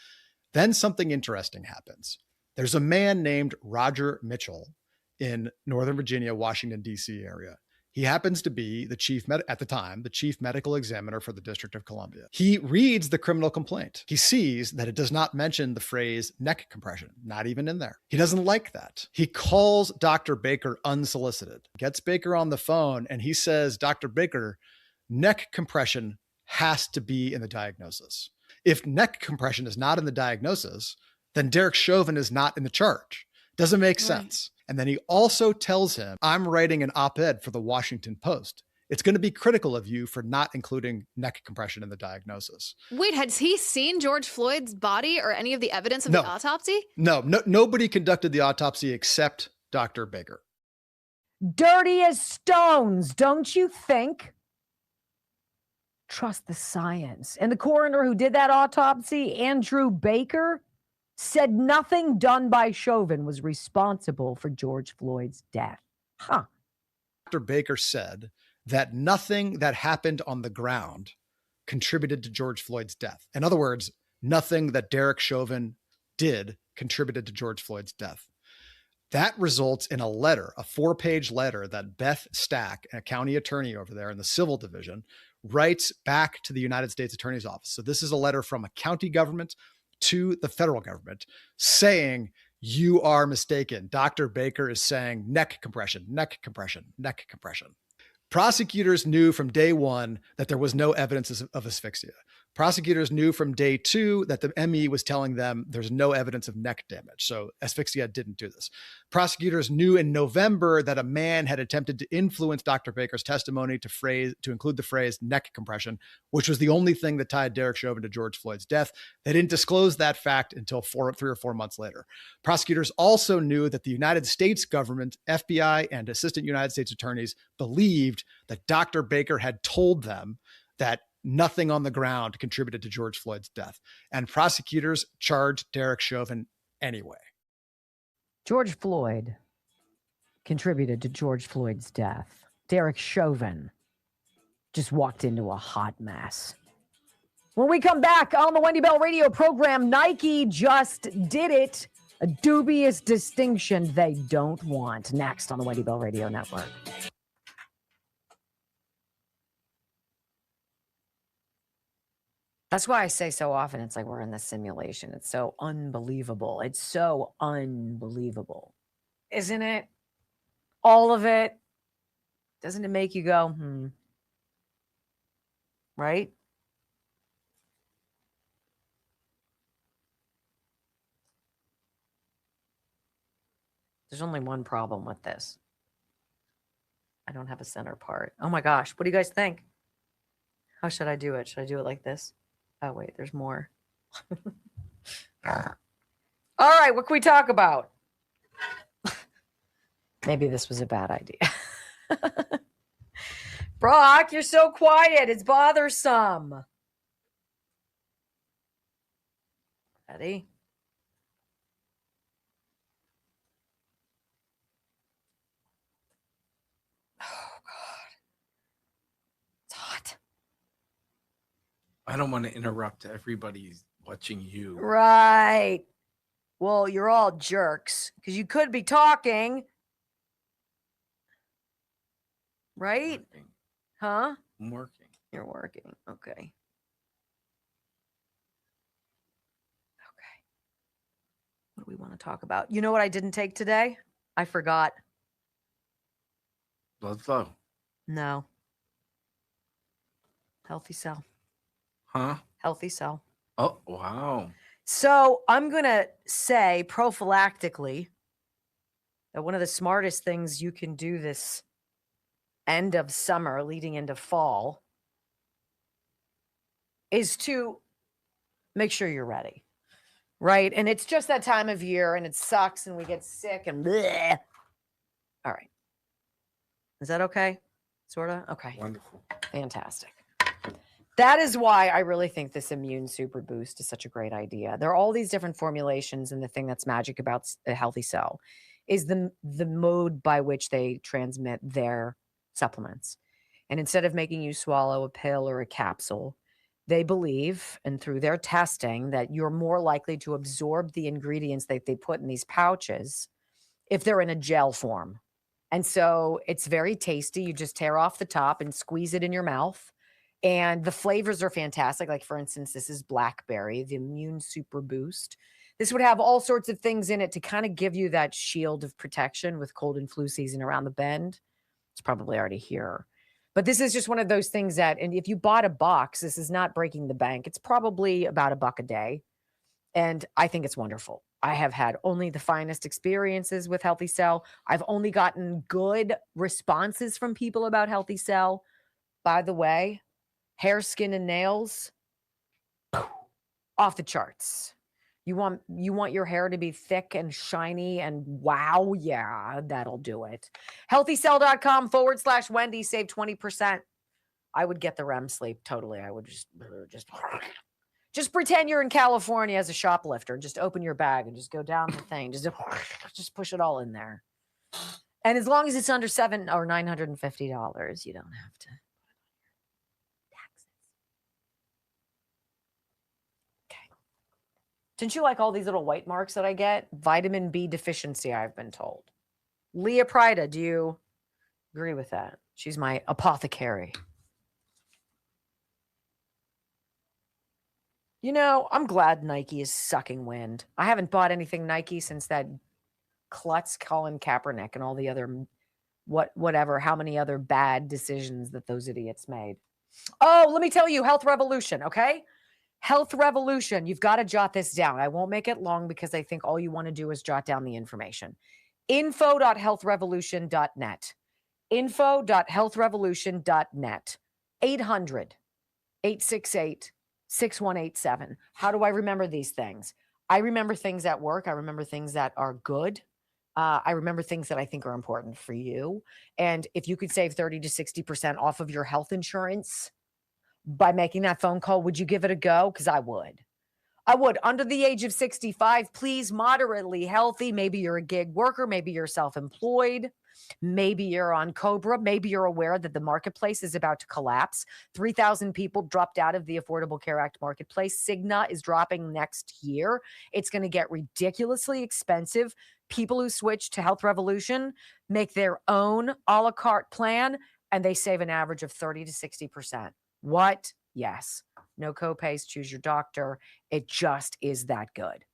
Then something interesting happens. There's a man named Roger Mitchell in Northern Virginia, Washington, D.C. area. He happens to be the chief medical examiner for the District of Columbia. He reads the criminal complaint. He sees that it does not mention the phrase neck compression, not even in there. He doesn't like that. He calls Dr. Baker unsolicited, gets Baker on the phone, and he says, Dr. Baker, neck compression has to be in the diagnosis. If neck compression is not in the diagnosis, then Derek Chauvin is not in the charge. Doesn't make sense. And then he also tells him, I'm writing an op-ed for the Washington Post. It's going to be critical of you for not including neck compression in the diagnosis. Wait, has he seen George Floyd's body or any of the evidence of the autopsy? No, nobody conducted the autopsy except Dr. Baker. Dirty as stones, don't you think? Trust the science. And the coroner who did that autopsy, Andrew Baker, said nothing done by Chauvin was responsible for George Floyd's death. Dr. Baker said that nothing that happened on the ground contributed to George Floyd's death. In other words, nothing that Derek Chauvin did contributed to George Floyd's death. That results in a letter, a 4-page letter that Beth Stack, a county attorney over there in the civil division, writes back to the United States Attorney's Office. So this is a letter from a county government to the federal government saying, you are mistaken. Dr. Baker is saying neck compression, neck compression, neck compression. Prosecutors knew from day one that there was no evidence of asphyxia. Prosecutors knew from day two that the ME was telling them there's no evidence of neck damage. So asphyxia didn't do this. Prosecutors knew in November that a man had attempted to influence Dr. Baker's testimony to include the phrase neck compression, which was the only thing that tied Derek Chauvin to George Floyd's death. They didn't disclose that fact until 3 or 4 months later. Prosecutors also knew that the United States government, FBI, and assistant United States attorneys believed that Dr. Baker had told them that nothing on the ground contributed to George Floyd's death. And prosecutors charged Derek Chauvin anyway. George Floyd contributed to George Floyd's death. Derek Chauvin just walked into a hot mess. When we come back on the Wendy Bell radio program, Nike just did it. A dubious distinction they don't want. Next on the Wendy Bell Radio Network. That's why I say so often, it's like we're in this simulation. It's so unbelievable. It's so unbelievable. Isn't it? All of it. Doesn't it make you go, Right? There's only one problem with this. I don't have a center part. Oh my gosh. What do you guys think? How should I do it? Should I do it like this? Oh, wait, there's more. All right, what can we talk about? Maybe this was a bad idea. Brock, you're so quiet. It's bothersome. Ready? Oh, God. It's hot. I don't want to interrupt. Everybody's watching you. Right. Well, you're all jerks because you could be talking. Right? Huh? I'm working. You're working. Okay. What do we want to talk about? You know what I didn't take today? I forgot. Blood flow. No. Healthy cell. Huh? Healthy cell. Oh, wow. So I'm going to say prophylactically that one of the smartest things you can do this end of summer leading into fall is to make sure you're ready. Right? And it's just that time of year and it sucks and we get sick and bleh. All right. Is that okay? Sort of? Okay. Wonderful. Fantastic. That is why I really think this immune super boost is such a great idea. There are all these different formulations, and the thing that's magic about a healthy cell is the mode by which they transmit their supplements. And instead of making you swallow a pill or a capsule, they believe, and through their testing, that you're more likely to absorb the ingredients that they put in these pouches if they're in a gel form. And so it's very tasty. You just tear off the top and squeeze it in your mouth. And the flavors are fantastic. Like, for instance, this is blackberry, the immune super boost. This would have all sorts of things in it to kind of give you that shield of protection with cold and flu season around the bend. It's probably already here. But this is just one of those things that, and if you bought a box, this is not breaking the bank. It's probably about $1 a day. And I think it's wonderful. I have had only the finest experiences with Healthy Cell. I've only gotten good responses from people about Healthy Cell. By the way, hair, skin, and nails, off the charts. You want your hair to be thick and shiny and wow, yeah, that'll do it. Healthycell.com/Wendy, save 20%. I would get the REM sleep, totally. I would just pretend you're in California as a shoplifter. Just open your bag and just go down the thing. Just push it all in there. And as long as it's under $700 or $950, you don't have to. Didn't you like all these little white marks that I get? Vitamin B deficiency, I've been told. Leah Prida, do you agree with that? She's my apothecary. You know, I'm glad Nike is sucking wind. I haven't bought anything Nike since that klutz Colin Kaepernick and all the other whatever, how many other bad decisions that those idiots made. Oh, let me tell you, Health Revolution, okay? Health Revolution. You've got to jot this down. I won't make it long because I think all you want to do is jot down the information. info.healthrevolution.net. info.healthrevolution.net. 800-868-6187. How do I remember these things? I remember things at work. I remember things that are good. I remember things that I think are important for you. And if you could save 30 to 60% off of your health insurance by making that phone call, would you give it a go? Because I would. I would. Under the age of 65, please, moderately healthy. Maybe you're a gig worker. Maybe you're self-employed. Maybe you're on Cobra. Maybe you're aware that the marketplace is about to collapse. 3,000 people dropped out of the Affordable Care Act marketplace. Cigna is dropping next year. It's going to get ridiculously expensive. People who switch to Health Revolution make their own a la carte plan, and they save an average of 30 to 60%. What? Yes. No copays. Choose your doctor. It just is that good.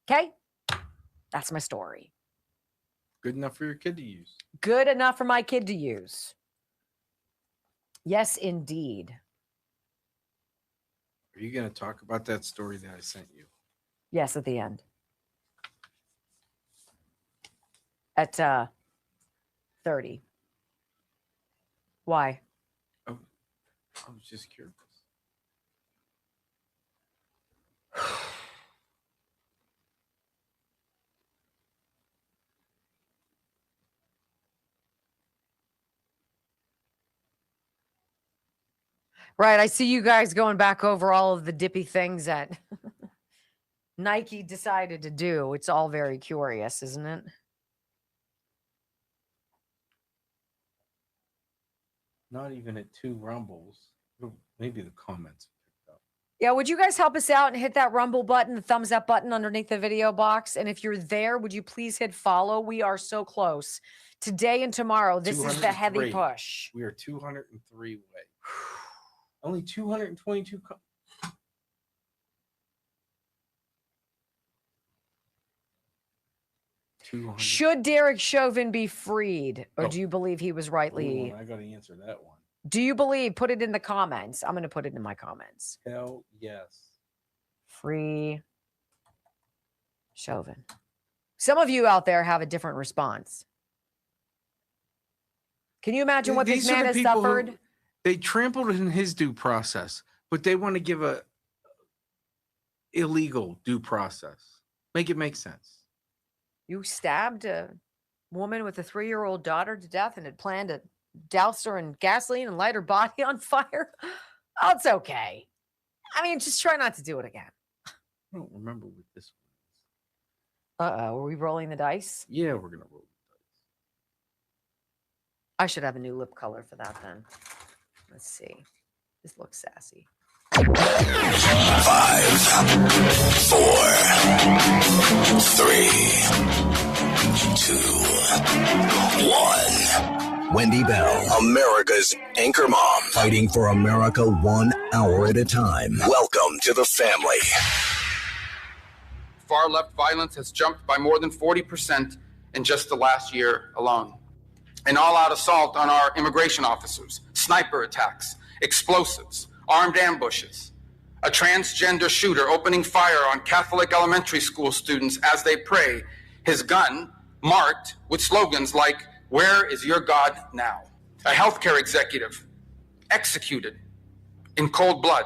Okay? That's my story. Good enough for your kid to use. Good enough for my kid to use. Yes, indeed. Are you going to talk about that story that I sent you? Yes, at the end. At 30. Why? Oh, I was just curious. Right. I see you guys going back over all of the dippy things that Nike decided to do. It's all very curious, isn't it? Not even at 2 rumbles. Maybe the comments. Yeah, would you guys help us out and hit that Rumble button, the thumbs up button underneath the video box? And if you're there, would you please hit follow? We are so close. Today and tomorrow, this is the heavy push. We are 203 away. Only 222. Should Derek Chauvin be freed, or do you believe he was rightly? I got to answer that one. Do you believe? Put it in the comments. I'm going to put it in my comments. Hell yes. Free Chauvin. Some of you out there have a different response. Can you imagine what this man has suffered? They trampled in his due process, but they want to give a illegal due process. Make it make sense. You stabbed a woman with a 3-year-old daughter to death and had planned to douse her in gasoline and light her body on fire. Oh, it's okay. I mean, just try not to do it again. I don't remember what this one is. Are we rolling the dice? Yeah, we're going to roll the dice. I should have a new lip color for that then. Let's see. This looks sassy. 5, 4, 3, 2, 1. Wendy Bell, America's anchor mom, fighting for America 1 hour at a time. Welcome to the family. Far-left violence has jumped by more than 40% in just the last year alone. An all-out assault on our immigration officers, sniper attacks, explosives, armed ambushes, a transgender shooter opening fire on Catholic elementary school students as they pray, his gun marked with slogans like, "Where is your God now?" A healthcare executive executed in cold blood,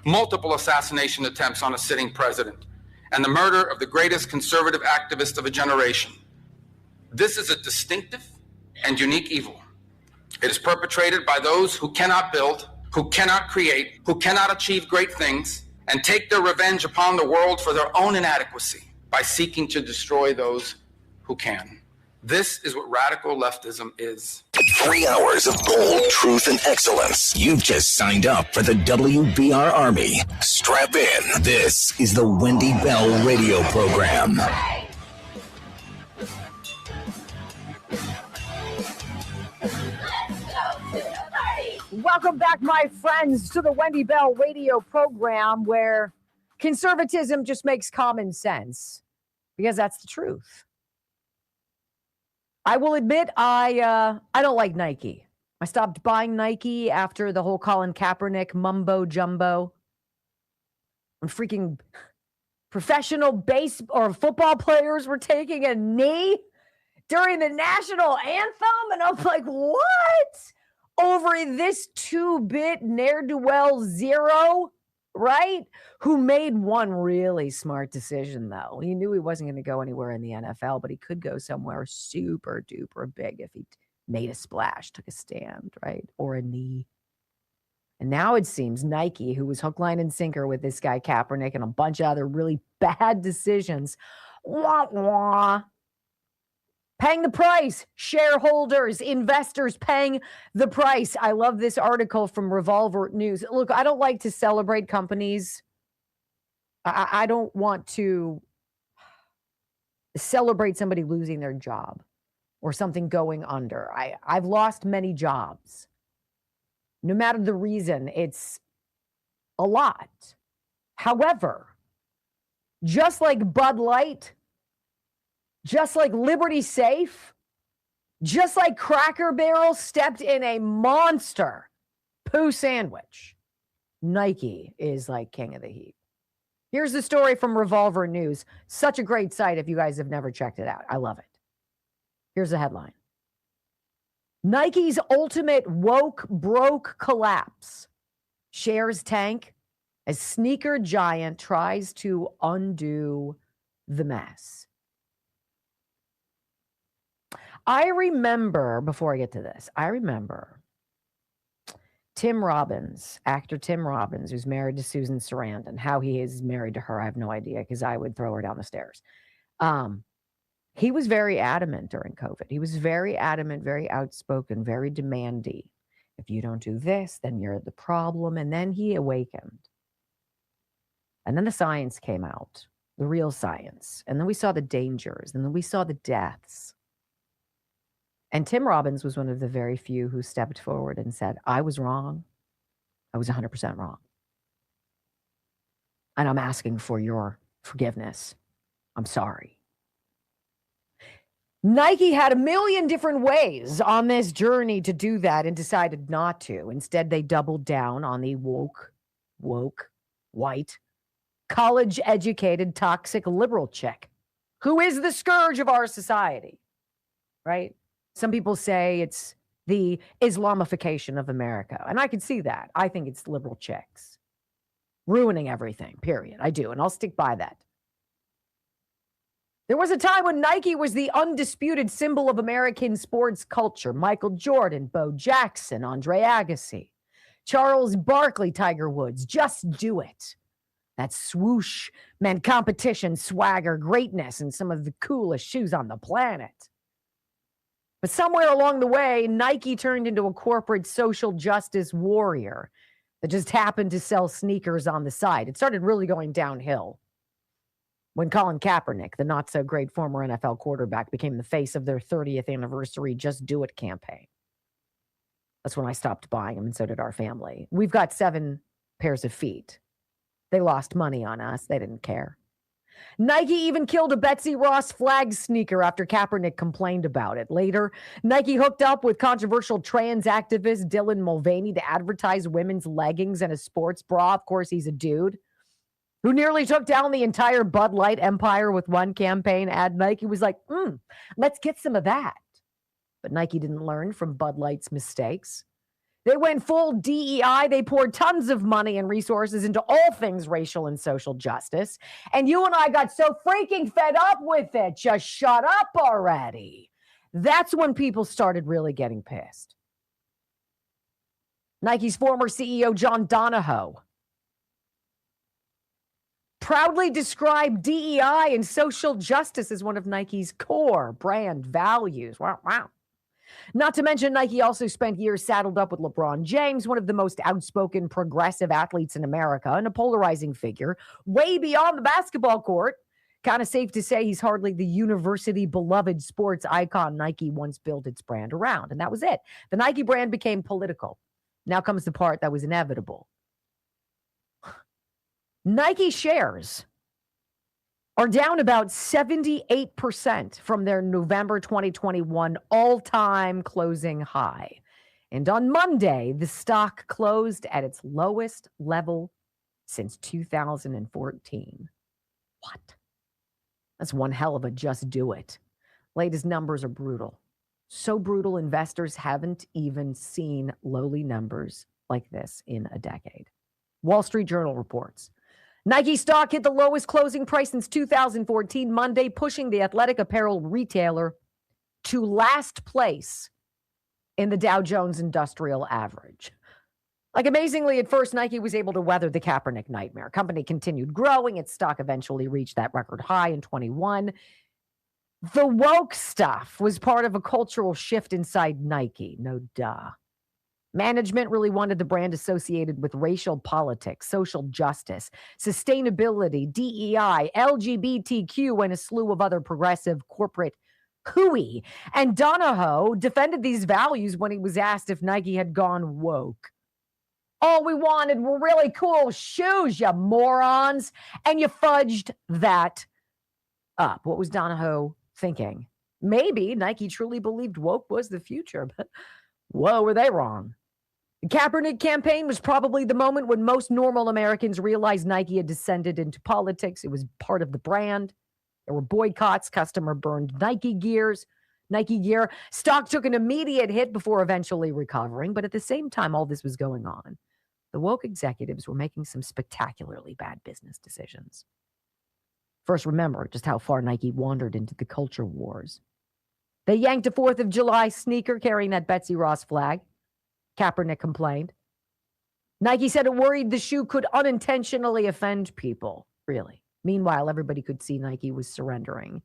multiple assassination attempts on a sitting president, and the murder of the greatest conservative activist of a generation. This is a distinctive and unique evil. It is perpetrated by those who cannot build, who cannot create, who cannot achieve great things, and take their revenge upon the world for their own inadequacy by seeking to destroy those who can. This is what radical leftism is. 3 hours of bold truth and excellence. You've just signed up for the WBR Army. Strap in. This is the Wendy Bell radio program. Welcome back, my friends, to the Wendy Bell radio program, where conservatism just makes common sense, because that's the truth. I will admit I don't like Nike. I stopped buying Nike after the whole Colin Kaepernick mumbo jumbo. When freaking professional base or football players were taking a knee during the national anthem, and I'm like, what? Over this 2-bit ne'er-do-well zero, right? Who made one really smart decision, though. He knew he wasn't going to go anywhere in the NFL, but he could go somewhere super duper big if he made a splash, took a stand, right? Or a knee. And now it seems Nike, who was hook, line, and sinker with this guy Kaepernick and a bunch of other really bad decisions, paying the price. Shareholders, investors paying the price. I love this article from Revolver News. Look, I don't like to celebrate companies. I don't want to celebrate somebody losing their job or something going under. I've lost many jobs. No matter the reason, it's a lot. However, just like Bud Light, just like Liberty Safe, just like Cracker Barrel stepped in a monster poo sandwich, Nike is like king of the heap. Here's the story from Revolver News. Such a great site if you guys have never checked it out. I love it. Here's the headline. Nike's ultimate woke broke collapse. Shares tank as sneaker giant tries to undo the mess. I remember, before I get to this, Tim Robbins, actor Tim Robbins, who's married to Susan Sarandon. How he is married to her, I have no idea, because I would throw her down the stairs. He was very adamant during COVID. He was very adamant, very outspoken, very demanding. If you don't do this, then you're the problem. And then he awakened. And then the science came out, the real science. And then we saw the dangers. And then we saw the deaths. And Tim Robbins was one of the very few who stepped forward and said, I was wrong. I was 100% wrong. And I'm asking for your forgiveness. I'm sorry. Nike had a million different ways on this journey to do that and decided not to. Instead, they doubled down on the woke, white, college-educated, toxic liberal chick who is the scourge of our society, right? Some people say it's the Islamification of America, and I can see that. I think it's liberal chicks ruining everything, period. I do, and I'll stick by that. There was a time when Nike was the undisputed symbol of American sports culture. Michael Jordan, Bo Jackson, Andre Agassi, Charles Barkley, Tiger Woods. Just do it. That swoosh meant competition, swagger, greatness, and some of the coolest shoes on the planet. But somewhere along the way, Nike turned into a corporate social justice warrior that just happened to sell sneakers on the side. It started really going downhill when Colin Kaepernick, the not-so-great former NFL quarterback, became the face of their 30th anniversary Just Do It campaign. That's when I stopped buying them, and so did our family. We've got 7 pairs of feet. They lost money on us. They didn't care. Nike even killed a Betsy Ross flag sneaker after Kaepernick complained about it. Later, Nike hooked up with controversial trans activist Dylan Mulvaney to advertise women's leggings and a sports bra. Of course, he's a dude who nearly took down the entire Bud Light empire with one campaign ad. Nike was like, let's get some of that. But Nike didn't learn from Bud Light's mistakes. They went full DEI. They poured tons of money and resources into all things racial and social justice. And you and I got so freaking fed up with it. Just shut up already. That's when people started really getting pissed. Nike's former CEO, John Donahoe, proudly described DEI and social justice as one of Nike's core brand values. Wow. Not to mention, Nike also spent years saddled up with LeBron James, one of the most outspoken progressive athletes in America, and a polarizing figure way beyond the basketball court. Kind of safe to say he's hardly the university beloved sports icon Nike once built its brand around. And that was it. The Nike brand became political. Now comes the part that was inevitable. Nike shares are down about 78% from their November 2021 all-time closing high. And on Monday, the stock closed at its lowest level since 2014. What? That's one hell of a just do it. Latest numbers are brutal. So brutal, investors haven't even seen lowly numbers like this in a decade. Wall Street Journal reports Nike stock hit the lowest closing price since 2014 Monday, pushing the athletic apparel retailer to last place in the Dow Jones Industrial Average. Like, amazingly, at first, Nike was able to weather the Kaepernick nightmare. Company continued growing. Its stock eventually reached that record high in 21. The woke stuff was part of a cultural shift inside Nike. No duh. Management really wanted the brand associated with racial politics, social justice, sustainability, DEI, LGBTQ, and a slew of other progressive corporate hooey. And Donahoe defended these values when he was asked if Nike had gone woke. All we wanted were really cool shoes, you morons. And you fudged that up. What was Donahoe thinking? Maybe Nike truly believed woke was the future, but whoa, were they wrong. The Kaepernick campaign was probably the moment when most normal Americans realized Nike had descended into politics. It was part of the brand. There were boycotts. Customer burned Nike gear. Stock took an immediate hit before eventually recovering. But at the same time all this was going on, the woke executives were making some spectacularly bad business decisions. First, remember just how far Nike wandered into the culture wars. They yanked a 4th of July sneaker carrying that Betsy Ross flag. Kaepernick complained. Nike said it worried the shoe could unintentionally offend people. Really. Meanwhile, everybody could see Nike was surrendering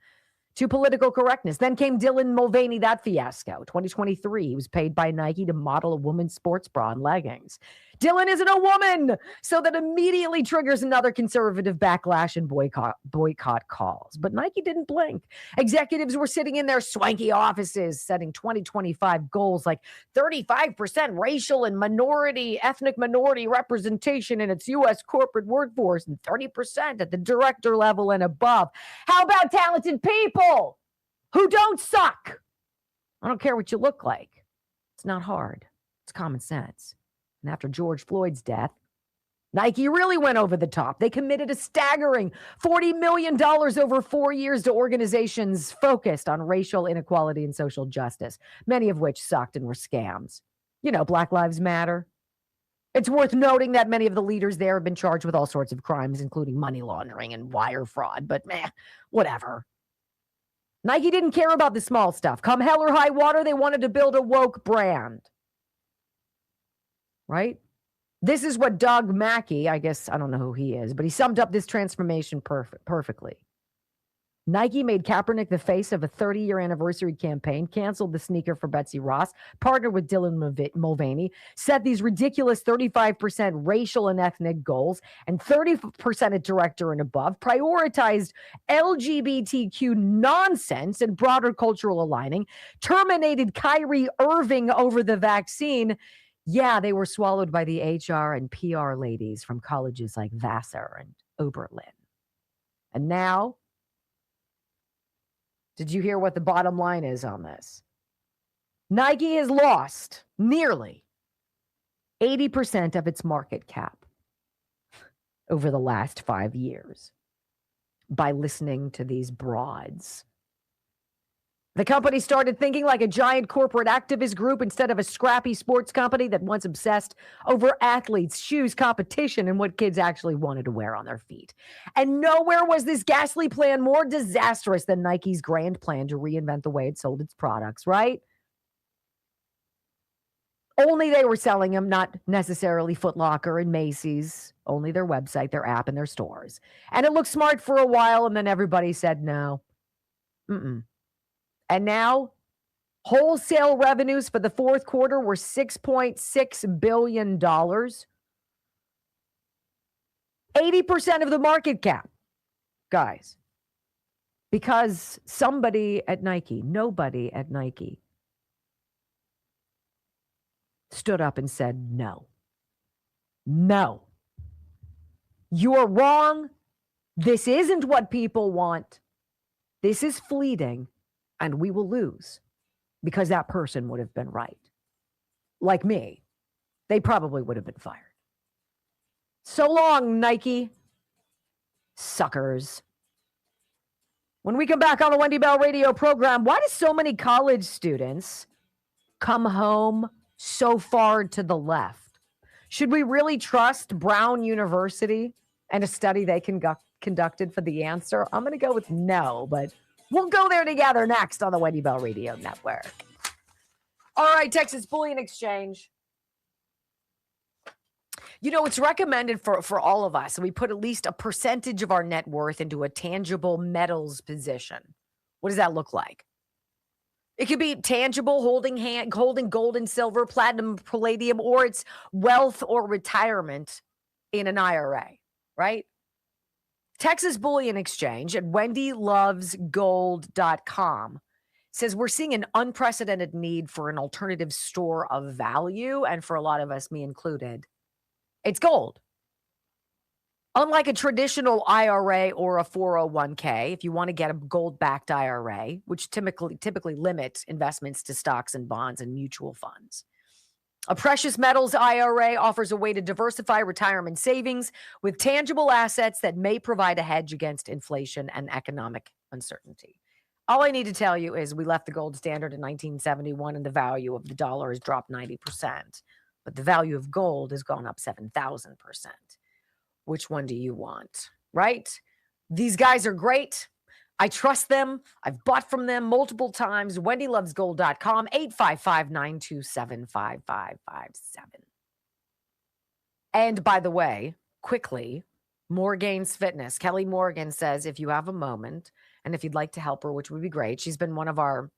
to political correctness. Then came Dylan Mulvaney, that fiasco. 2023, he was paid by Nike to model a woman's sports bra and leggings. Dylan isn't a woman, so that immediately triggers another conservative backlash and boycott calls. But Nike didn't blink. Executives were sitting in their swanky offices setting 2025 goals like 35% racial and ethnic minority representation in its U.S. corporate workforce and 30% at the director level and above. How about talented people who don't suck? I don't care what you look like. It's not hard. It's common sense. And after George Floyd's death, Nike really went over the top. They committed a staggering $40 million over 4 years to organizations focused on racial inequality and social justice, many of which sucked and were scams. You know, Black Lives Matter. It's worth noting that many of the leaders there have been charged with all sorts of crimes, including money laundering and wire fraud, but whatever. Nike didn't care about the small stuff. Come hell or high water, they wanted to build a woke brand. Right? This is what Doug Mackey, I guess, I don't know who he is, but he summed up this transformation perfectly. Nike made Kaepernick the face of a 30-year anniversary campaign, canceled the sneaker for Betsy Ross, partnered with Dylan Mulvaney, set these ridiculous 35% racial and ethnic goals, and 30% at director and above, prioritized LGBTQ nonsense and broader cultural aligning, terminated Kyrie Irving over the vaccine. Yeah, they were swallowed by the HR and PR ladies from colleges like Vassar and Oberlin. And now, did you hear what the bottom line is on this? Nike has lost nearly 80% of its market cap over the last 5 years by listening to these broads. The company started thinking like a giant corporate activist group instead of a scrappy sports company that once obsessed over athletes, shoes, competition, and what kids actually wanted to wear on their feet. And nowhere was this ghastly plan more disastrous than Nike's grand plan to reinvent the way it sold its products, right? Only they were selling them, not necessarily Foot Locker and Macy's, only their website, their app, and their stores. And it looked smart for a while, and then everybody said no. And now, wholesale revenues for the fourth quarter were $6.6 billion. 80% of the market cap, guys. Because somebody at Nike, nobody at Nike, stood up and said, no. No. You're wrong. This isn't what people want. This is fleeting. And we will lose because that person would have been right. Like me, they probably would have been fired. So long, Nike. Suckers. When we come back on the Wendy Bell radio program, why do so many college students come home so far to the left? Should we really trust Brown University and a study they conducted for the answer? I'm going to go with no, but we'll go there together next on the Wendy Bell Radio Network. All right, Texas Bullion Exchange. You know, it's recommended for all of us, and we put at least a percentage of our net worth into a tangible metals position. What does that look like? It could be tangible, holding gold and silver, platinum, palladium, or it's wealth or retirement in an IRA, right? Texas Bullion Exchange at wendylovesgold.com says we're seeing an unprecedented need for an alternative store of value. And for a lot of us, me included, it's gold. Unlike a traditional IRA or a 401k, if you want to get a gold-backed IRA, which typically limits investments to stocks and bonds and mutual funds, a precious metals IRA offers a way to diversify retirement savings with tangible assets that may provide a hedge against inflation and economic uncertainty. All I need to tell you is we left the gold standard in 1971 and the value of the dollar has dropped 90%, but the value of gold has gone up 7,000%. Which one do you want, right? These guys are great. I trust them. I've bought from them multiple times. WendyLovesGold.com, 855-927-5557. And by the way, quickly, Morgane's Fitness. Kelly Morgan says if you have a moment and if you'd like to help her, which would be great. She's been one of our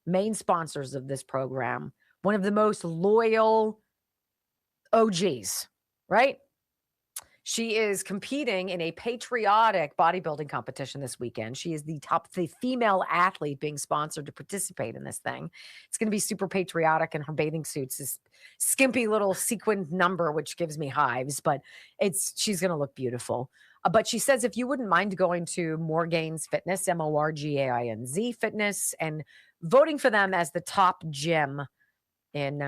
main sponsors of this program, one of the most loyal OGs, right? She is competing in a patriotic bodybuilding competition this weekend. She is the female athlete being sponsored to participate in this thing. It's going to be super patriotic, and her bathing suit's this skimpy little sequined number, which gives me hives, but she's going to look beautiful. But she says if you wouldn't mind going to Morgane's Fitness, Morgainz Fitness, and voting for them as the top gym in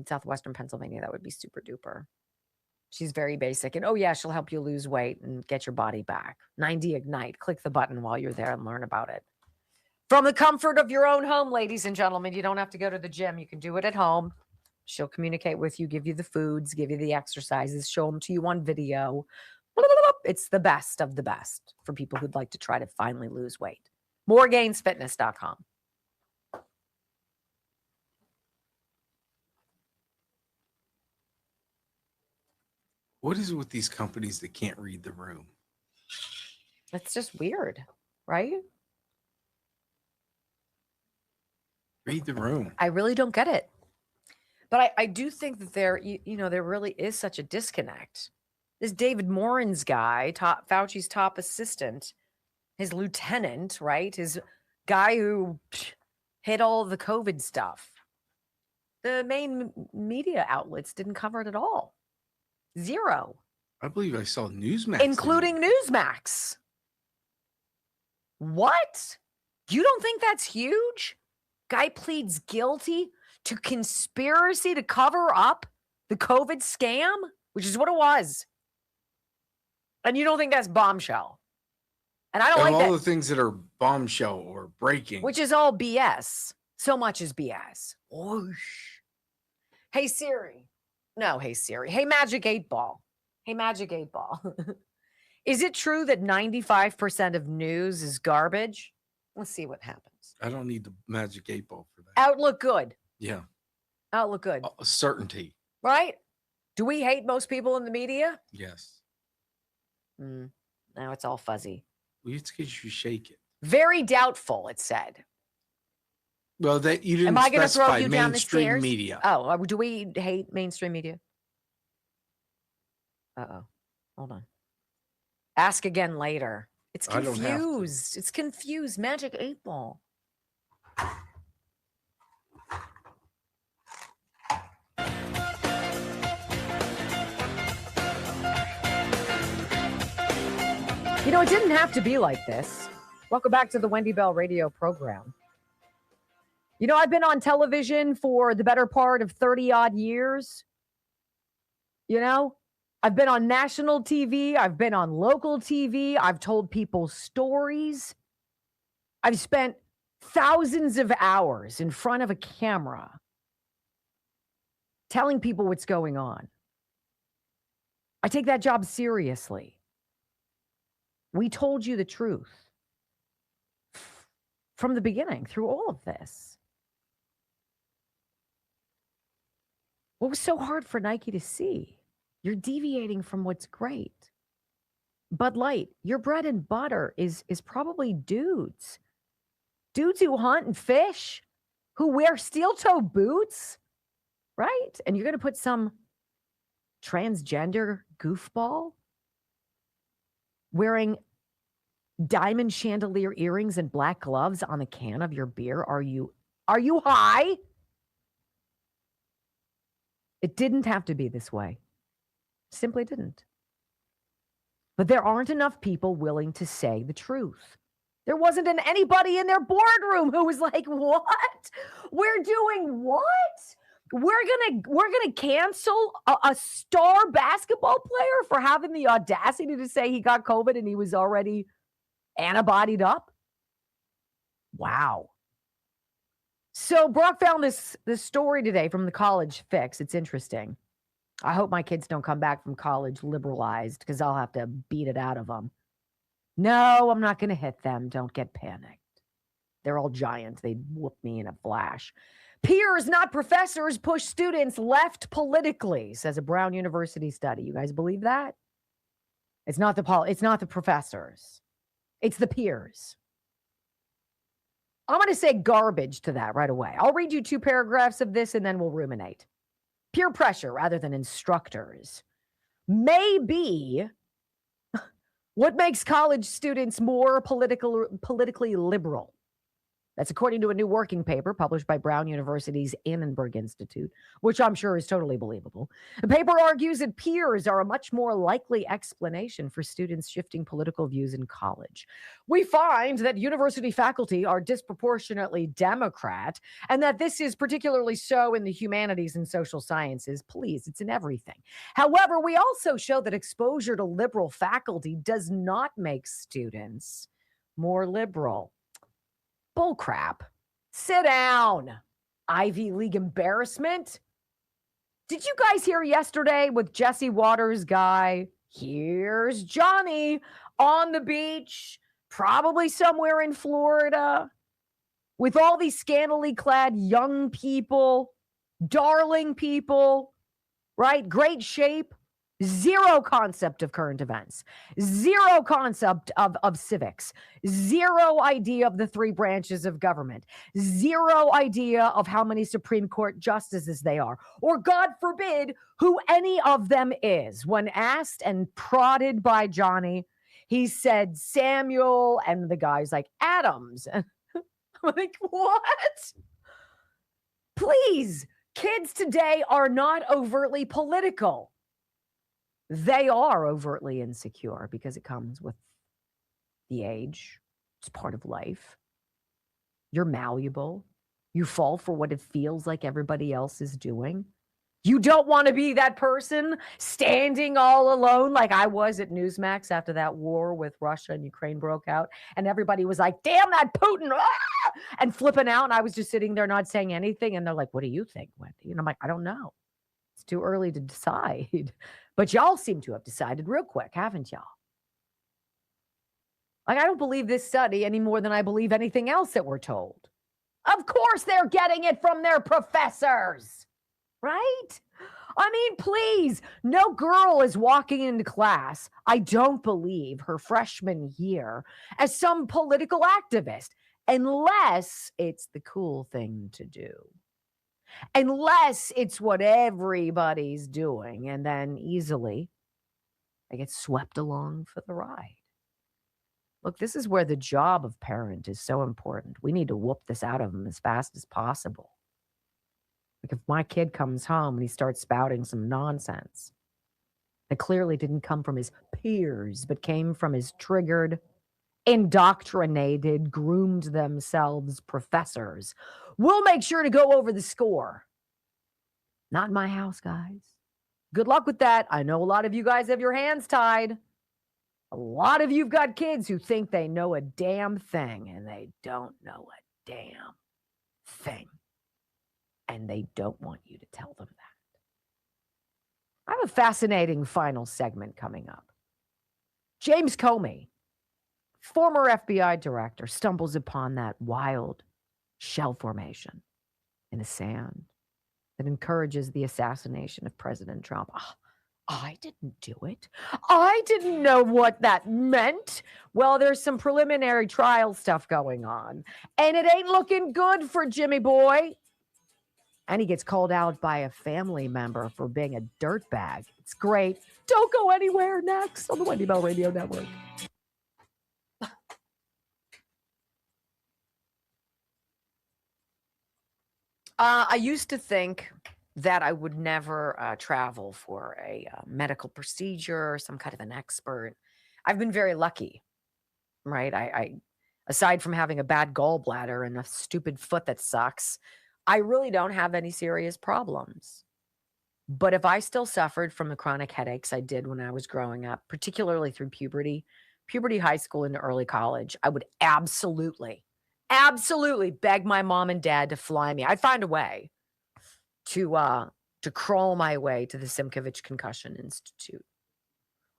southwestern Pennsylvania, that would be super duper. She's very basic. And, oh, yeah, she'll help you lose weight and get your body back. 90 Ignite. Click the button while you're there and learn about it. From the comfort of your own home, ladies and gentlemen, you don't have to go to the gym. You can do it at home. She'll communicate with you, give you the foods, give you the exercises, show them to you on video. It's the best of the best for people who'd like to try to finally lose weight. Morgainsfitness.com. What is it with these companies that can't read the room? It's just weird, right? Read the room. I really don't get it. But I do think that there really is such a disconnect. This David Morin's guy, Fauci's top assistant, his lieutenant, right? His guy who hid all the COVID stuff. The main media outlets didn't cover it at all. Zero. I believe I saw Newsmax. Including Newsmax. What? You don't think that's huge? Guy pleads guilty to conspiracy to cover up the COVID scam, which is what it was. And you don't think that's bombshell. And I don't like all that. the things that are bombshell or breaking. Which is all BS. So much is BS. Whoosh. Hey, Siri. No, hey, Siri. Hey, Magic 8 Ball. Hey, Magic 8 Ball. Is it true that 95% of news is garbage? Let's see what happens. I don't need the Magic 8 Ball for that. Outlook good. Yeah. Outlook good. Certainty. Right? Do we hate most people in the media? Yes. Now it's all fuzzy. Well, it's because you shake it. Very doubtful, it said. Well, that you didn't Am I going to throw specify you down the mainstream stairs? media. Oh, do we hate mainstream media? Uh-oh. Hold on. Ask again later. It's I don't have to. confused. It's confused. Magic 8 Ball. You know, it didn't have to be like this. Welcome back to the Wendy Bell radio program. You know, I've been on television for the better part of 30 odd years. You know, I've been on national TV. I've been on local TV. I've told people stories. I've spent thousands of hours in front of a camera telling people what's going on. I take that job seriously. We told you the truth from the beginning through all of this. What was so hard for Nike to see? You're deviating from what's great. Bud Light, your bread and butter is probably dudes. Dudes who hunt and fish, who wear steel-toe boots, right? And you're going to put some transgender goofball wearing diamond chandelier earrings and black gloves on the can of your beer? Are you high? It didn't have to be this way. Simply didn't. But there aren't enough people willing to say the truth. There wasn't anybody in their boardroom who was like, what? We're doing what? We're gonna cancel a star basketball player for having the audacity to say he got COVID and he was already antibodied up? Wow. So Brock found this story today from the College Fix. It's interesting. I hope my kids don't come back from college liberalized because I'll have to beat it out of them. No, I'm not going to hit them. Don't get panicked. They're all giants. They'd whoop me in a flash. Peers, not professors, push students left politically, says a Brown University study. You guys believe that? It's not the professors. It's the peers. I'm going to say garbage to that right away. I'll read you 2 paragraphs of this and then we'll ruminate. Peer pressure rather than instructors may be what makes college students more politically liberal. That's according to a new working paper published by Brown University's Annenberg Institute, which I'm sure is totally believable. The paper argues that peers are a much more likely explanation for students shifting political views in college. We find that university faculty are disproportionately Democrat, and that this is particularly so in the humanities and social sciences. Please, it's in everything. However, we also show that exposure to liberal faculty does not make students more liberal. Bullcrap. Sit down. Ivy League embarrassment. Did you guys hear yesterday with Jesse Waters' guy? Here's Johnny on the beach, probably somewhere in Florida, with all these scantily clad young people, darling people, right? Great shape. Zero concept of current events, zero concept of civics, zero idea of the 3 branches of government, zero idea of how many Supreme Court justices they are, or God forbid, who any of them is. When asked and prodded by Johnny, he said Samuel, and the guy's like, Adams. I'm like, what? Please, kids today are not overtly political. They are overtly insecure because it comes with the age. It's part of life. You're malleable. You fall for what it feels like everybody else is doing. You don't want to be that person standing all alone like I was at Newsmax after that war with Russia and Ukraine broke out. And everybody was like, damn that Putin, ah! And flipping out. And I was just sitting there not saying anything. And they're like, what do you think, Wendy? And I'm like, I don't know. It's too early to decide. But y'all seem to have decided real quick, haven't y'all? Like, I don't believe this study any more than I believe anything else that we're told. Of course they're getting it from their professors, right? I mean, please, no girl is walking into class, I don't believe, her freshman year as some political activist, unless it's the cool thing to do. Unless it's what everybody's doing, and then easily they get swept along for the ride. Look, this is where the job of parent is so important. We need to whoop this out of them as fast as possible. Like if my kid comes home and he starts spouting some nonsense that clearly didn't come from his peers, but came from his triggered, indoctrinated, groomed themselves professors, we'll make sure to go over the score. Not in my house, guys. Good luck with that. I know a lot of you guys have your hands tied. A lot of you've got kids who think they know a damn thing, and they don't know a damn thing. And they don't want you to tell them that. I have a fascinating final segment coming up. James Comey, former FBI director, stumbles upon that wild shell formation in the sand that encourages the assassination of President Trump. Oh, I didn't do it. I didn't know what that meant. Well, there's some preliminary trial stuff going on, and it ain't looking good for Jimmy boy. And he gets called out by a family member for being a dirtbag. It's great. Don't go anywhere. Next on the Wendy Bell Radio Network. I used to think that I would never travel for a medical procedure, some kind of an expert. I've been very lucky, right? I aside from having a bad gallbladder and a stupid foot that sucks, I really don't have any serious problems. But if I still suffered from the chronic headaches I did when I was growing up, particularly through puberty, high school into early college, I would absolutely beg my mom and dad to fly me. I'd find a way to crawl my way to the Simkovich Concussion Institute.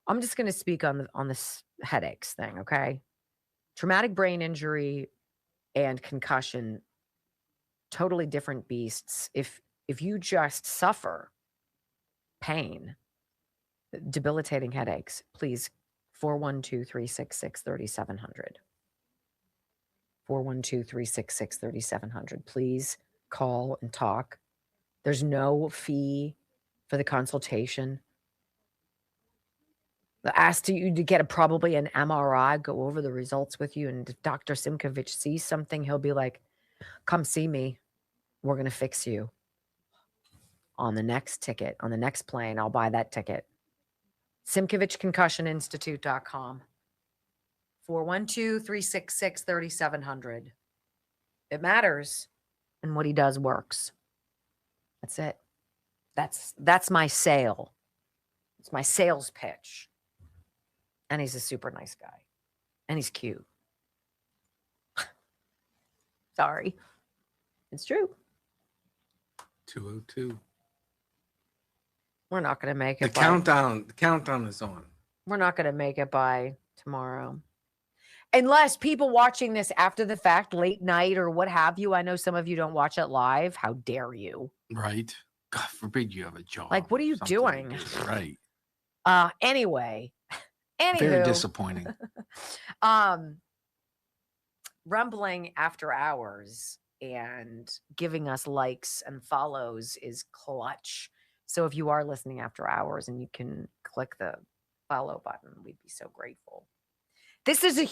I'm just going to speak on this headaches thing, okay? Traumatic brain injury and concussion totally different beasts. If you just suffer pain, debilitating headaches, please 412-366-3700. 412-366-3700. Please call and talk. There's no fee for the consultation. Ask you to get probably an MRI, go over the results with you. And if Dr. Simkovich sees something, he'll be like, come see me. We're going to fix you. On the next ticket, on the next plane, I'll buy that ticket. SimkovichConcussionInstitute.com. 412-366-3700. It matters. And what he does works. That's it. That's my sale. It's my sales pitch. And he's a super nice guy. And he's cute. Sorry. It's true. 202. We're not going to make it. The countdown is on. We're not going to make it by tomorrow. Unless people watching this after the fact, late night or what have you. I know some of you don't watch it live. How dare you? Right. God forbid you have a job. Like, what are you doing? Right. Anyway. Very disappointing. Rumbling after hours and giving us likes and follows is clutch. So if you are listening after hours and you can click the follow button, we'd be so grateful. This is a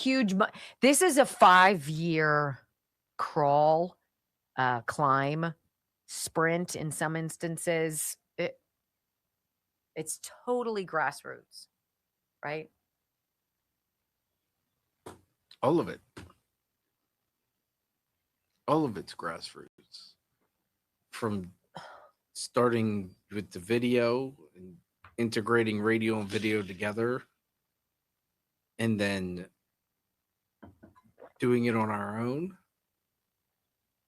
5-year crawl, climb, sprint in some instances. It's totally grassroots, right? All of it. All of it's grassroots. From starting with the video and integrating radio and video together, and then doing it on our own,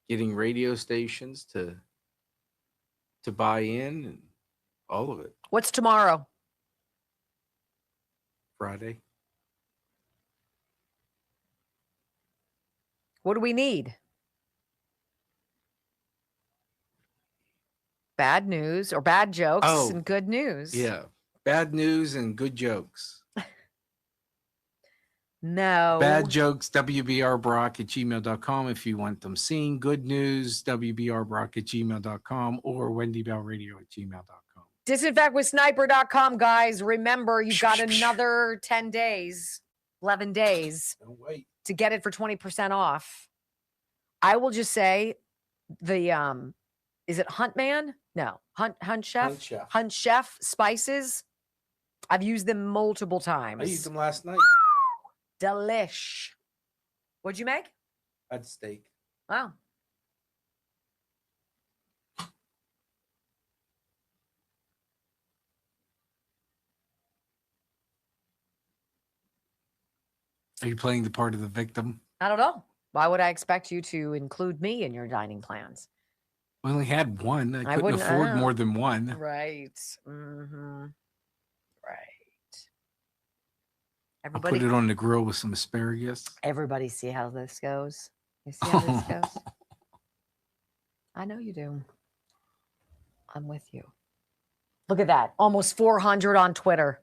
getting radio stations to buy in, and all of it. What's tomorrow? Friday. What do we need? Bad news or bad jokes and good news. Yeah. Bad news and good jokes. No. Bad jokes, WBRBrock@gmail.com if you want them seen. Good news, WBRBrock@gmail.com or WendyBellRadio@gmail.com. Disinfectwithsniper.com, guys. Remember, you've got another 10 days, 11 days Don't wait. to get it for 20% off. I will just say the is it Huntman? No, Hunt Chef. Hunt Chef spices. I've used them multiple times. I used them last night. Delish. What'd you make? I had steak. Wow. Are you playing the part of the victim? I don't know. Why would I expect you to include me in your dining plans? We only had one. I couldn't afford more than one. Right. Mm-hmm. Right. I'll put it on the grill with some asparagus. Everybody see how this goes? You see how this goes? I know you do. I'm with you. Look at that. Almost 400 on Twitter.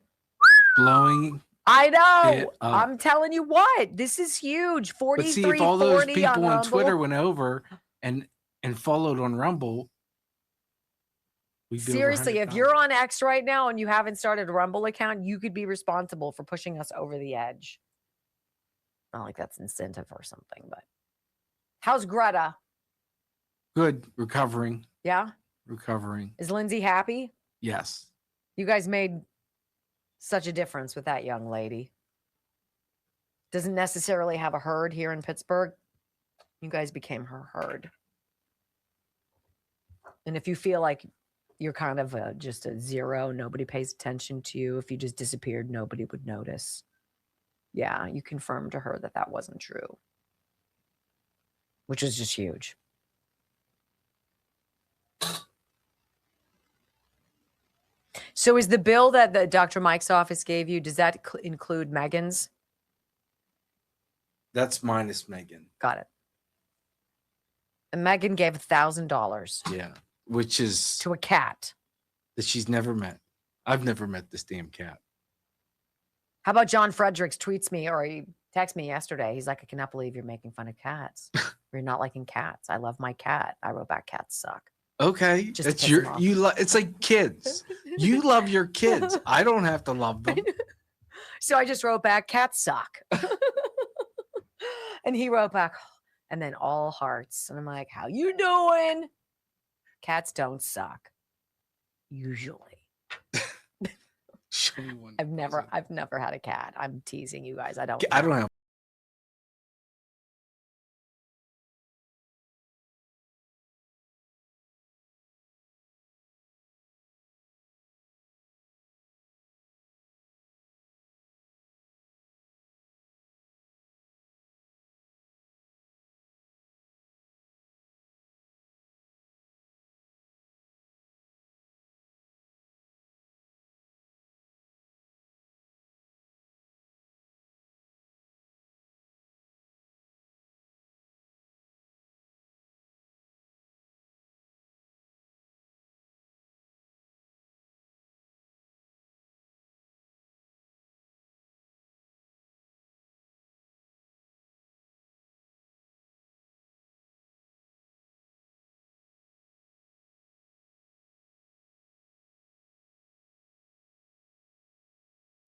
Blowing. I know. I'm telling you what. This is huge. 43, but see, if all those people on Rumble. Twitter went over and followed on Rumble, seriously, if you're on X right now and you haven't started a Rumble account, you could be responsible for pushing us over the edge. Not like that's incentive or something, but how's Greta? Good. Recovering. Yeah? Recovering. Is Lindsay happy? Yes. You guys made such a difference with that young lady. Doesn't necessarily have a herd here in Pittsburgh. You guys became her herd. And if you feel like you're kind of just a zero, nobody pays attention to you. If you just disappeared, nobody would notice. Yeah, you confirmed to her that that wasn't true, which is just huge. So is the bill that the Dr. Mike's office gave you, does that include Megan's? That's minus Megan. Got it. And Megan gave $1,000. Yeah. Which is to a cat that she's never met. I've never met this damn cat. How about John Fredericks tweets me, or he texted me yesterday. He's like, I cannot believe you're making fun of cats. You're not liking cats. I love my cat. I wrote back, cats suck. Okay. Just It's it's like kids. You love your kids. I don't have to love them. So I just wrote back, cats suck. And he wrote back, and then all hearts. And I'm like, how you doing? Cats don't suck. Usually. Show me one. I've never had a cat. I'm teasing you guys. I don't have.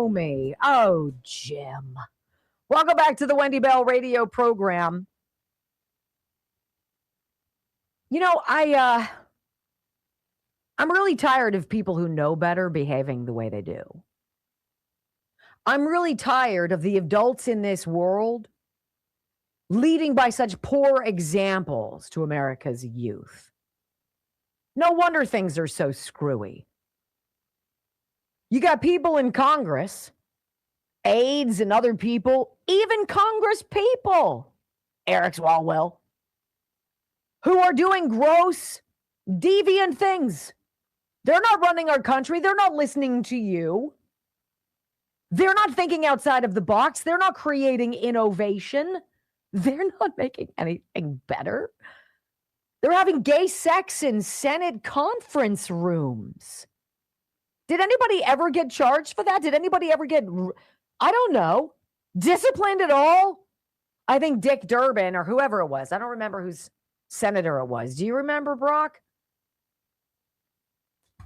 Me. Oh, Jim. Welcome back to the Wendy Bell radio program. You know, I'm really tired of people who know better behaving the way they do. I'm really tired of the adults in this world leading by such poor examples to America's youth. No wonder things are so screwy. You got people in Congress, aides and other people, even Congress people, Eric Swalwell, who are doing gross, deviant things. They're not running our country. They're not listening to you. They're not thinking outside of the box. They're not creating innovation. They're not making anything better. They're having gay sex in Senate conference rooms. Did anybody ever get charged for that? Did anybody ever get, I don't know, disciplined at all? I think Dick Durbin or whoever it was. I don't remember whose senator it was. Do you remember, Brock?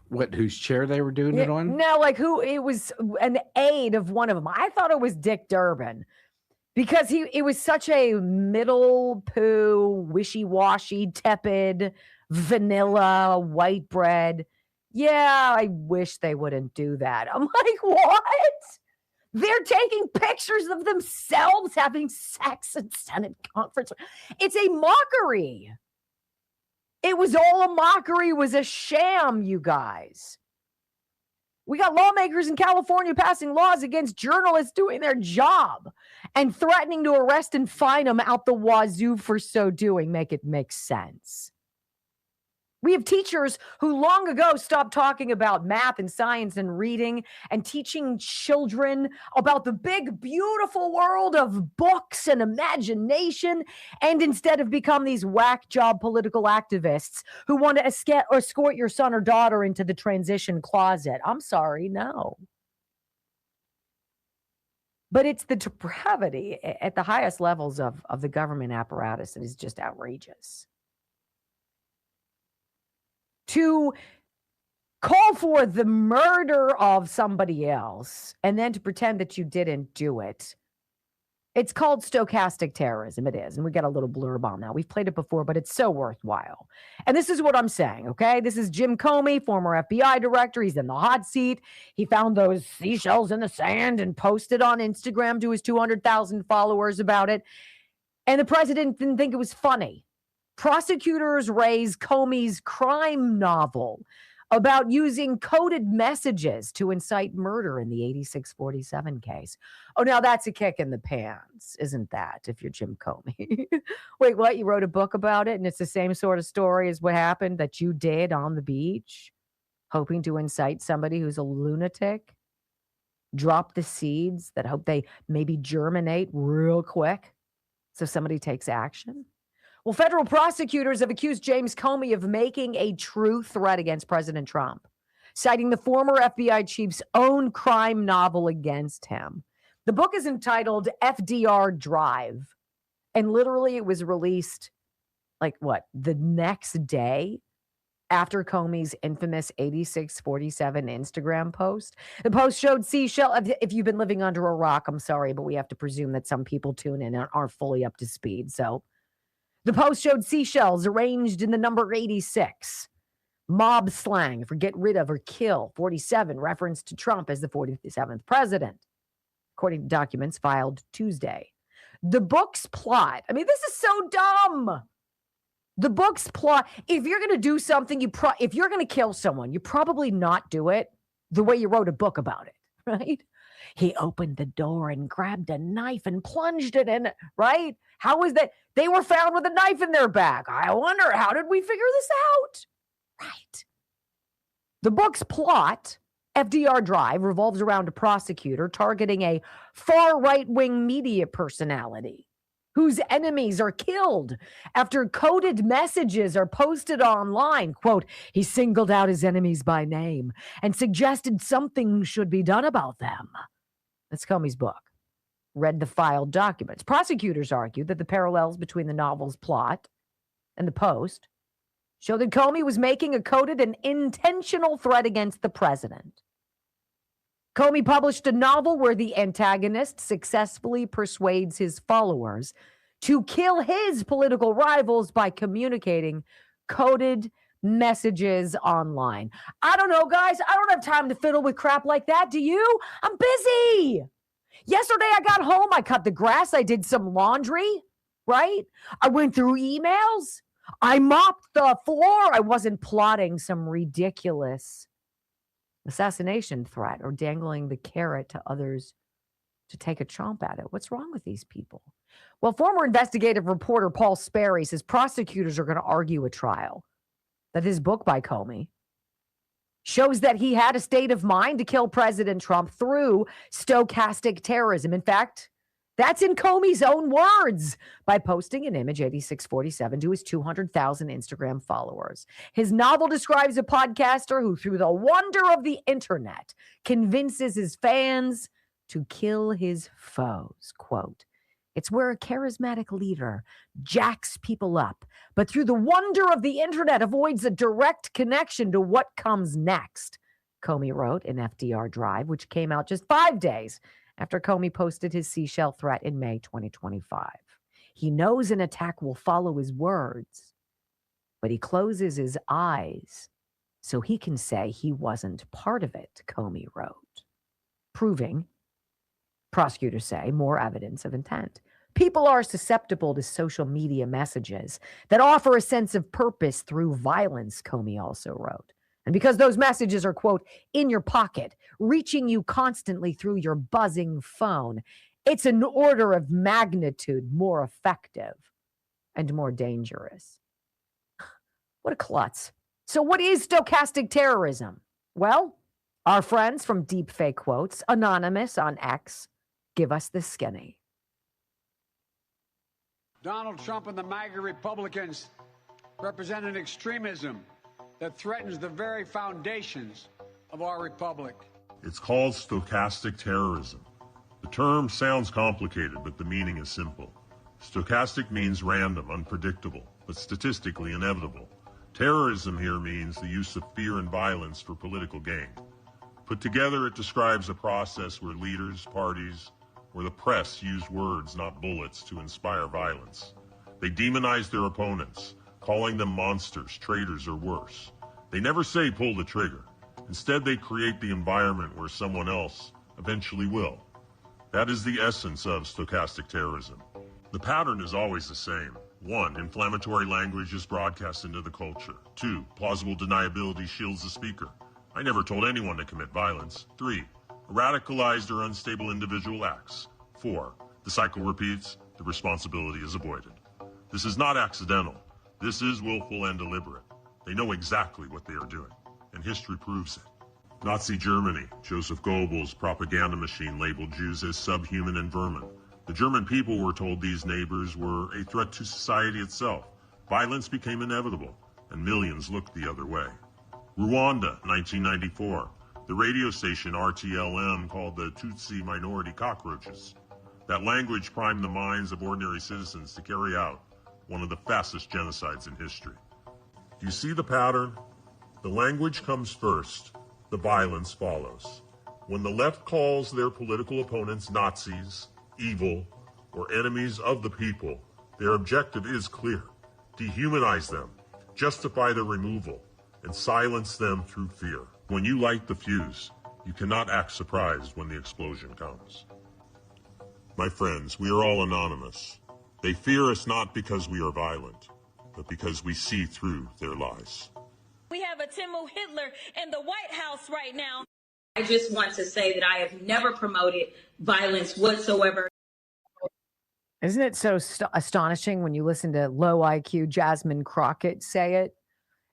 What, whose chair they were doing it on? No, like who, it was an aide of one of them. I thought it was Dick Durbin because it was such a middle poo, wishy-washy, tepid, vanilla, white bread. Yeah, I wish they wouldn't do that. I'm like, what? They're taking pictures of themselves having sex in Senate conference. It's a mockery. It was all a mockery. It was a sham, you guys. We got lawmakers in California passing laws against journalists doing their job and threatening to arrest and fine them out the wazoo for so doing. Make it make sense. We have teachers who long ago stopped talking about math and science and reading and teaching children about the big, beautiful world of books and imagination, and instead have become these whack job political activists who want to escort your son or daughter into the transition closet. I'm sorry, no. But it's the depravity at the highest levels of the government apparatus that is just outrageous. To call for the murder of somebody else and then to pretend that you didn't do it. It's called stochastic terrorism. It is. And we got a little blurb on that. We've played it before, but it's so worthwhile. And this is what I'm saying, okay? This is Jim Comey, former FBI director. He's in the hot seat. He found those seashells in the sand and posted on Instagram to his 200,000 followers about it. And the president didn't think it was funny. Prosecutors raise Comey's crime novel about using coded messages to incite murder in the 8647 case. Oh, now that's a kick in the pants, isn't that, if you're Jim Comey? Wait, what? You wrote a book about it, and it's the same sort of story as what happened that you did on the beach, hoping to incite somebody who's a lunatic? Drop the seeds that hope they maybe germinate real quick so somebody takes action? Well, federal prosecutors have accused James Comey of making a true threat against President Trump, citing the former FBI chief's own crime novel against him. The book is entitled FDR Drive, and literally it was released the next day after Comey's infamous 8647 Instagram post. The post showed seashells. If you've been living under a rock, I'm sorry, but we have to presume that some people tune in and aren't fully up to speed. So the post showed seashells arranged in the number 86. Mob slang for get rid of or kill. 47, reference to Trump as the 47th president, according to documents filed Tuesday. The book's plot, I mean, this is so dumb. The book's plot, if you're going to do something, if you're going to kill someone, you probably not do it the way you wrote a book about it, right? He opened the door and grabbed a knife and plunged it in, right? How was that? They were found with a knife in their bag. I wonder, how did we figure this out? Right. The book's plot, FDR Drive, revolves around a prosecutor targeting a far right-wing media personality whose enemies are killed after coded messages are posted online. Quote, he singled out his enemies by name and suggested something should be done about them. That's Comey's book. Read the filed documents. Prosecutors argue that the parallels between the novel's plot and the post show that Comey was making a coded and intentional threat against the president. Comey published a novel where the antagonist successfully persuades his followers to kill his political rivals by communicating coded messages online. I don't know, guys. I don't have time to fiddle with crap like that. Do you? I'm busy. Yesterday I got home. I cut the grass. I did some laundry, right? I went through emails. I mopped the floor. I wasn't plotting some ridiculous assassination threat or dangling the carrot to others to take a chomp at it. What's wrong with these people? Well, former investigative reporter Paul Sperry says prosecutors are going to argue a trial that his book by Comey shows that he had a state of mind to kill President Trump through stochastic terrorism. In fact, that's in Comey's own words by posting an image 8647 to his 200,000 Instagram followers. His novel describes a podcaster who, through the wonder of the internet, convinces his fans to kill his foes. Quote, it's where a charismatic leader jacks people up, but through the wonder of the internet avoids a direct connection to what comes next, Comey wrote in FDR Drive, which came out just 5 days after Comey posted his seashell threat in May 2025. He knows an attack will follow his words, but he closes his eyes so he can say he wasn't part of it, Comey wrote, proving, prosecutors say, more evidence of intent. People are susceptible to social media messages that offer a sense of purpose through violence, Comey also wrote. And because those messages are, quote, in your pocket, reaching you constantly through your buzzing phone, it's an order of magnitude more effective and more dangerous. What a klutz. So what is stochastic terrorism? Well, our friends from Deepfake Quotes, Anonymous on X, give us the skinny. Donald Trump and the MAGA Republicans represent an extremism that threatens the very foundations of our republic. It's called stochastic terrorism. The term sounds complicated, but the meaning is simple. Stochastic means random, unpredictable, but statistically inevitable. Terrorism here means the use of fear and violence for political gain. Put together, it describes a process where leaders, parties, or the press use words, not bullets, to inspire violence. They demonize their opponents, calling them monsters, traitors, or worse. They never say pull the trigger. Instead, they create the environment where someone else eventually will. That is the essence of stochastic terrorism. The pattern is always the same. 1. Inflammatory language is broadcast into the culture. 2. Plausible deniability shields the speaker. I never told anyone to commit violence. 3. A radicalized or unstable individual acts. 4. The cycle repeats. The responsibility is avoided. This is not accidental. This is willful and deliberate. They know exactly what they are doing, and history proves it. Nazi Germany, Joseph Goebbels' propaganda machine labeled Jews as subhuman and vermin. The German people were told these neighbors were a threat to society itself, Violence became inevitable, and millions looked the other way. Rwanda, 1994. The radio station RTLM called the Tutsi minority cockroaches. That language primed the minds of ordinary citizens to carry out one of the fastest genocides in history. Do you see the pattern? The language comes first, the violence follows. When the left calls their political opponents Nazis, evil, or enemies of the people, their objective is clear: dehumanize them, justify their removal, and silence them through fear. When you light the fuse, you cannot act surprised when the explosion comes. My friends, we are all anonymous. They fear us not because we are violent, but because we see through their lies. We have a Timo Hitler in the White House right now. I just want to say that I have never promoted violence whatsoever. Isn't it so astonishing when you listen to low IQ Jasmine Crockett say it?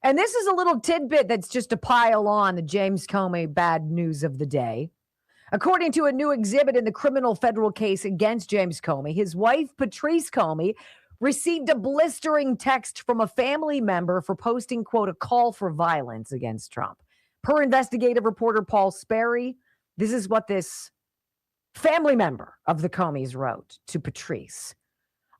And this is a little tidbit that's just to pile on the James Comey bad news of the day. According to a new exhibit in the criminal federal case against James Comey, his wife, Patrice Comey, received a blistering text from a family member for posting, quote, a call for violence against Trump. Per investigative reporter Paul Sperry, this is what this family member of the Comeys wrote to Patrice.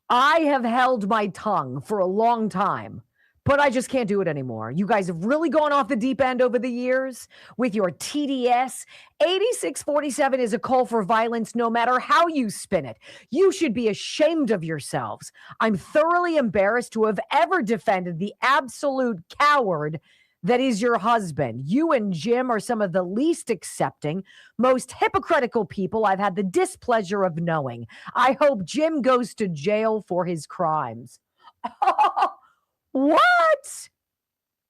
I have held my tongue for a long time, but I just can't do it anymore. You guys have really gone off the deep end over the years with your TDS. 8647 is a call for violence no matter how you spin it. You should be ashamed of yourselves. I'm thoroughly embarrassed to have ever defended the absolute coward that is your husband. You and Jim are some of the least accepting, most hypocritical people I've had the displeasure of knowing. I hope Jim goes to jail for his crimes. What?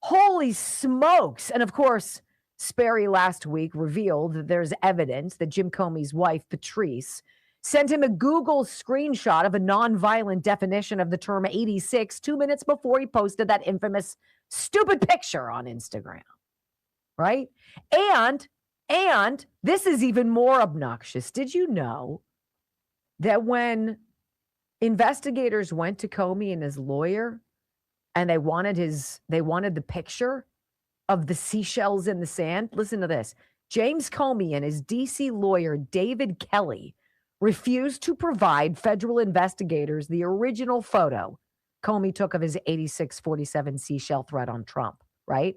Holy smokes. And of course, Sperry last week revealed that there's evidence that Jim Comey's wife, Patrice, sent him a Google screenshot of a nonviolent definition of the term 86 2 minutes before he posted that infamous stupid picture on Instagram. Right? And this is even more obnoxious. Did you know that when investigators went to Comey and his lawyer, and they wanted the picture of the seashells in the sand? Listen to this. James Comey and his DC lawyer, David Kelly, refused to provide federal investigators the original photo Comey took of his 8647 seashell threat on Trump, right?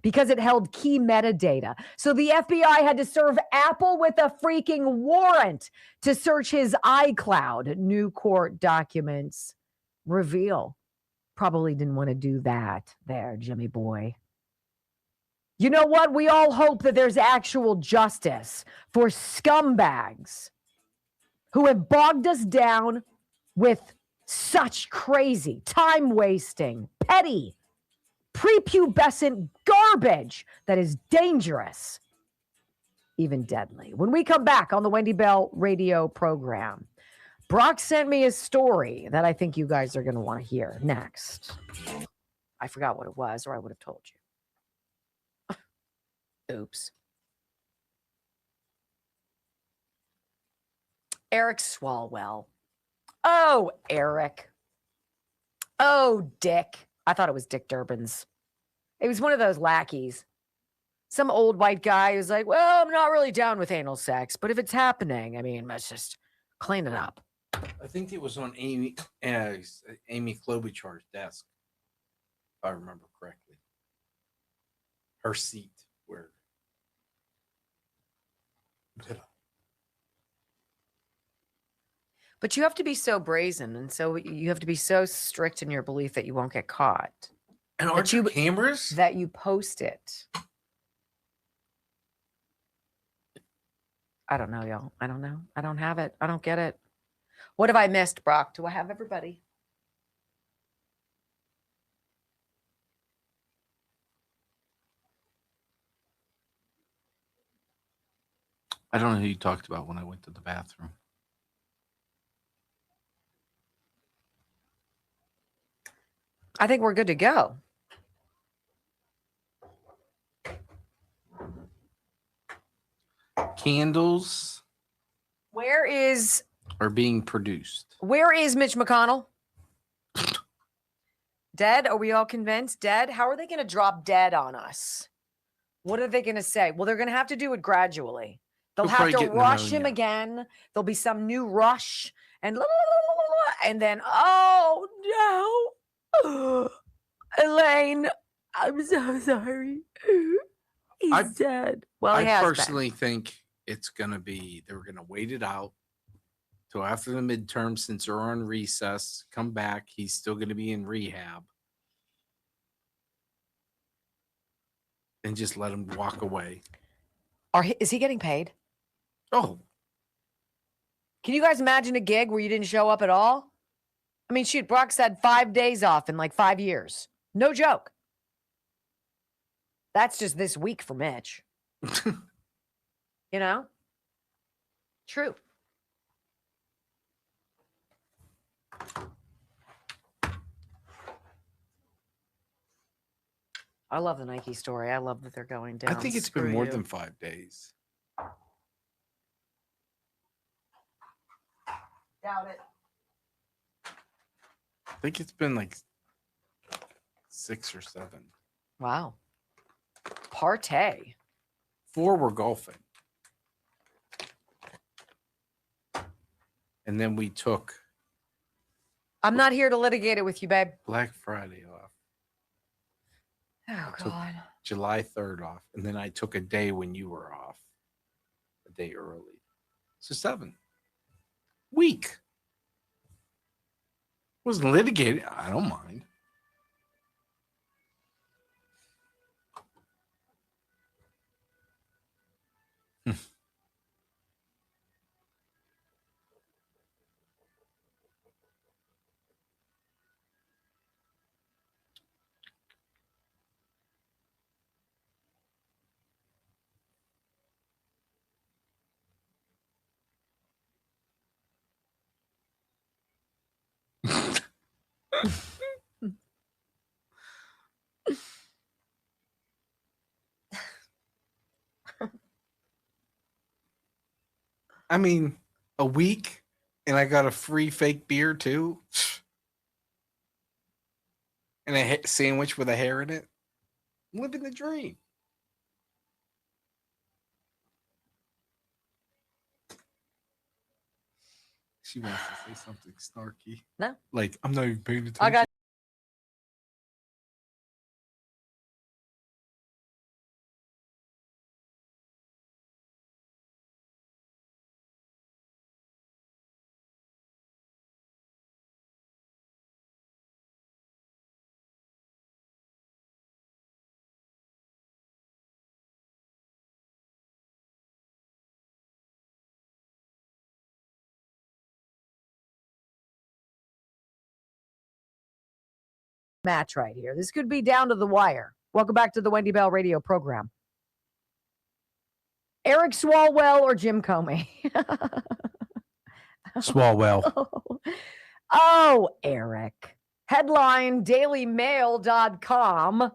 Because it held key metadata. So the FBI had to serve Apple with a freaking warrant to search his iCloud, new court documents reveal. Probably didn't want to do that there, Jimmy boy. You know what? We all hope that there's actual justice for scumbags who have bogged us down with such crazy, time-wasting, petty, prepubescent garbage that is dangerous, even deadly. When we come back on the Wendy Bell radio program, Brock sent me a story that I think you guys are going to want to hear next. I forgot what it was, or I would have told you. Oops. Eric Swalwell. Oh, Eric. Oh, Dick. I thought it was Dick Durbin's. It was one of those lackeys. Some old white guy who's like, well, I'm not really down with anal sex, but if it's happening, I mean, let's just clean it up. I think it was on Amy Klobuchar's desk, if I remember correctly. Her seat where. But you have to be so brazen, and so you have to be so strict in your belief that you won't get caught. And aren't you cameras? That you post it. I don't know, y'all. I don't know. I don't have it. I don't get it. What have I missed, Brock? Do I have everybody? I don't know who you talked about when I went to the bathroom. I think we're good to go. Candles are being produced. Where is Mitch McConnell? Dead? Are we all convinced? Dead? How are they going to drop dead on us? What are they going to say? Well, they're going to have to do it gradually. They'll He'll have probably to get rush him pneumonia. again. There'll be some new rush. And then, oh, no. Elaine, I'm so sorry. He's dead. Well, he I has been. personally think it's going to be, they're going to wait it out till after the midterm since they're on recess. Come back. He's still going to be in rehab. And just let him walk away. Is he getting paid? Oh. Can you guys imagine a gig where you didn't show up at all? I mean, shoot, Brock's had 5 days off in like 5 years. No joke. That's just this week for Mitch. You know? True. I love the Nike story. I love that they're going down. I think it's been more than 5 days. Doubt it. I think it's been like 6 or 7. Wow. Partay. 4 were golfing. And then we took I'm not here to litigate it with you, babe. Black Friday off. Oh, Took God. July 3rd off. And then I took a day when you were off. A day early. So 7. Week. Wasn't litigated. I don't mind. I mean, a week and I got a free fake beer too. And a sandwich with a hair in it. I'm living the dream. She wants to say something snarky. No. Like, I'm not even paying attention. I got match right here. This could be down to the wire. Welcome back to the Wendy Bell radio program. Eric Swalwell or Jim Comey? Swalwell. Oh, Eric. Headline dailymail.com.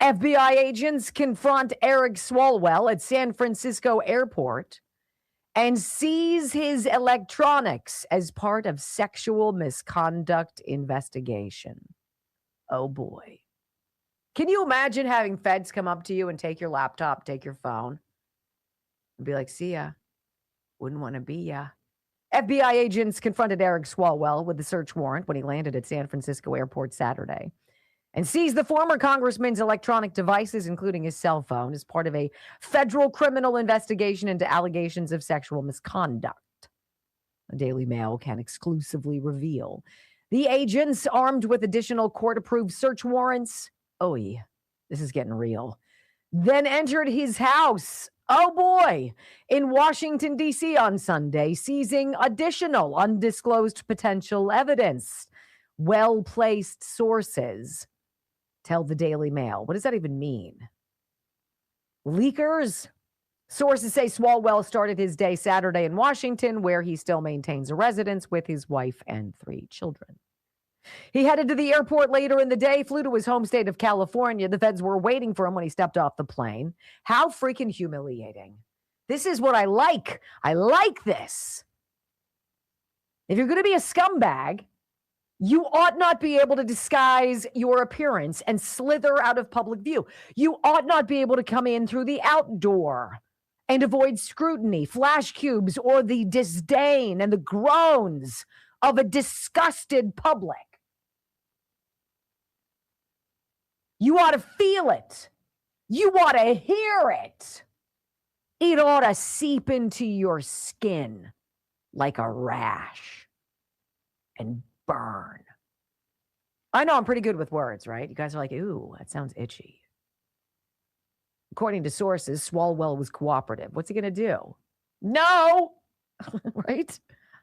FBI agents confront Eric Swalwell at San Francisco airport and seize his electronics as part of sexual misconduct investigation. Oh boy. Can you imagine having feds come up to you and take your laptop, take your phone, and be like, see ya. Wouldn't want to be ya. FBI agents confronted Eric Swalwell with a search warrant when he landed at San Francisco airport Saturday and seized the former congressman's electronic devices, including his cell phone, as part of a federal criminal investigation into allegations of sexual misconduct. The Daily Mail can exclusively reveal. The agents, armed with additional court-approved search warrants, this is getting real, then entered his house, in Washington, D.C. on Sunday, seizing additional undisclosed potential evidence. Well-placed sources tell the Daily Mail. What does that even mean? Leakers? Sources say Swalwell started his day Saturday in Washington, where he still maintains a residence with his wife and 3 children. He headed to the airport later in the day, flew to his home state of California. The feds were waiting for him when he stepped off the plane. How freaking humiliating. This is what I like. I like this. If you're going to be a scumbag, You ought not be able to disguise your appearance and slither out of public view. You ought not be able to come in through the outdoor and avoid scrutiny, flash cubes, or the disdain and the groans of a disgusted public. You ought to feel it. You ought to hear it. It ought to seep into your skin like a rash and burn. I know I'm pretty good with words, right? You guys are like, ooh, that sounds itchy. According to sources, Swalwell was cooperative. What's he going to do? No, right?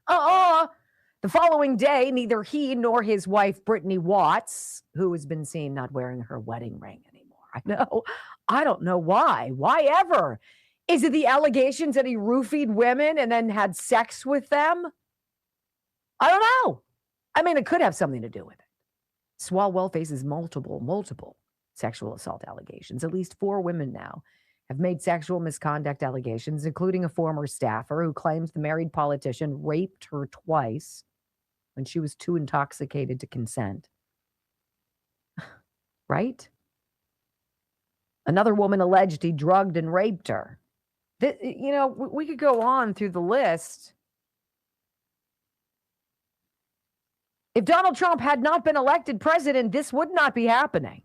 The following day, neither he nor his wife, Brittany Watts, who has been seen not wearing her wedding ring anymore. I don't know why. Why ever? Is it the allegations that he roofied women and then had sex with them? I don't know. I mean, it could have something to do with it. Swalwell faces multiple sexual assault allegations. At least 4 women now have made sexual misconduct allegations, including a former staffer who claims the married politician raped her twice when she was too intoxicated to consent. Right? Another woman alleged he drugged and raped her. We could go on through the list. If Donald Trump had not been elected president, this would not be happening.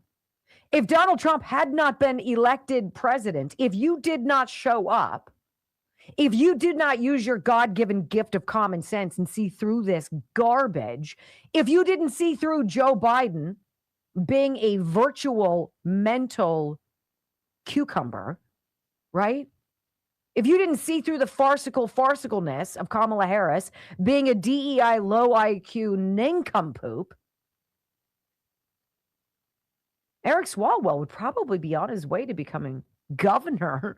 If Donald Trump had not been elected president, if you did not show up, if you did not use your God-given gift of common sense and see through this garbage, if you didn't see through Joe Biden being a virtual mental cucumber, right? If you didn't see through the farcicalness of Kamala Harris being a DEI low IQ nincompoop, Eric Swalwell would probably be on his way to becoming governor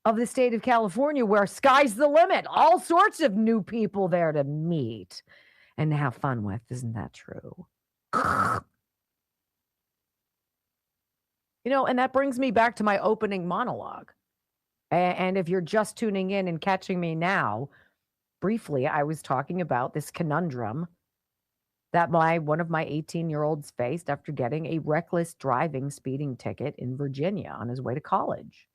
of the state of California, where sky's the limit. All sorts of new people there to meet and have fun with. Isn't that true? And that brings me back to my opening monologue. And if you're just tuning in and catching me now, briefly, I was talking about this conundrum that one of my 18-year-olds faced after getting a reckless driving speeding ticket in Virginia on his way to college.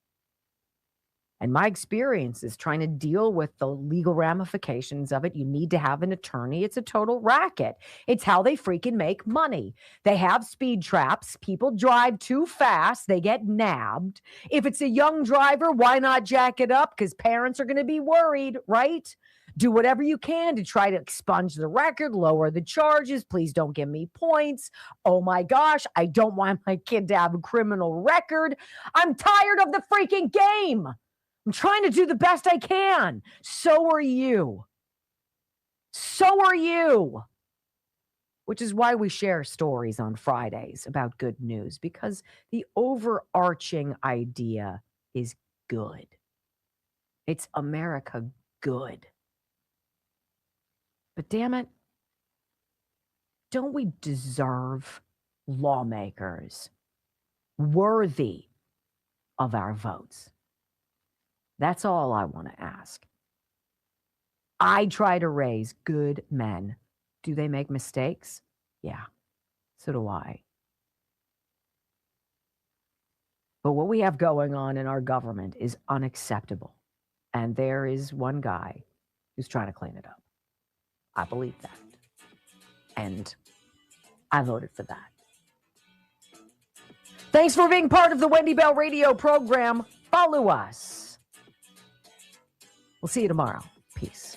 And my experience is trying to deal with the legal ramifications of it. You need to have an attorney. It's a total racket. It's how they freaking make money. They have speed traps. People drive too fast. They get nabbed. If it's a young driver, why not jack it up? Because parents are going to be worried, right? Do whatever you can to try to expunge the record, lower the charges. Please don't give me points. Oh my gosh, I don't want my kid to have a criminal record. I'm tired of the freaking game. I'm trying to do the best I can. So are you. So are you. Which is why we share stories on Fridays about good news, because the overarching idea is good. It's America good. But damn it, don't we deserve lawmakers worthy of our votes? That's all I want to ask. I try to raise good men. Do they make mistakes? Yeah, so do I. But what we have going on in our government is unacceptable. And there is one guy who's trying to clean it up. I believe that. And I voted for that. Thanks for being part of the Wendy Bell radio program. Follow us. We'll see you tomorrow. Peace.